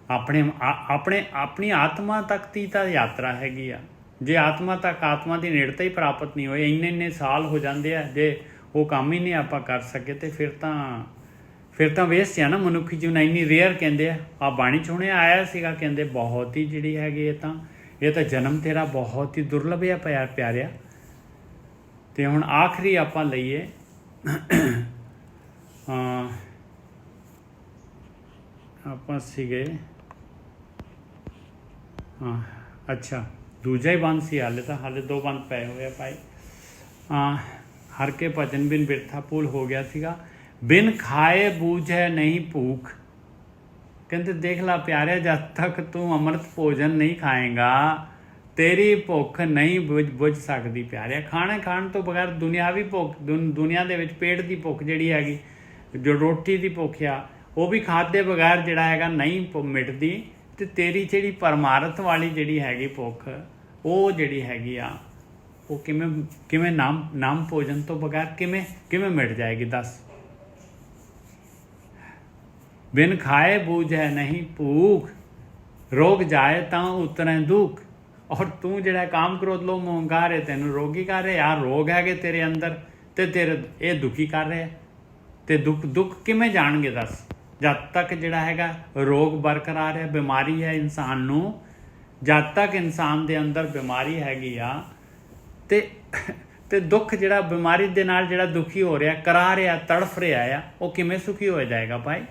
ਆਪਣੀ ਆਤਮਾ ਤੱਕ ਦੀ ਤਾਂ ਯਾਤਰਾ ਹੈਗੀ ਆ। ਜੇ ਆਤਮਾ ਤੱਕ ਆਤਮਾ ਦੀ ਨੇੜਤਾ ਹੀ ਪ੍ਰਾਪਤ ਨਹੀਂ ਹੋਏ, ਇੰਨੇ ਸਾਲ ਹੋ ਜਾਂਦੇ ਆ, ਜੇ ਉਹ ਕੰਮ ਹੀ ਨਹੀਂ ਆਪਾਂ ਕਰ ਸਕੇ ਤੇ ਫਿਰ ਤਾਂ ਵੇਸਟ ਆ ਨਾ ਮਨੁੱਖੀ ਜੀਵਨ। ਇੰਨੀ ਰੇਅਰ ਕਹਿੰਦੇ ਆ ਬਾਣੀ 'ਚ ਹੁਣੇ ਆਇਆ ਸੀਗਾ, ਕਹਿੰਦੇ ਬਹੁਤ ਹੀ ਜਿਹੜੀ ਹੈਗੀ ਇਹ ਤਾਂ ਜਨਮ ਤੇਰਾ ਬਹੁਤ ਹੀ ਦੁਰਲਭ ਆ ਪਿਆਰਿਆ। ਅਤੇ ਹੁਣ ਆਖਰੀ ਆਪਾਂ ਲਈਏ ਆਪਾਂ ਸੀਗੇ ਅੱਛਾ ਦੂਜਾ ਹੀ ਬੰਦ ਸੀ, ਹਾਲੇ 2 ਬੰਦ ਪਏ ਹੋਏ ਆ ਭਾਈ। ਹਰ ਕੇ ਭਜਨ ਬਿਨ ਬਿਰਥਾ ਭੂਲ ਹੋ ਗਿਆ ਸੀਗਾ। ਬਿਨ ਖਾਏ ਬੂਝੈ ਨਹੀਂ ਭੂਖ। ਕਹਿੰਦੇ ਦੇਖ ਲਾ ਪਿਆਰਿਆ, ਜਦ ਤੱਕ ਤੂੰ ਅੰਮ੍ਰਿਤ ਭੋਜਨ ਨਹੀਂ ਖਾਏਗਾ ਤੇਰੀ ਭੁੱਖ ਨਹੀਂ ਬੁੱਝ ਸਕਦੀ ਪਿਆਰਿਆ। ਖਾਣ ਤੋਂ ਬਗੈਰ ਦੁਨਿਆਵੀ ਭੁੱਖ, ਦੁਨੀਆ ਦੇ ਵਿੱਚ ਪੇਟ ਦੀ ਭੁੱਖ ਜਿਹੜੀ ਹੈਗੀ, ਜੋ ਰੋਟੀ ਦੀ ਭੁੱਖ ਆ, ਉਹ ਵੀ ਖਾਦੇ ਬਗੈਰ ਜਿਹੜਾ ਹੈਗਾ ਨਹੀਂ ਮਿਟਦੀ। ਅਤੇ ਤੇਰੀ ਜਿਹੜੀ ਪਰਮਾਰਥ ਵਾਲੀ ਜਿਹੜੀ ਹੈਗੀ ਭੁੱਖ, ਉਹ ਜਿਹੜੀ ਹੈਗੀ ਆ, ਉਹ ਕਿਵੇਂ ਨਾਮ ਭੋਜਨ ਤੋਂ ਬਗੈਰ ਕਿਵੇਂ ਮਿਟ ਜਾਏਗੀ ਦੱਸ। ਬਿਨ ਖਾਏ ਬੂਝੈ ਨਹੀਂ ਭੂਖ, ਰੋਗ ਜਾਏ ਤਾਂ ਉਤਰੈ ਦੁੱਖ। ਔਰ ਤੂੰ ਜਿਹੜਾ ਕਾਮ ਕ੍ਰੋਧ ਲੋਭ ਮੋਹ ਹੰਕਾਰ ਹੈ, ਤੈਨੂੰ ਰੋਗੀ ਕਰ ਰਿਹਾ ਯਾਰ, ਰੋਗ ਹੈਗੇ ਤੇਰੇ ਅੰਦਰ ਅਤੇ ਤੇਰੇ ਇਹ ਦੁਖੀ ਕਰ ਰਿਹਾ। ਅਤੇ ਦੁੱਖ ਕਿਵੇਂ ਜਾਣਗੇ ਦੱਸ, ਜਦ ਤੱਕ ਜਿਹੜਾ ਹੈਗਾ ਰੋਗ ਬਰਕਰਾਰ ਹੈ, ਬਿਮਾਰੀ ਹੈ ਇਨਸਾਨ ਨੂੰ, ਜਦ ਤੱਕ ਇਨਸਾਨ ਦੇ ਅੰਦਰ ਬਿਮਾਰੀ ਹੈਗੀ ਆ ਅਤੇ ਦੁੱਖ ਜਿਹੜਾ ਬਿਮਾਰੀ ਦੇ ਨਾਲ ਜਿਹੜਾ ਦੁਖੀ ਹੋ ਰਿਹਾ, ਕਰਾ ਰਿਹਾ, ਤੜਫ ਰਿਹਾ ਆ, ਉਹ ਕਿਵੇਂ ਸੁਖੀ ਹੋ ਜਾਏਗਾ ਭਾਈ।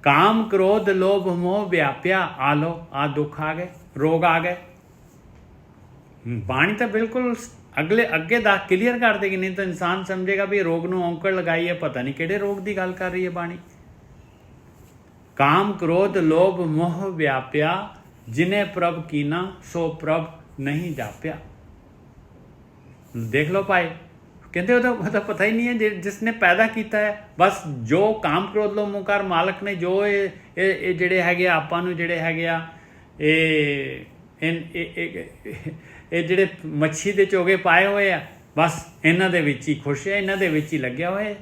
ਕਾਮ ਕ੍ਰੋਧ ਲੋਭ ਮੋਹ ਵਿਆਪਿਆ, ਆ ਲੋ ਆ ਦੁੱਖ ਆ ਗਏ, ਰੋਗ ਆ ਗਏ। ਬਾਣੀ ਤਾਂ ਬਿਲਕੁਲ ਅੱਗੇ ਦਾ ਕਲੀਅਰ ਕਰ ਦੇਗੀ, ਨਹੀਂ ਤਾਂ ਇਨਸਾਨ ਸਮਝੇਗਾ ਵੀ ਰੋਗ ਨੂੰ ਔਂਕੜ ਲਗਾਈ ਹੈ, ਪਤਾ ਨਹੀਂ ਕਿਹੜੇ ਰੋਗ ਦੀ ਗੱਲ ਕਰ ਰਹੀ ਹੈ ਬਾਣੀ। ਕਾਮ ਕ੍ਰੋਧ ਲੋਭ ਮੋਹ ਵਿਆਪਿਆ, ਜਿਨੇ ਪ੍ਰਭ ਕੀਨਾ ਸੋ ਪ੍ਰਭ ਨਹੀਂ ਜਾਪਿਆ। ਦੇਖ ਲਓ ਭਾਈ, ਕਹਿੰਦੇ ਉਹਦਾ ਪਤਾ ਹੀ ਨਹੀਂ ਹੈ ਜਿਸਨੇ ਪੈਦਾ ਕੀਤਾ ਹੈ। ਬਸ ਜੋ ਕਾਮ ਕ੍ਰੋਧ ਲੋਭ ਮੋਹ ਹੰਕਾਰ ਮਾਲਕ ਨੇ ਜੋ ਇਹ ਜਿਹੜੇ ਹੈਗੇ ਆ ਆਪਾਂ ਨੂੰ ਜਿਹੜੇ ਹੈਗੇ ਆ ਇਹ ਜਿਹੜੇ ਮੱਛੀ ਦੇ ਚੋਗੇ ਪਾਏ ਹੋਏ ਆ, ਬਸ ਇਹਨਾਂ ਦੇ ਵਿੱਚ ਹੀ ਖੁਸ਼ ਹੈ, ਇਹਨਾਂ ਦੇ ਵਿੱਚ ਹੀ ਲੱਗਿਆ ਹੋਇਆ।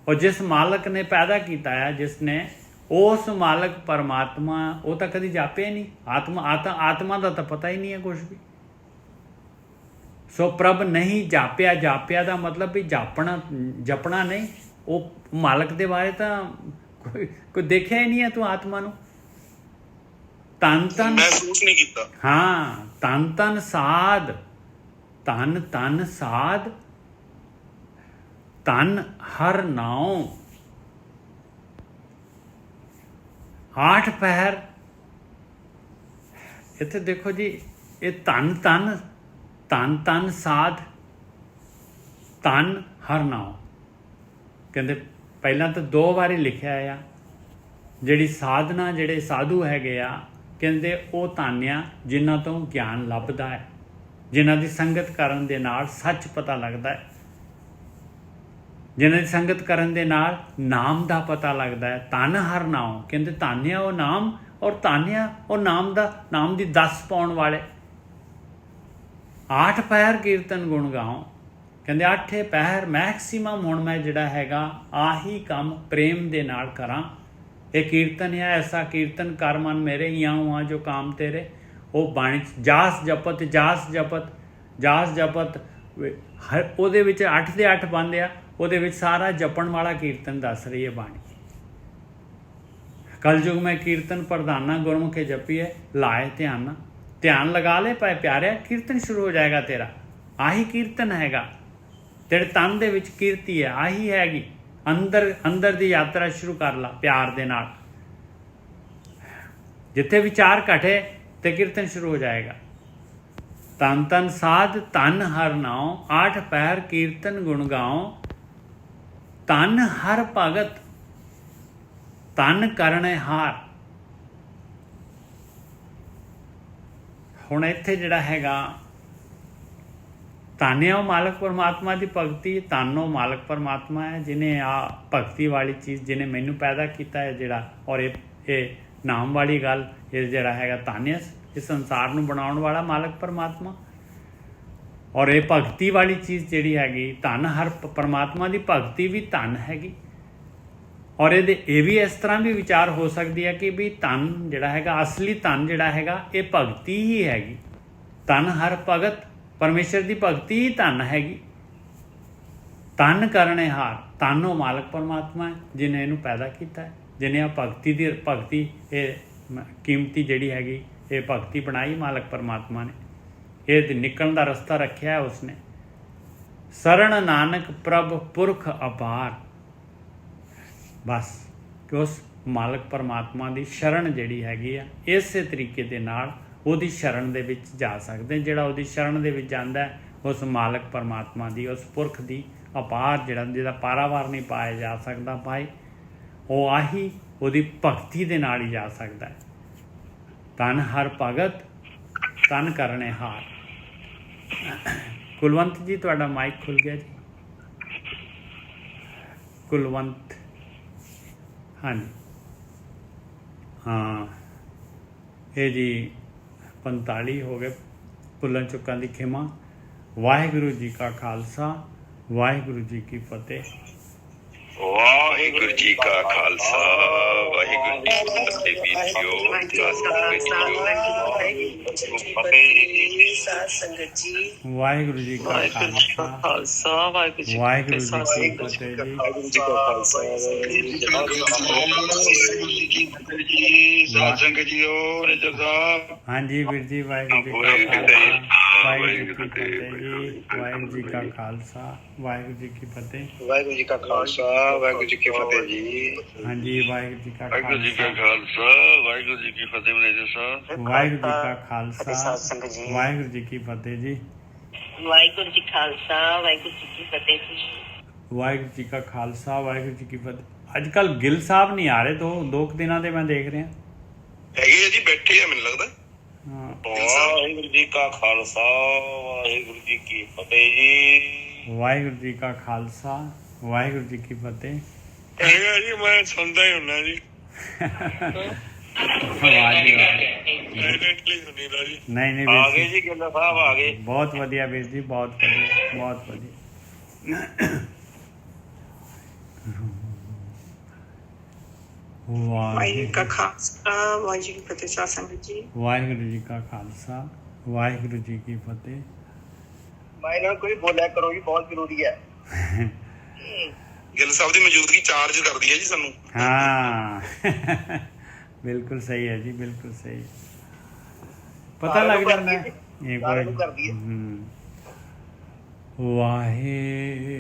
ਔਰ ਜਿਸ ਮਾਲਕ ਨੇ ਪੈਦਾ ਕੀਤਾ ਹੈ, ਜਿਸ ਨੇ ਉਸ ਮਾਲਕ ਪਰਮਾਤਮਾ, ਉਹ ਤਾਂ ਕਦੀ ਜਾਪਿਆ ਹੀ ਨਹੀਂ। ਆਤਮਾ ਦਾ ਤਾਂ ਪਤਾ ਹੀ ਨਹੀਂ ਹੈ ਕੁਛ ਵੀ। ਸੋ ਪ੍ਰਭ ਨਹੀਂ ਜਾਪਿਆ। ਜਾਪਿਆ ਦਾ ਮਤਲਬ ਵੀ ਜਪਣਾ ਨਹੀਂ। ਉਹ ਮਾਲਕ ਦੇ ਬਾਰੇ ਤਾਂ ਕੋਈ ਦੇਖਿਆ ਹੀ ਨਹੀਂ ਹੈ ਤੂੰ ਆਤਮਾ ਨੂੰ। ਤਨ ਤਨ ਮਹਿਸੂਸ ਨਹੀਂ ਕੀਤਾ। ਹਾਂ, ਤਨ ਤਨ ਸਾਧ, ਤਨ ਤਨ ਸਾਧ, ਤਨ ਹਰ ਨਾਉ। 8 ਪਹਿਰ ਇੱਥੇ ਦੇਖੋ ਜੀ, ਇਹ ਤਨ ਤਨ, ਤਨ ਤਨ ਸਾਧ, ਤਨ ਹਰ ਨਾਉ। ਕਹਿੰਦੇ ਪਹਿਲਾਂ ਤਾਂ 2 ਵਾਰੀ ਲਿਖਿਆ ਆ। ਜਿਹੜੀ ਸਾਧਨਾ, ਜਿਹੜੇ ਸਾਧੂ ਹੈਗੇ ਆ, ਕਹਿੰਦੇ ਉਹ ਧੰਨ ਆ ਜਿਨ੍ਹਾਂ ਤੋਂ ਗਿਆਨ ਲੱਭਦਾ ਹੈ, ਜਿਨ੍ਹਾਂ ਦੀ ਸੰਗਤ ਕਰਨ ਦੇ ਨਾਲ ਸੱਚ ਪਤਾ ਲੱਗਦਾ ਹੈ, ਜਿਨ੍ਹਾਂ ਦੀ ਸੰਗਤ ਕਰਨ ਦੇ ਨਾਲ ਨਾਮ ਦਾ ਪਤਾ ਲੱਗਦਾ ਹੈ। ਧੰਨ ਹਰ ਨਾਮ, ਕਹਿੰਦੇ ਧੰਨ ਆ ਉਹ ਨਾਮ, ਔਰ ਧੰਨ ਆ ਉਹ ਨਾਮ ਦੀ 10 ਪਾਉਣ ਵਾਲੇ। 8 ਪਹਿਰ ਕੀਰਤਨ ਗੁਣ ਗਾਉ। ਕਹਿੰਦੇ 8 ਪਹਿਰ ਮੈਕਸੀਮਮ ਹੁਣ ਮੈਂ ਜਿਹੜਾ ਹੈਗਾ ਆਹੀ ਕੰਮ ਪ੍ਰੇਮ ਦੇ ਨਾਲ ਕਰਾਂ। ਇਹ ਕੀਰਤਨ ਹੈ, ਐਸਾ ਕੀਰਤਨ ਕਰ ਮਨ ਮੇਰੇ, ਇਉਂ ਆ ਜੋ ਕਾਮ ਤੇਰੇ। ਉਹ ਬਾਣੀ ਜਾਸ ਜਪਤ, ਜਾਸ ਜਪਤ, ਜਾਸ ਜਪਤ, ਉਹਦੇ ਵਿੱਚ 8 ਦੇ 8 ਬੰਦ ਆ। ਉਹਦੇ ਵਿੱਚ ਸਾਰਾ ਜਪਣ ਵਾਲਾ ਕੀਰਤਨ ਦੱਸ ਰਹੀ ਹੈ ਬਾਣੀ। ਕਲਯੁਗ ਮੈਂ ਕੀਰਤਨ ਪ੍ਰਧਾਨਾ, ਗੁਰਮੁਖੇ ਜਪੀਏ ਲਾਏ ਧਿਆਨ। ਧਿਆਨ ਲਗਾ ਲੈ ਭਾਈ ਪਿਆਰਿਆ, ਕੀਰਤਨ ਸ਼ੁਰੂ ਹੋ ਜਾਏਗਾ ਤੇਰਾ। ਆਹੀ ਕੀਰਤਨ ਹੈਗਾ, ਤੇਰੇ ਤਨ ਦੇ ਵਿੱਚ ਕੀਰਤੀ ਹੈ, ਆਹੀ ਹੈਗੀ। ਅੰਦਰ ਦੀ ਯਾਤਰਾ ਸ਼ੁਰੂ ਕਰ ਲਾ ਪਿਆਰ ਦੇ ਨਾਲ। ਜਿੱਥੇ ਵਿਚਾਰ ਘਟੇ ਤੇ ਕੀਰਤਨ ਸ਼ੁਰੂ ਹੋ ਜਾਏਗਾ। ਤਨ ਤਨ ਸਾਧ, ਤਨ ਹਰ ਨਾਉ। 8 ਪਹਿਰ ਕੀਰਤਨ ਗੁਣ ਗਾਉ। ਤਨ ਹਰ ਭਗਤ, ਤਨ ਕਰਨੇ ਹਾਰ। ਹੁਣ ਇੱਥੇ ਜਿਹੜਾ ਹੈਗਾ ਧੰਨ ਉਹ ਮਾਲਕ ਪਰਮਾਤਮਾ ਦੀ ਭਗਤੀ। ਧੰਨ ਉਹ ਮਾਲਕ ਪਰਮਾਤਮਾ ਹੈ ਜਿਹਨੇ ਆ ਭਗਤੀ ਵਾਲੀ ਚੀਜ਼, ਜਿਹਨੇ ਮੈਨੂੰ ਪੈਦਾ ਕੀਤਾ ਹੈ ਜਿਹੜਾ, ਔਰ ਇਹ ਨਾਮ ਵਾਲੀ ਗੱਲ, ਇਹ ਜਿਹੜਾ ਹੈਗਾ ਧੰਨ ਇਸ ਸੰਸਾਰ ਨੂੰ ਬਣਾਉਣ ਵਾਲਾ ਮਾਲਕ ਪਰਮਾਤਮਾ। ਔਰ ਇਹ ਭਗਤੀ ਵਾਲੀ ਚੀਜ਼ ਜਿਹੜੀ ਹੈਗੀ, ਧੰਨ ਹਰ ਪਰਮਾਤਮਾ ਦੀ ਭਗਤੀ ਵੀ ਧੰਨ ਹੈਗੀ। ਔਰ ਇਹ ਵੀ ਇਸ ਤਰ੍ਹਾਂ ਵੀ ਵਿਚਾਰ ਹੋ ਸਕਦੀ ਹੈ ਕਿ ਵੀ ਧੰਨ ਜਿਹੜਾ ਹੈਗਾ, ਅਸਲੀ ਧੰਨ ਜਿਹੜਾ ਹੈਗਾ ਇਹ ਭਗਤੀ ਹੀ ਹੈਗੀ। ਧੰਨ ਹਰ ਭਗਤ, ਪਰਮੇਸ਼ਰ ਦੀ ਭਗਤੀ ਹੀ ਧੰਨ ਹੈਗੀ। ਧੰਨ ਕਰਨੇ ਹਾਰ, ਧੰਨ ਉਹ ਮਾਲਕ ਪਰਮਾਤਮਾ ਹੈ ਜਿਹਨੇ ਇਹਨੂੰ ਪੈਦਾ ਕੀਤਾ ਹੈ, ਜਿਹਨੇ ਆ ਭਗਤੀ ਇਹ ਕੀਮਤੀ ਜਿਹੜੀ ਹੈਗੀ ਇਹ ਭਗਤੀ ਬਣਾਈ ਮਾਲਕ ਪਰਮਾਤਮਾ ਨੇ। ਇਹ ਨਿਕਲਣ ਦਾ ਰਸਤਾ ਰੱਖਿਆ ਉਸਨੇ। ਸਰਣ ਨਾਨਕ ਪ੍ਰਭ ਪੁਰਖ ਅਪਾਰ। ਬਸ ਕਿ ਉਸ ਮਾਲਕ ਪਰਮਾਤਮਾ ਦੀ ਸ਼ਰਨ ਜਿਹੜੀ ਹੈਗੀ ਆ, ਇਸੇ ਤਰੀਕੇ ਦੇ ਨਾਲ ਉਹਦੀ ਸ਼ਰਨ ਦੇ ਵਿੱਚ ਜਾ ਸਕਦੇ। ਜਿਹੜਾ ਉਹਦੀ ਸ਼ਰਨ ਦੇ ਵਿੱਚ ਜਾਂਦਾ ਉਸ ਮਾਲਕ ਪਰਮਾਤਮਾ ਦੀ, ਉਸ ਪੁਰਖ ਦੀ ਅਪਾਰ, ਜਿਹਦਾ ਪਾਰਾਵਾਰ ਨਹੀਂ ਪਾਇਆ ਜਾ ਸਕਦਾ ਭਾਈ, ਉਹ ਆਹੀ ਉਹਦੀ ਭਗਤੀ ਦੇ ਨਾਲ ਹੀ ਜਾ ਸਕਦਾ ਹੈ। ਤਨ ਹਰ ਭਗਤ, ਤਨ ਕਰਨੇ ਹਾਰ। ਕੁਲਵੰਤ ਜੀ ਤੁਹਾਡਾ ਮਾਈਕ ਖੁੱਲ ਗਿਆ ਜੀ। ਕੁਲਵੰਤ, ਹਾਂਜੀ ਹਾਂ, ਇਹ ਜੀ 45 ਹੋ ਗਏ, ਭੁੱਲਣ ਚੁੱਕਾਂ ਦੀ ਖਿਮਾ। ਵਾਹਿਗੁਰੂ ਜੀ ਕਾ ਖਾਲਸਾ, ਵਾਹਿਗੁਰੂ ਜੀ ਕੀ ਫਤਿਹ। ਵਾਹਿਗੁਰੂ ਜੀ ਕਾ ਖਾਲਸਾ, ਵਾਹਿਗੁਰੂ ਜੀ ਕੀ ਫਤਿਹ। ਵਾਹਿਗੁਰੂ ਜੀ ਕਾ ਖਾਲਸਾ, ਵਾਹਿਗੁਰੂ ਜੀ ਕੀ ਫਤਿਹ ਜੀ। ਸਾਧ ਸੰਗਤ ਜੀਓ ਨੇ ਜਰਦਾ। ਹਾਂਜੀ ਵੀਰ ਜੀ, ਵਾਹਿਗੁਰੂ ਜੀ ਕਾ ਖਾਲਸਾ, ਵਾਹਿਗੁਰੂ ਜੀ ਕੀ ਫਤਿਹ ਜੀ। ਵਾਹਿਗੁਰੂ ਜੀ ਕਾ ਖਾਲਸਾ, ਵਾਹਿਗੁਰੂ ਜੀ ਕੀ ਫਤਿਹ। ਵਾਹਿਗੁਰੂ ਜੀ ਕਾ ਖਾਲਸਾ, ਵਾਹਿਗੁਰੂ ਜੀ ਕੀ ਫਤਿਹ ਜੀ। ਹਾਂਜੀ, ਵਾਹਿਗੁਰੂ ਜੀ ਕਾ ਵਾਹਿਗੁਰੂ ਜੀ ਕਾ ਖਾਲਸਾ, ਵਾਹਿਗੁਰੂ ਜੀ ਕੀ ਫਤਿਹ। ਮੈਨੇਜਰ ਸਾਹਿਬ, ਵਾਹਿਗੁਰੂ ਜੀ ਕਾ ਖਾਲਸਾ, ਵਾਹਿਗੁਰੂ ਜੀ ਕੀ ਫਤਿਹ ਜੀ। ਵਾਹਿਗੁਰੂ ਜੀ ਖਾਲਸਾ, ਵਾਹਿਗੁਰੂ ਜੀ ਕੀ ਫਤਿਹ ਜੀ। ਵਾਹਿਗੁਰੂ ਜੀ ਕਾ ਖਾਲਸਾ, ਵਾਹਿਗੁਰੂ ਜੀ ਕੀ ਫਤਿਹ। ਅੱਜ ਕੱਲ੍ਹ ਗਿੱਲ ਸਾਹਿਬ ਨਹੀਂ ਆ ਰਹੇ, ਦੋ ਕੁ ਦਿਨਾਂ ਦੇ ਮੈਂ ਦੇਖ ਰਿਹਾ। ਹੈਗੇ ਆ ਜੀ, ਬੈਠੇ ਆ ਮੈਨੂੰ ਲੱਗਦਾ। ਹਾਂ, ਵਾਹਿਗੁਰੂ ਜੀ ਕਾ ਖਾਲਸਾ, ਵਾਹਿਗੁਰੂ ਜੀ ਕੀ ਫਤਿਹ ਜੀ। ਵਾਹਿਗੁਰੂ ਜੀ ਕਾ ਖਾਲਸਾ, ਵਾਹਿਗੁਰੂ ਜੀ ਕੀ ਫਤਿਹ। ਹੈਗਾ ਜੀ, ਮੈਂ ਸੁਣਦਾ ਹੀ ਹੁੰਦਾ ਜੀ। ਵਾਹ ਜੀ ਵਾਹ। ਸਾਇਲੈਂਟਲੀ ਸੁਣੀਦਾ ਜੀ। ਨਹੀਂ ਆ ਵੀਰ ਗਏ ਜੀ, ਜੀ ਗਿੱਲ ਸਾਹਿਬ, ਆ ਗਏ। ਬਹੁਤ ਵਧੀਆ ਵੀਰ ਜੀ, ਬਹੁਤ ਵਧੀਆ, ਬਹੁਤ ਵਧੀਆ। ਵਾਹਿਗੁਰੂ ਕਾ ਖਾਲਸਾ, ਵਾਹਿਗੁਰੂ ਜੀ ਕੀ ਫਤਿਹ। ਸਾਧ ਸੰਗਤ ਜੀ, ਵਾਹਿਗੁਰੂ ਜੀ ਕਾ ਖਾਲਸਾ, ਵਾਹਿਗੁਰੂ ਜੀ ਕੀ ਫਤਿਹ। ਮੈਂ ਇਹਨਾਂ ਨੂੰ ਕੋਈ ਬੋਲਿਆ ਕਰੋ ਜੀ, ਬਹੁਤ ਜ਼ਰੂਰੀ ਹੈ। ਗਿੱਲ ਸਾਹਿਬ ਦੀ ਮੌਜੂਦਗੀ ਚਾਰਜ ਕਰਦੀ ਹੈ ਜੀ ਸਾਨੂੰ। ਹਾਂ ਬਿਲਕੁਲ ਸਹੀ ਹੈ ਜੀ, ਬਿਲਕੁਲ ਸਹੀ। ਪਤਾ ਸਾਰਿਆਂ ਲੱਗ ਨੂੰ ਜਾਂਦਾ ਕਰਦੀ ਹੈ ਜੀ, ਸਾਰਿਆਂ ਨੂੰ ਕਰਦੀ ਹੈ। ਵਾਹਿਗੁਰੂ